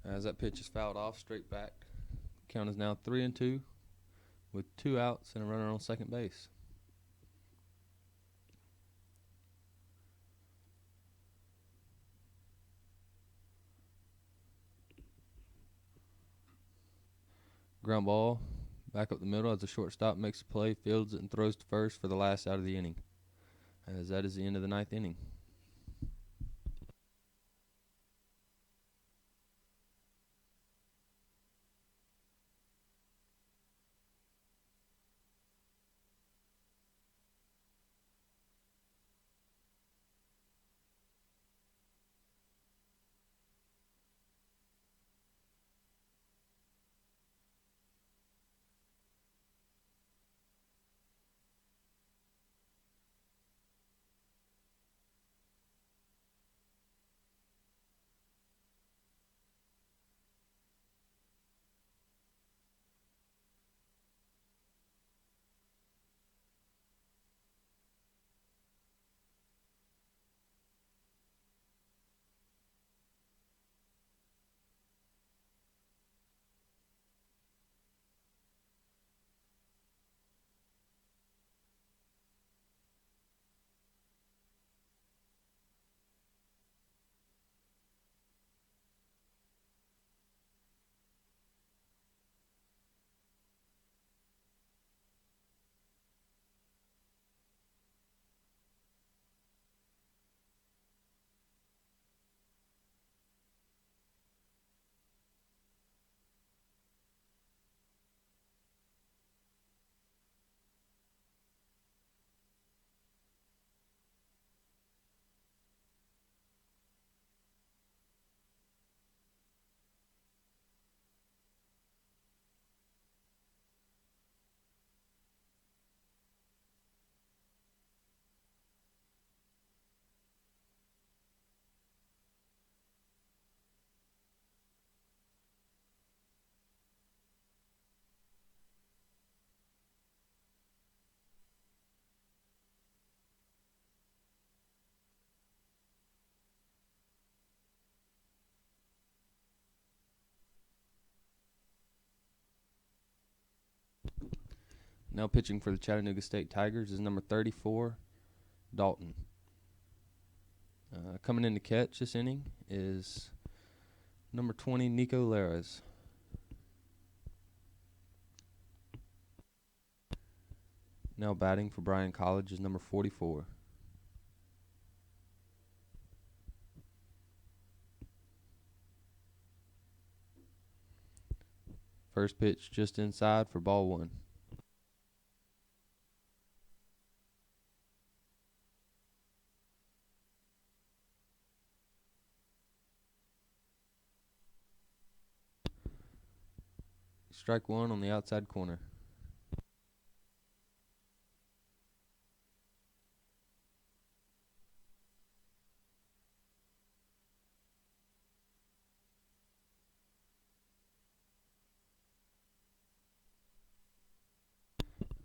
As that pitch is fouled off, straight back. Count is now 3-2 with 2 outs and a runner on second base. Ground ball back up the middle as the shortstop makes a play, fields it, and throws to first for the last out of the inning. As that is the end of the 9th inning. Now pitching for the Chattanooga State Tigers is number 34, Dalton. Coming in to catch this inning is number 20, Nico Laras. Now batting for Bryan College is number 44. First pitch just inside for ball 1. Strike 1 on the outside corner.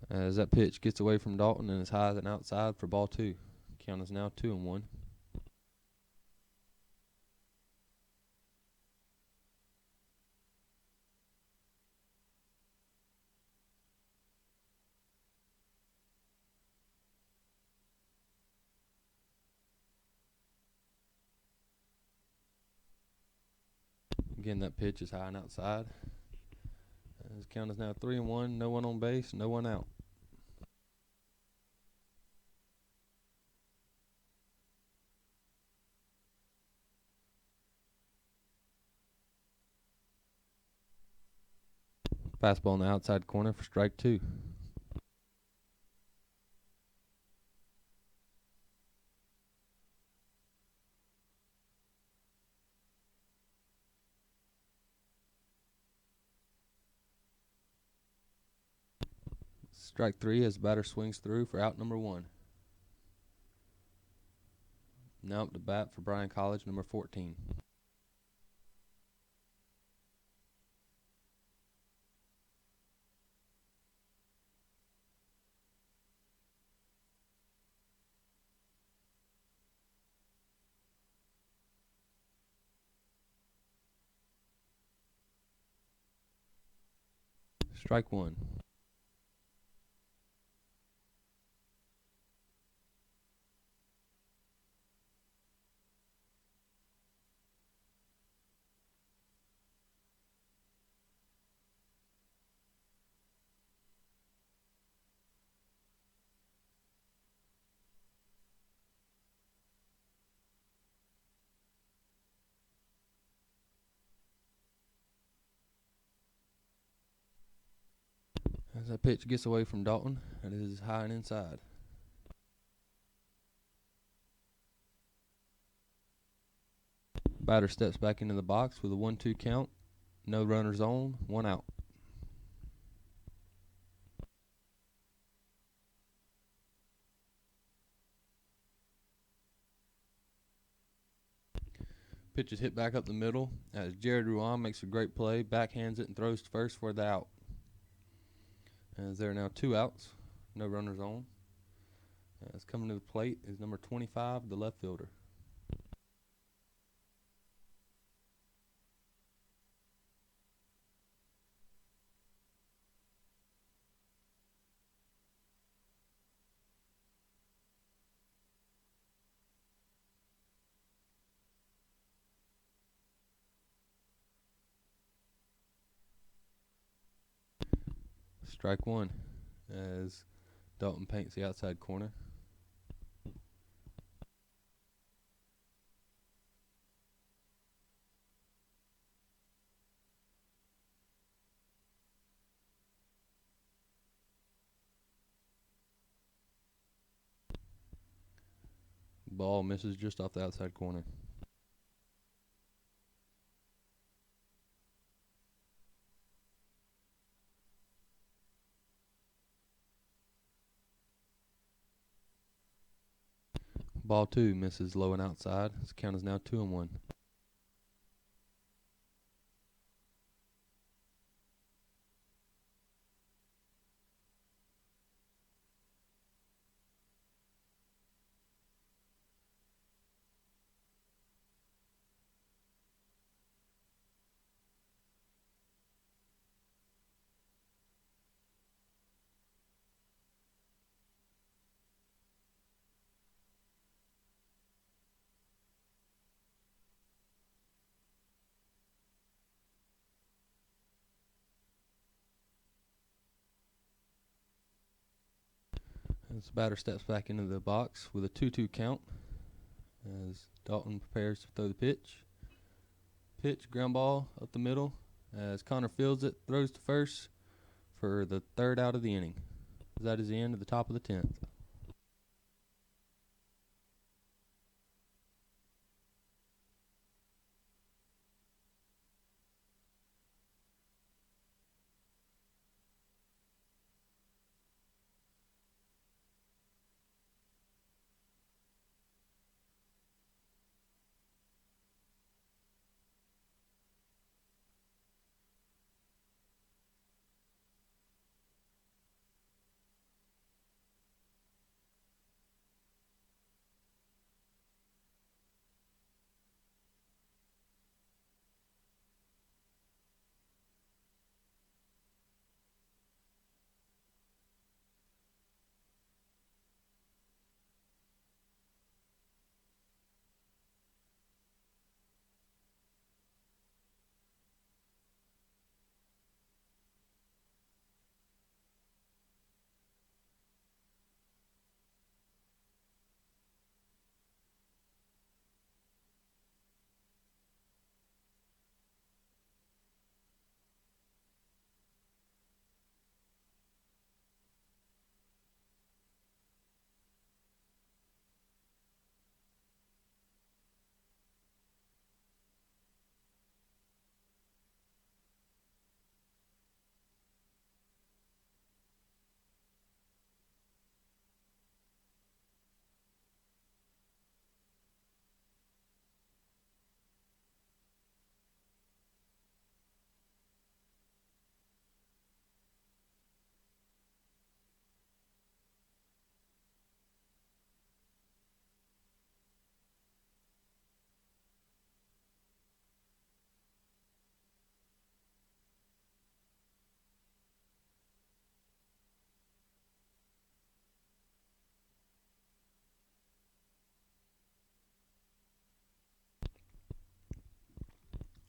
As that pitch gets away from Dalton and is high and outside for ball 2. Count is now 2-1. Again, that pitch is high and outside. His count is now 3-1. No one on base, no one out. Fastball on the outside corner for strike 2. Strike 3 as the batter swings through for out number 1. Now up to bat for Bryan College, number 14. Strike 1. As that pitch gets away from Dalton, it is high and inside. Batter steps back into the box with a 1-2 count. No runners on, 1 out. Pitch is hit back up the middle as Jared Ruan makes a great play, backhands it and throws to first for the out. As there are now 2 outs, no runners on. As coming to the plate is number 25, the left fielder. Strike 1 as Dalton paints the outside corner. Ball misses just off the outside corner. Ball 2 misses low and outside. His count is now 2-1. As the batter steps back into the box with a 2-2 count as Dalton prepares to throw the pitch. Pitch, ground ball up the middle as Connor fields it, throws to first for the third out of the inning. That is the end of the top of the 10th.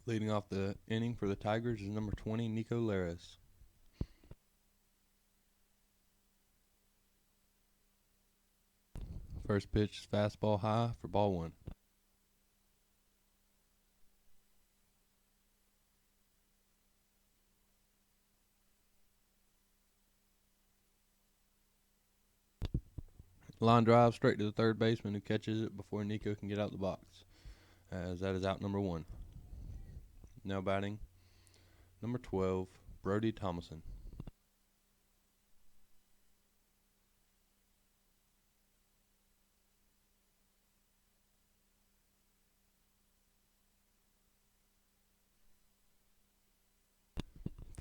Leading off the inning for the Tigers is number 20, Nico Lares. First pitch is fastball high for ball one. Line drive straight to the third baseman who catches it before Nico can get out the box, as that is out number one. Now batting, number 12, Brody Thomason.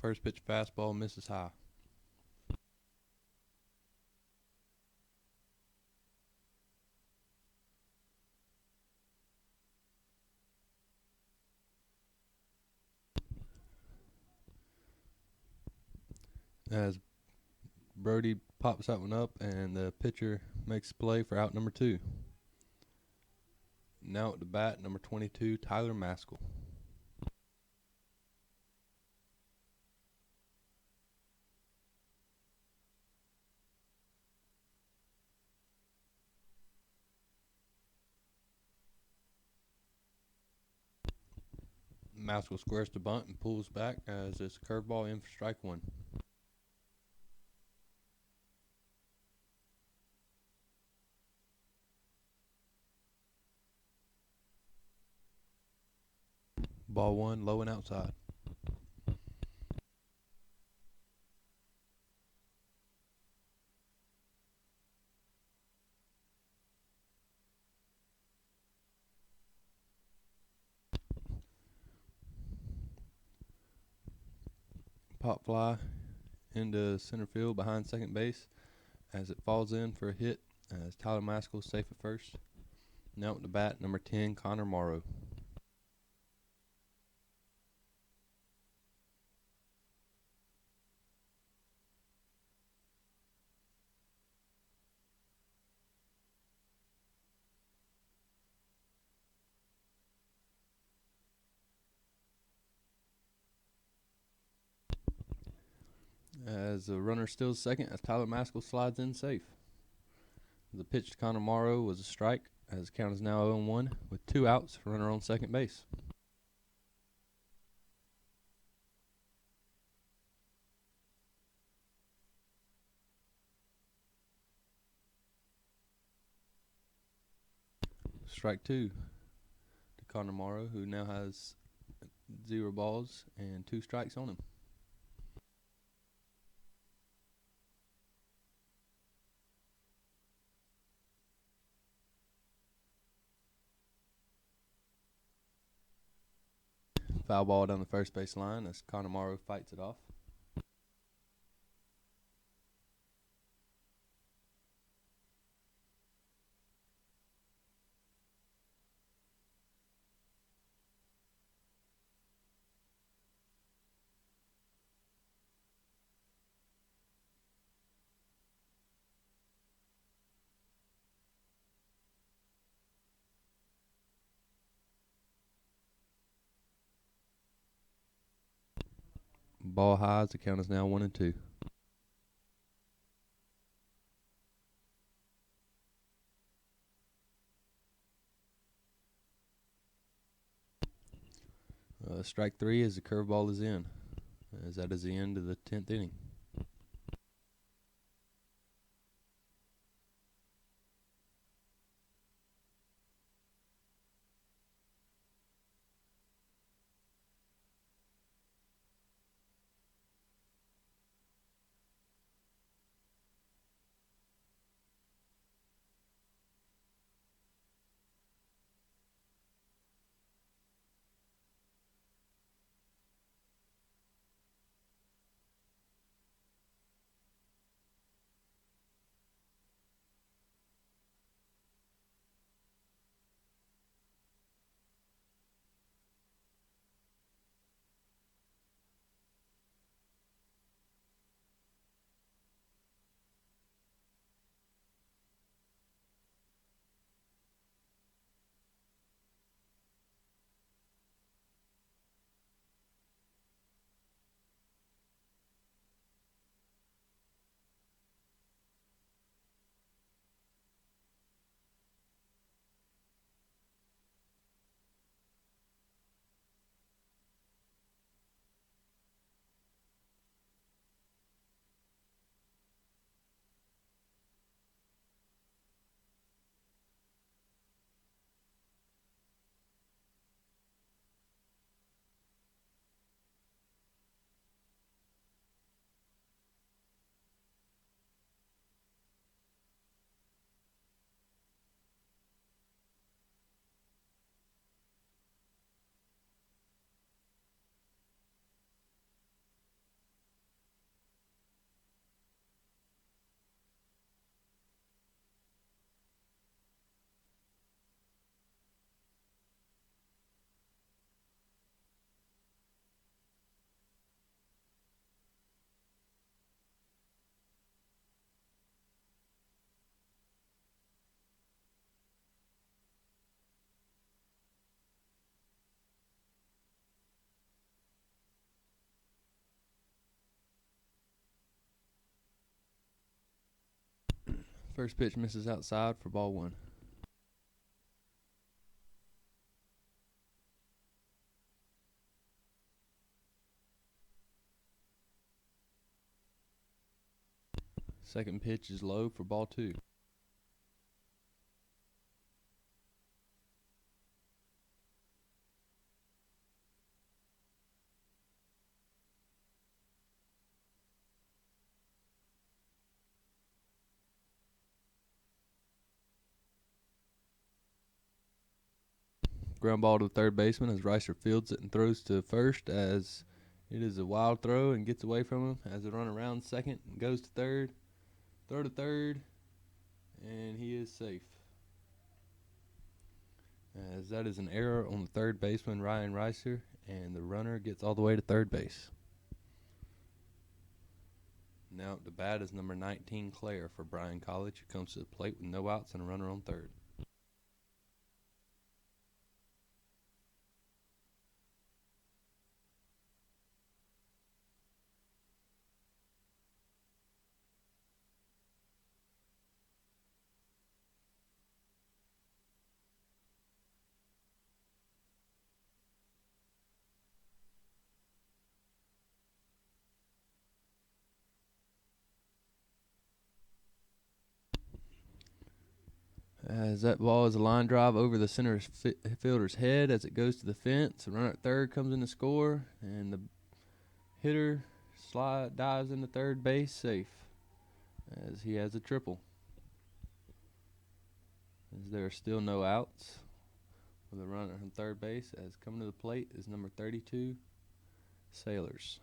First pitch fastball misses high. As Brody pops that one up and the pitcher makes play for out number two. Now at the bat, number 22, Tyler Maskell. Maskell squares to bunt and pulls back as it's a curveball in for strike one. Ball one, low and outside. Pop fly into center field behind second base as it falls in for a hit as Tyler Maskell safe at first. Now at the bat, number 10, Connor Morrow. As the runner steals second as Tyler Maskell slides in safe. The pitch to Connor Morrow was a strike, as the count is now 0-1 with 2 outs, runner on second base. Strike 2 to Connor Morrow, who now has 0 balls and 2 strikes on him. Foul ball down the first base line as Connor Morrow fights it off. Ball high as the count is now 1-2. Strike 3 as the curveball is in, as that is the end of the 10th inning. First pitch misses outside for ball 1. Second pitch is low for ball 2. Ground ball to the third baseman as Reiser fields it and throws to first, as it is a wild throw and gets away from him as the runner rounds second and goes to third. Throw to third, and he is safe, as that is an error on the third baseman, Ryan Reiser, and the runner gets all the way to third base. Now at the bat is number 19, Claire, for Bryan College, who comes to the plate with no outs and a runner on third. As that ball is a line drive over the center fielder's head as it goes to the fence. The runner at third comes in to score, and the hitter dives into third base safe as he has a triple. As there are still no outs with a runner from third base, as coming to the plate is number 32, Sailors.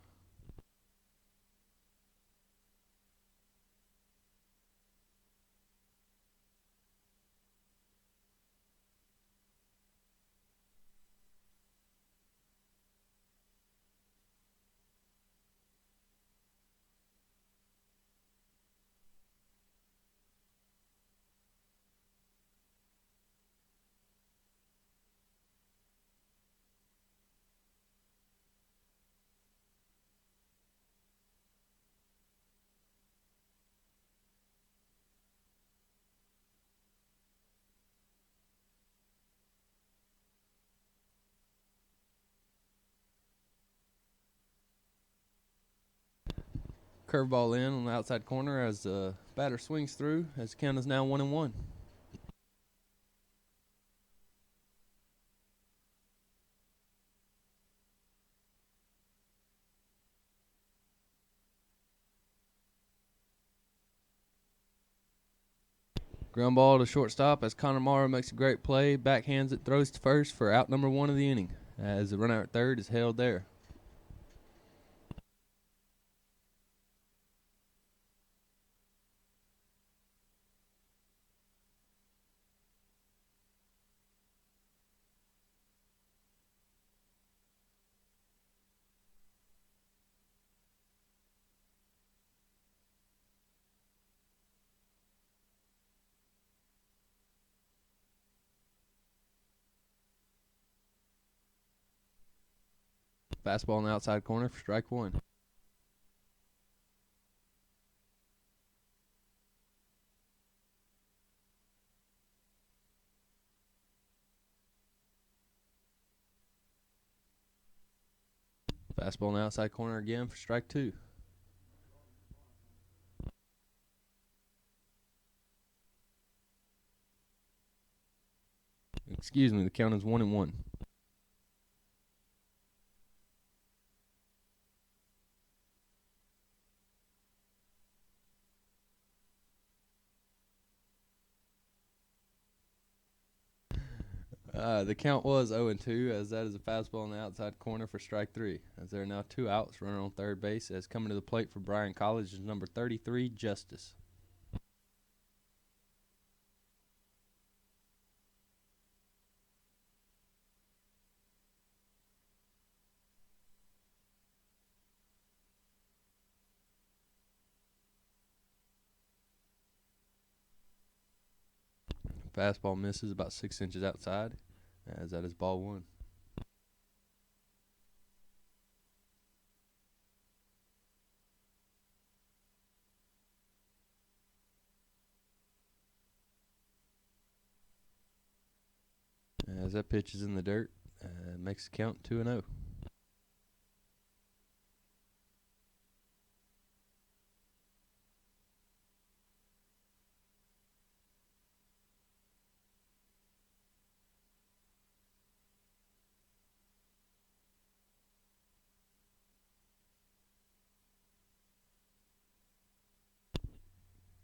Curveball in on the outside corner as the batter swings through, as the count is now 1-1. Ground ball to shortstop as Connor Morrow makes a great play, backhands it, throws to first for out number 1 of the inning, as the runner at third is held there. Fastball in the outside corner for strike 1. Fastball in the outside corner again for strike 2. Excuse me, the count is 1-1. The count was 0-2, as that is a fastball in the outside corner for strike 3. As there are now 2 outs, runner on third base, as coming to the plate for Bryan College is number 33, Justice. Fastball misses about 6 inches outside, as that is ball 1. As that pitch is in the dirt, makes the count 2-0.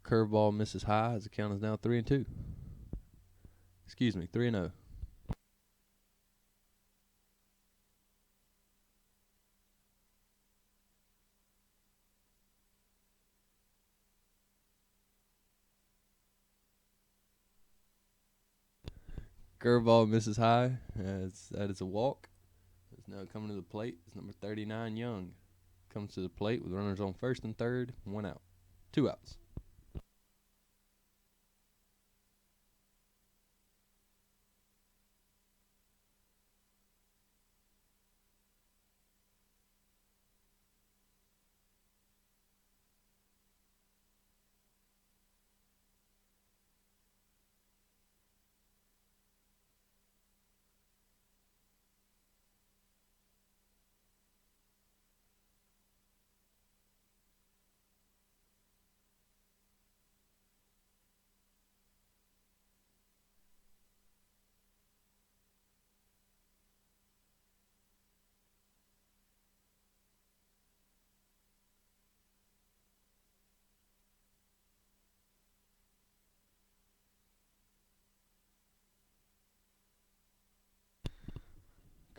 Curveball misses high, as the count is now 3-2. Excuse me, 3-0. Curveball misses high, as that is a walk. As now coming to the plate is number 39, Young. Comes to the plate with runners on first and third, 1 out. 2 outs.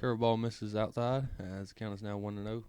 Curveball misses outside as the count is now 1-0.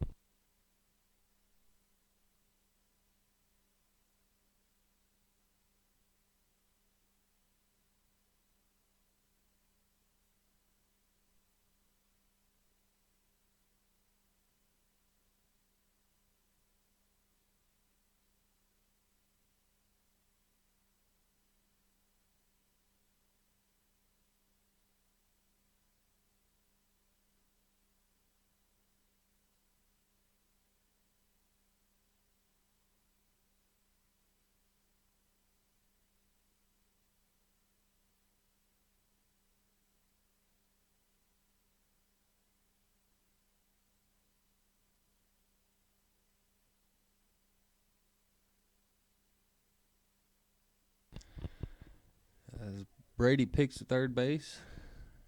As Brady picks the third base,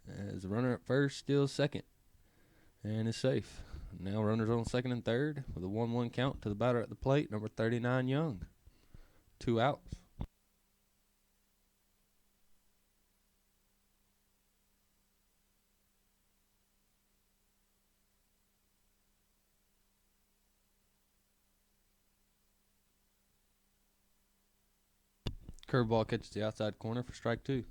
as the runner at first steals second and is safe. Now runners on second and third with a 1-1 count to the batter at the plate, number 39 Young. 2 outs. Curveball catches the outside corner for strike 2.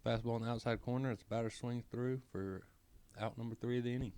Fastball in the outside corner as the batter swings through for out number 3 of the inning.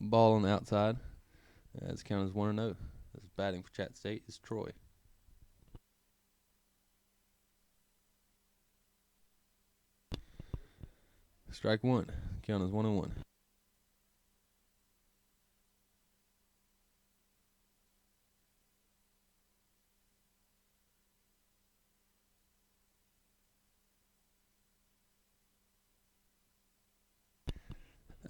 Ball on the outside. As count as 1-0. As batting for Chat State is Troy. Strike one. Count as 1-1.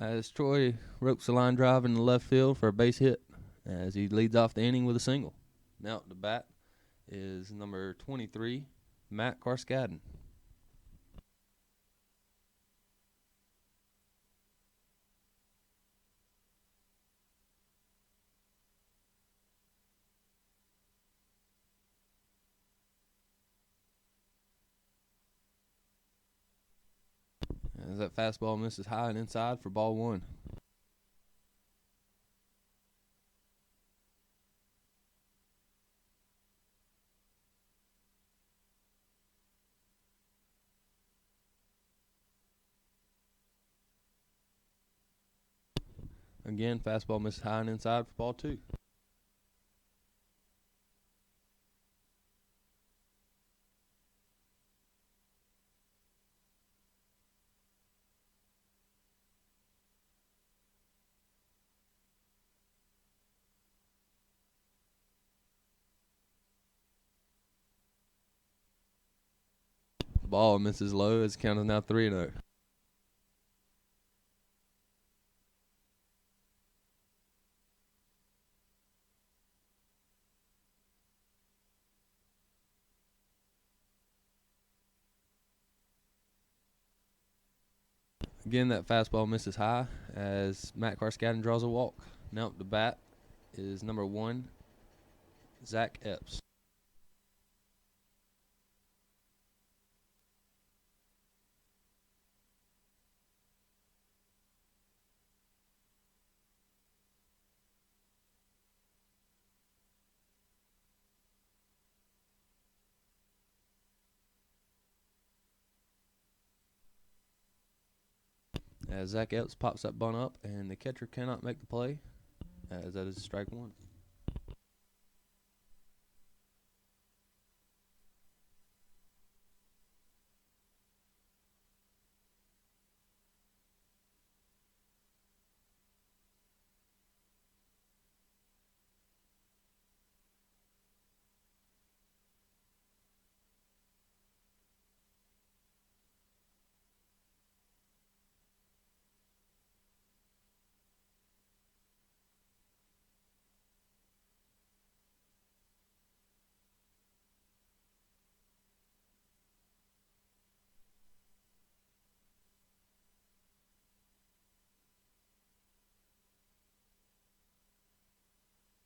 As Troy ropes the line drive in the left field for a base hit as he leads off the inning with a single. Now at the bat is number 23, Matt Carskadden. As that fastball misses high and inside for ball one. Again, fastball misses high and inside for ball two. Ball misses low as the count is now 3-0. Again, that fastball misses high as Matt Carskadden draws a walk. Now up the bat is number 1, Zach Epps. As Zach Epps pops that bunt up, and the catcher cannot make the play, as that is strike one.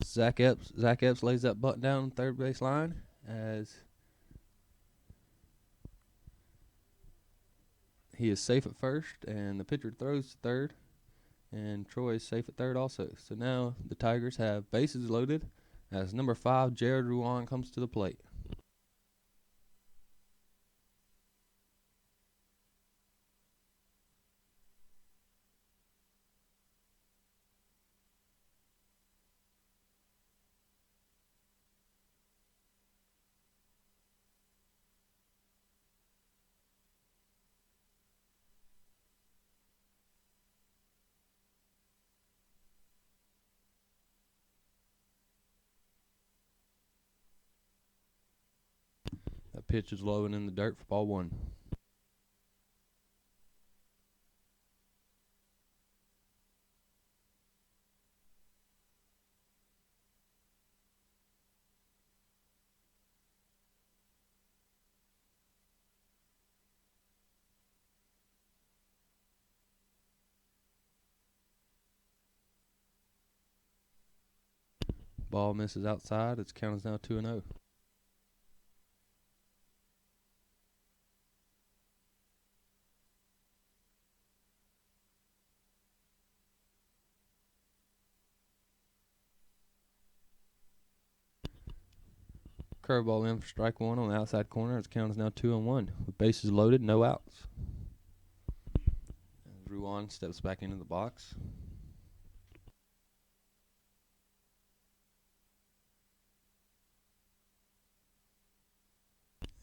Zach Epps lays that bunt down third base line as he is safe at first, and the pitcher throws to third, and Troy is safe at third also. So now the Tigers have bases loaded as number 5, Jared Ruan, comes to the plate. That pitch is low and in the dirt for ball one. Ball misses outside. Its count is now 2-0. Curveball in for strike one on the outside corner. Its count is now 2-1. With bases loaded, no outs. As Ruan steps back into the box.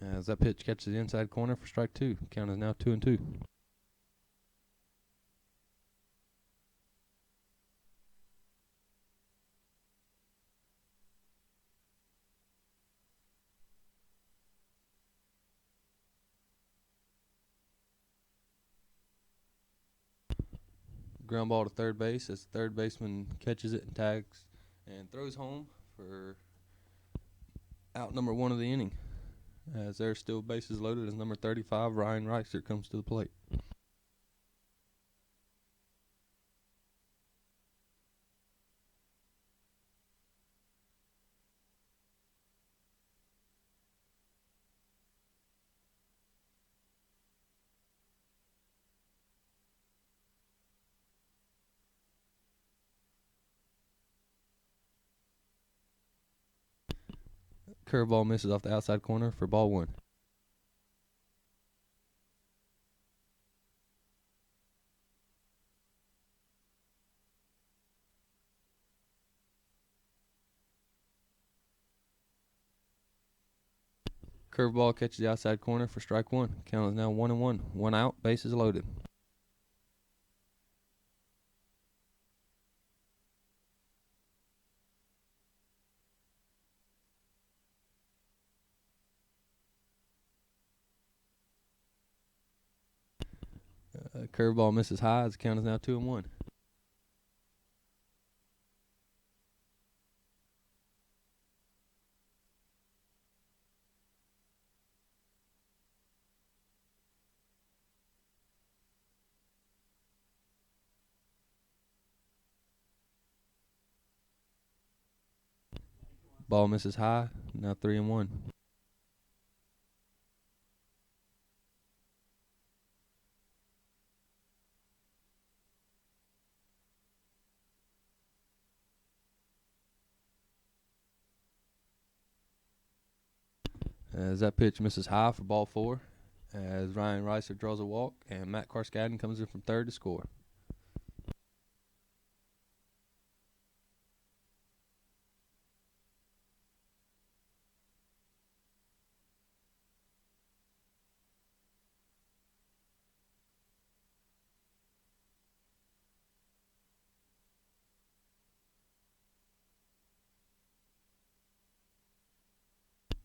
As that pitch catches the inside corner for strike 2. Count is now 2-2. Ground ball to third base as the third baseman catches it and tags and throws home for out number 1 of the inning. As there's still bases loaded as number 35, Ryan Reiser, comes to the plate. Curveball misses off the outside corner for ball 1. Curveball catches the outside corner for strike 1. Count is now 1-1. 1 out, bases loaded. Curveball misses high as the count is now 2-1. Ball misses high, now 3-1. As that pitch misses high for ball 4, as Ryan Reiser draws a walk and Matt Carskadden comes in from third to score.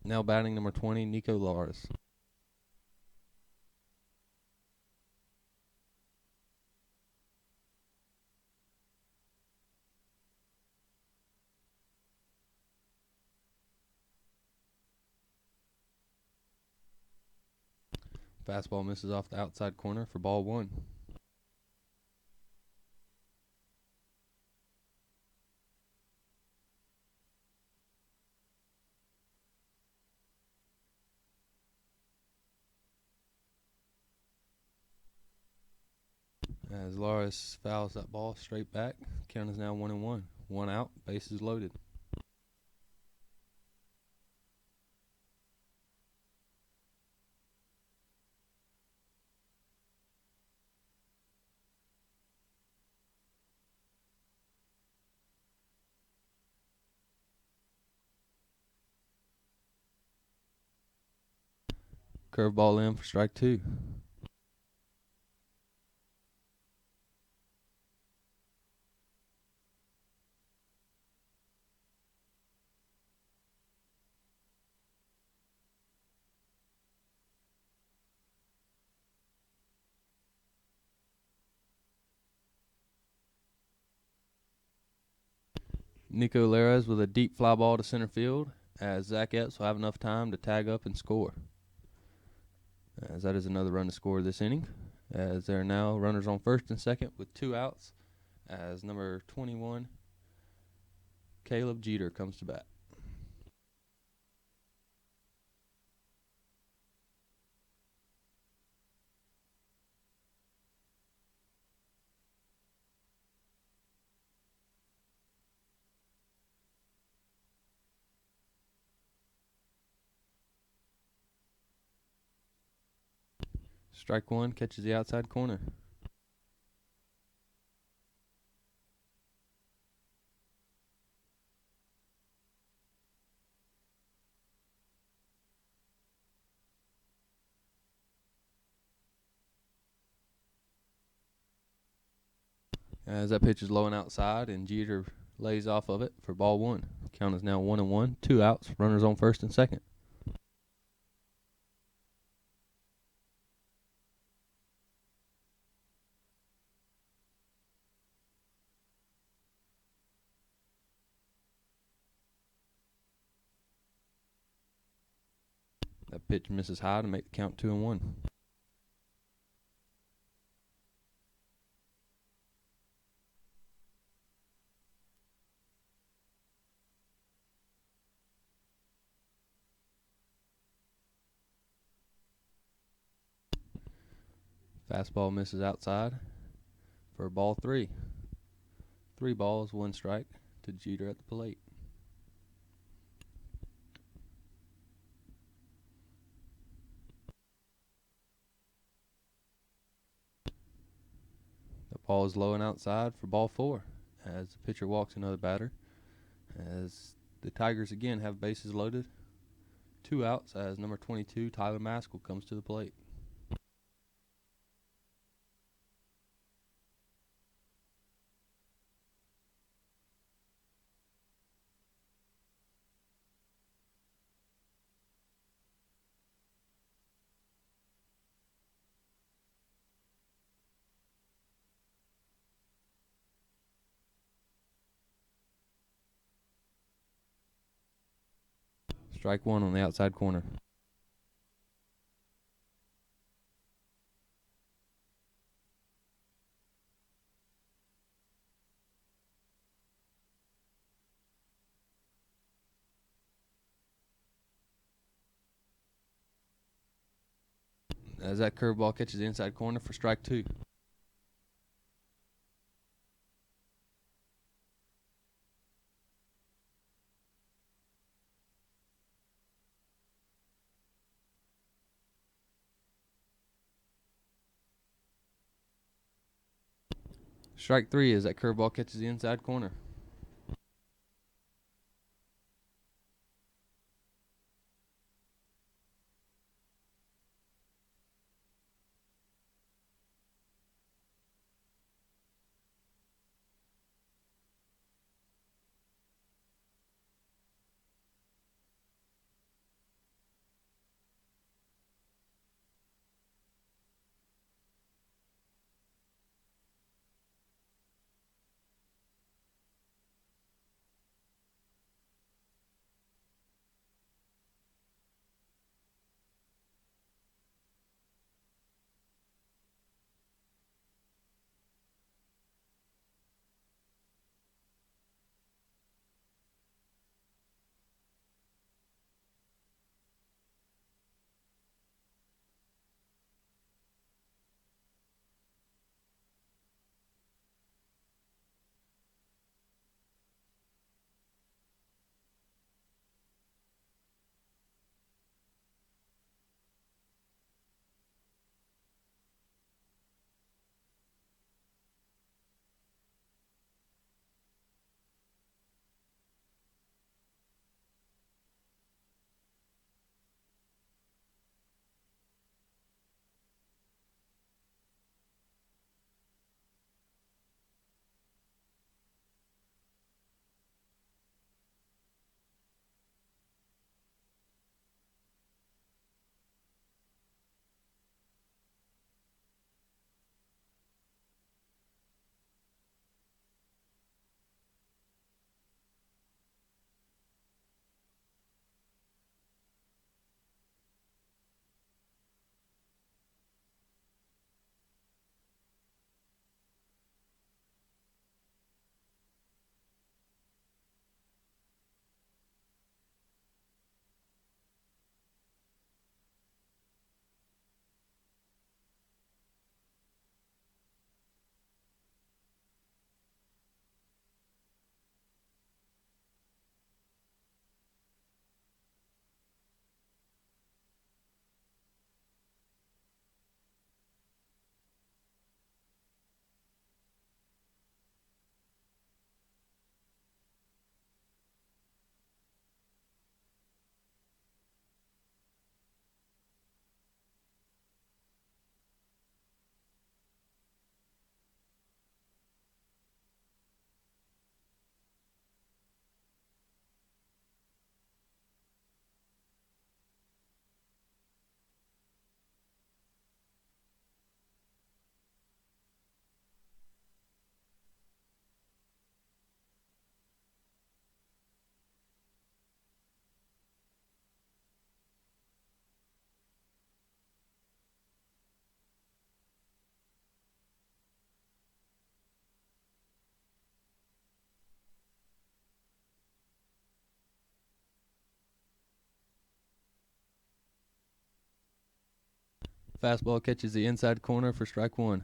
Now batting number 20, Nico Lars. Fastball misses off the outside corner for ball 1. As Lars fouls that ball straight back, count is now 1-1. 1 out, bases loaded. Curveball in for strike 2. Nico Lars with a deep fly ball to center field, as Zach Epps will have enough time to tag up and score. As that is another run to score this inning, as there are now runners on first and second with 2 outs, as number 21, Caleb Jeter, comes to bat. Strike 1 catches the outside corner. As that pitch is low and outside, and Jeter lays off of it for ball one. Count is now 1-1, 2 outs, runners on first and second. That pitch misses high to make the count 2-1. Fastball misses outside for ball three. 3 balls, 1 strike to Jeter at the plate. The ball is low and outside for ball 4 as the pitcher walks another batter. As the Tigers again have bases loaded. 2 outs as number 22, Tyler Maskell, comes to the plate. Strike 1 on the outside corner. As that curveball catches the inside corner for strike 2. Strike 3 as that curveball catches the inside corner. Fastball catches the inside corner for strike one.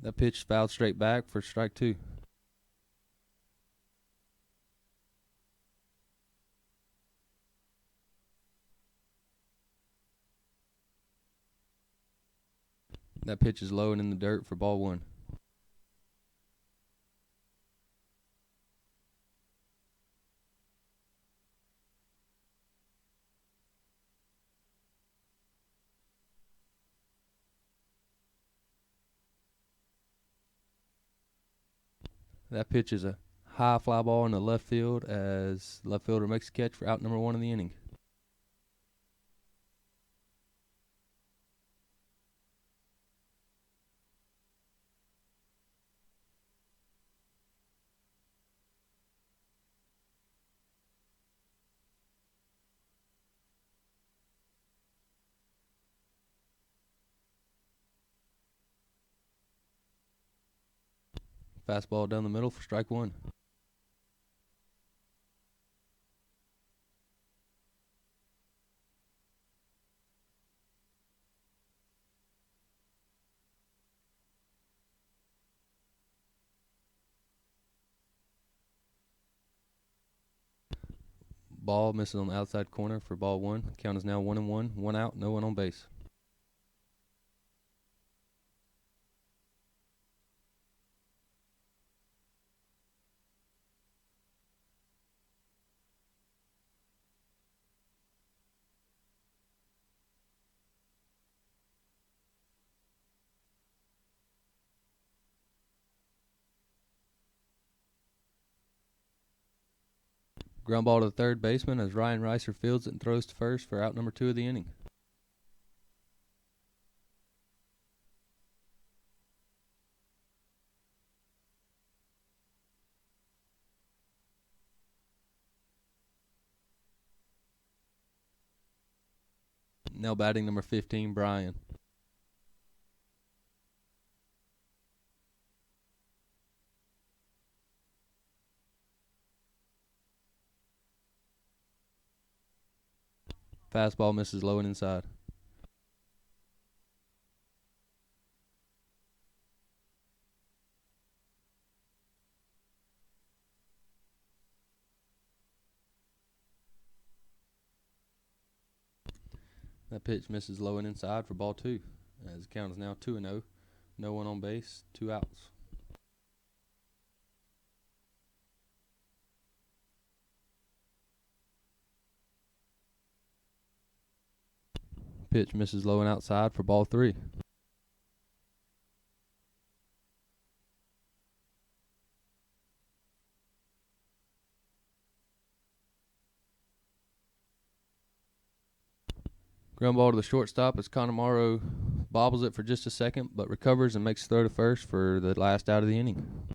That pitch fouled straight back for strike two. That pitch is low and in the dirt for ball one. That pitch is a high fly ball in the left field as left fielder makes a catch for out number one of the inning. Fastball down the middle for strike one. Ball misses on the outside corner for ball one. Count is now 1-1. One out, no one on base. Ground ball to the third baseman as Ryan Reiser fields it and throws to first for out number two of the inning. Now batting number 15, Brian. Fastball misses low and inside. That pitch misses low and inside for ball two. As the count is now 2-0. No one on base, two outs. Pitch misses low and outside for ball three. Ground ball to the shortstop as Connemaro bobbles it for just a second, but recovers and makes a throw to first for the last out of the inning.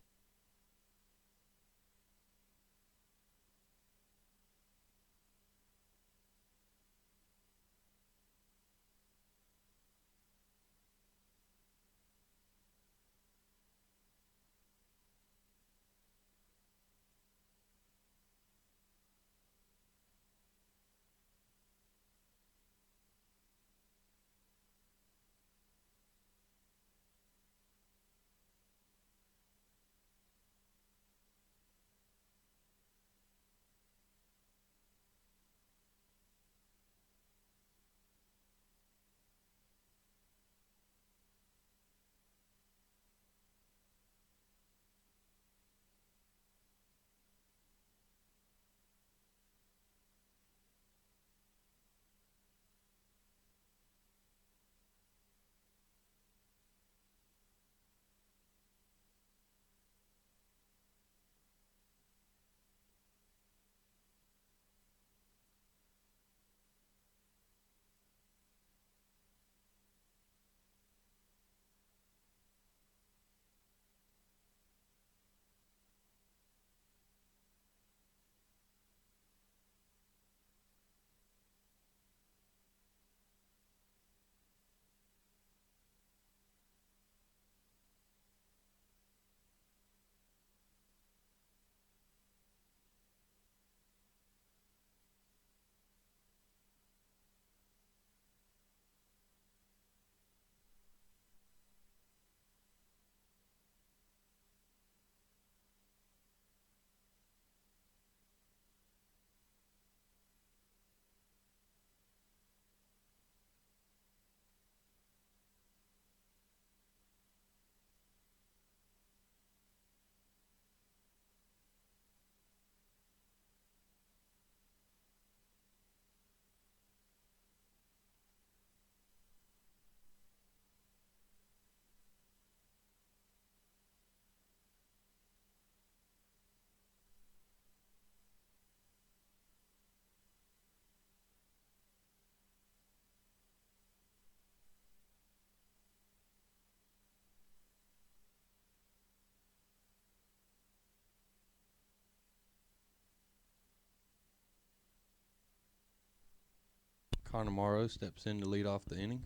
Connor Morrow steps in to lead off the inning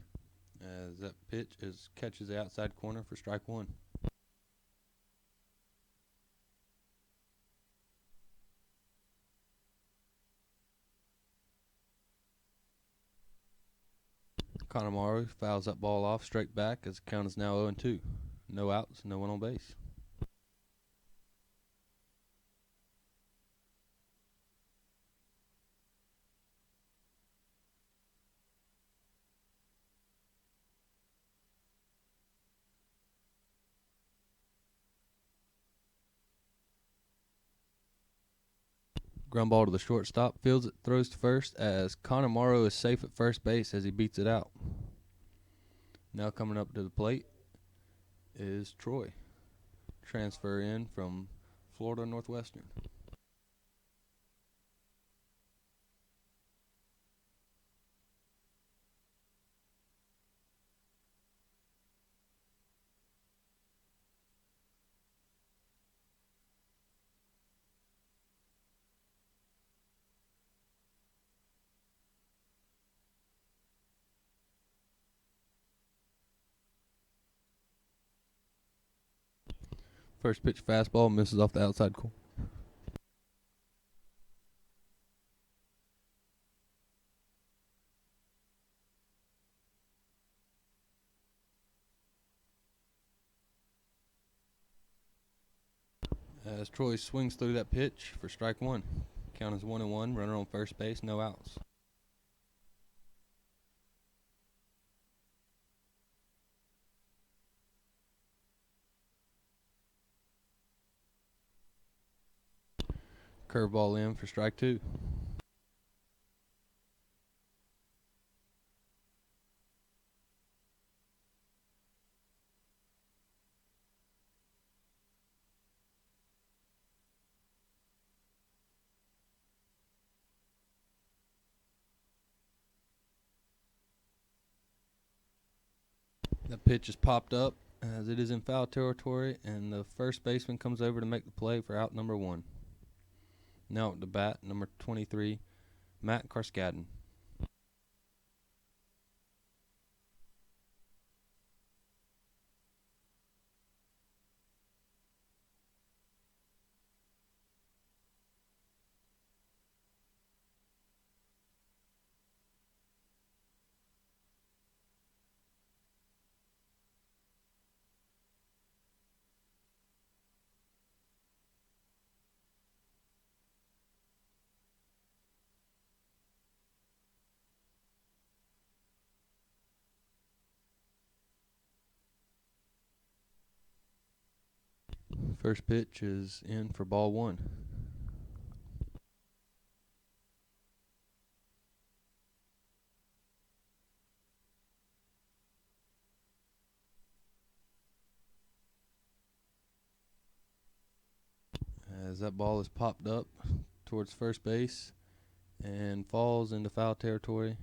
as that pitch catches the outside corner for strike one. Connor Morrow fouls that ball off straight back as the count is now 0-2. No outs, no one on base. Ground ball to the shortstop, fields it, throws to first as Connor Morrow is safe at first base as he beats it out. Now coming up to the plate is Troy, transfer in from Florida Northwestern. First pitch fastball misses off the outside corner. As Troy swings through that pitch for strike one. Count is 1-1, runner on first base, no outs. Curveball in for strike two. The pitch is popped up as it is in foul territory, and the first baseman comes over to make the play for out number one. Now at the bat, number 23, Matt Karskadden. First pitch is in for ball one. As that ball is popped up towards first base and falls into foul territory,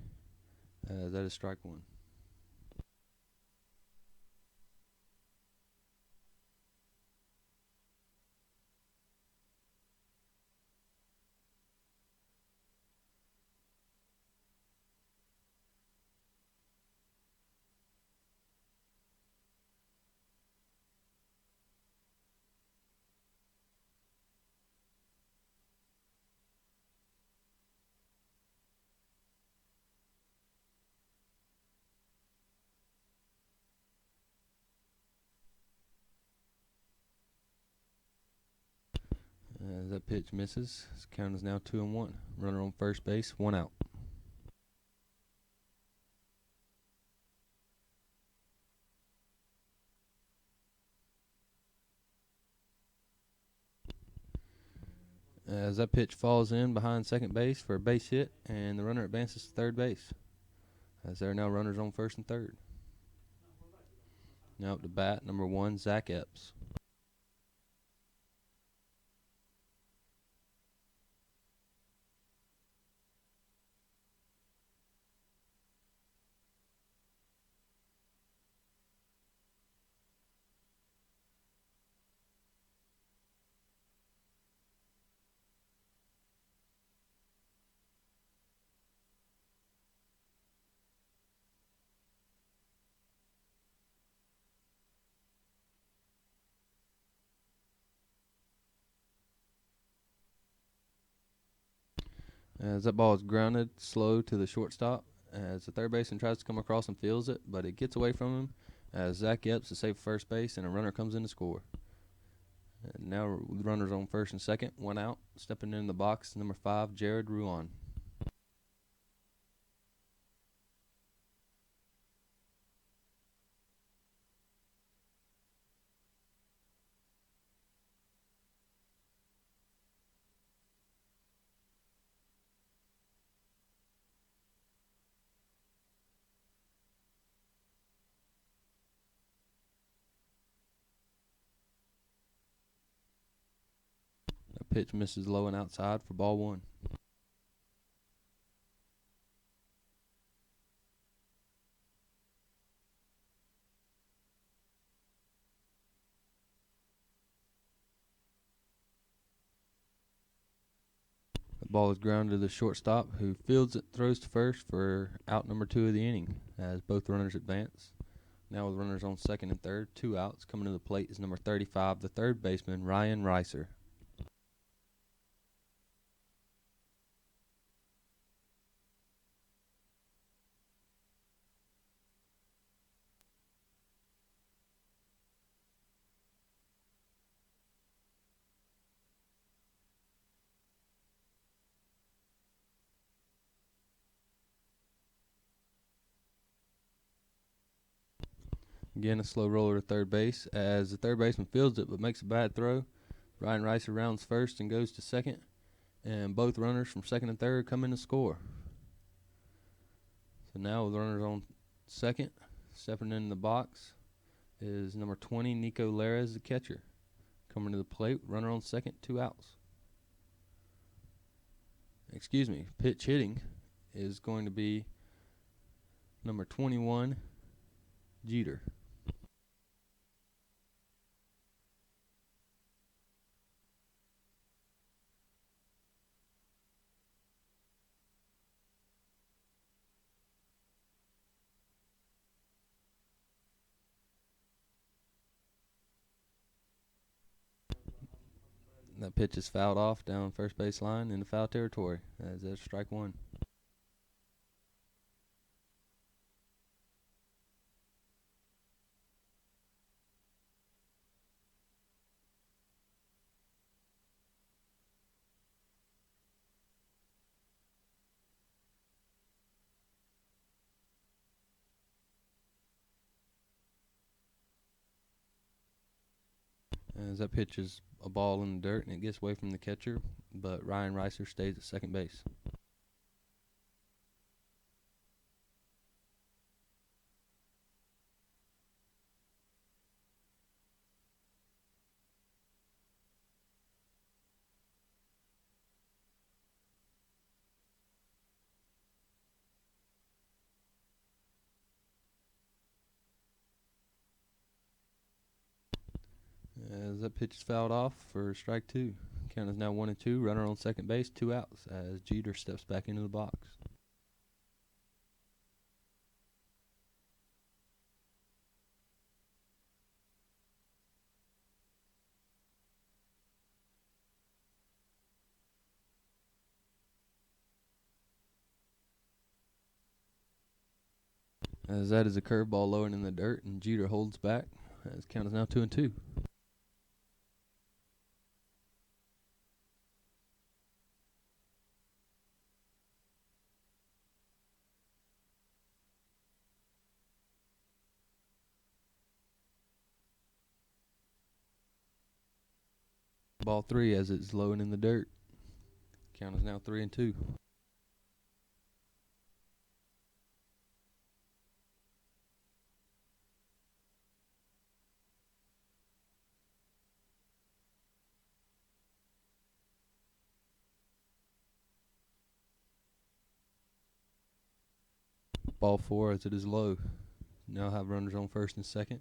that is strike one. As that pitch misses, his count is now 2-1. Runner on first base, one out. As that pitch falls in behind second base for a base hit, and the runner advances to third base. As there are now runners on first and third. Now up to bat, number one, Zach Epps. As that ball is grounded slow to the shortstop, as the third baseman tries to come across and fields it, but it gets away from him as Zach Epps is safe first base and a runner comes in to score. And now the runners on first and second, 1 out. Stepping in the box, number 5, Jared Ruan. The pitch misses low and outside for ball 1. The ball is grounded to the shortstop, who fields it, throws to first for out number 2 of the inning, as both runners advance. Now with runners on second and third, 2 outs. Coming to the plate is number 35, the third baseman, Ryan Reiser. Again, a slow roller to third base as the third baseman fields it but makes a bad throw. Ryan Reiser rounds first and goes to second, and both runners from second and third come in to score. So now with runners on second, stepping in the box is number 20, Nico Larez, the catcher. Coming to the plate, runner on second, 2 outs. Pitch hitting is going to be number 21, Jeter. That pitch is fouled off down first base line in the foul territory as that's strike 1. As that pitch is a ball in the dirt and it gets away from the catcher, but Ryan Reiser stays at second base. As that pitch is fouled off for strike 2. Count is now 1-2. Runner on second base, 2 outs as Jeter steps back into the box. As that is a curveball low and in the dirt, and Jeter holds back. As count is now 2-2. Ball 3 as it's low and in the dirt. Count is now 3-2. Ball 4 as it is low. Now have runners on first and second.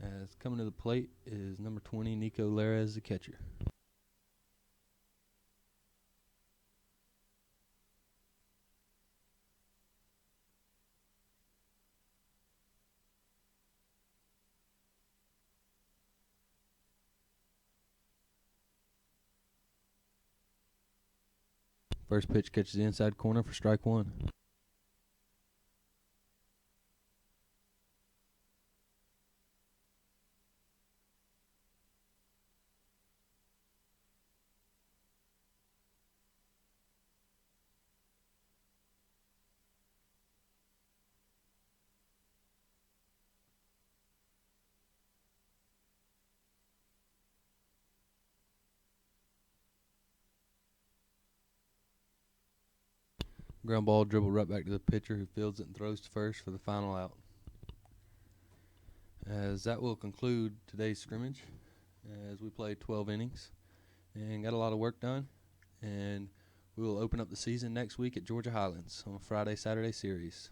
As coming to the plate is number 20, Nico Larez, the catcher. First pitch catches the inside corner for strike one. Ground ball dribbled right back to the pitcher, who fields it and throws to first for the final out. As that will conclude today's scrimmage, as we played 12 innings and got a lot of work done. And we will open up the season next week at Georgia Highlands on a Friday-Saturday series.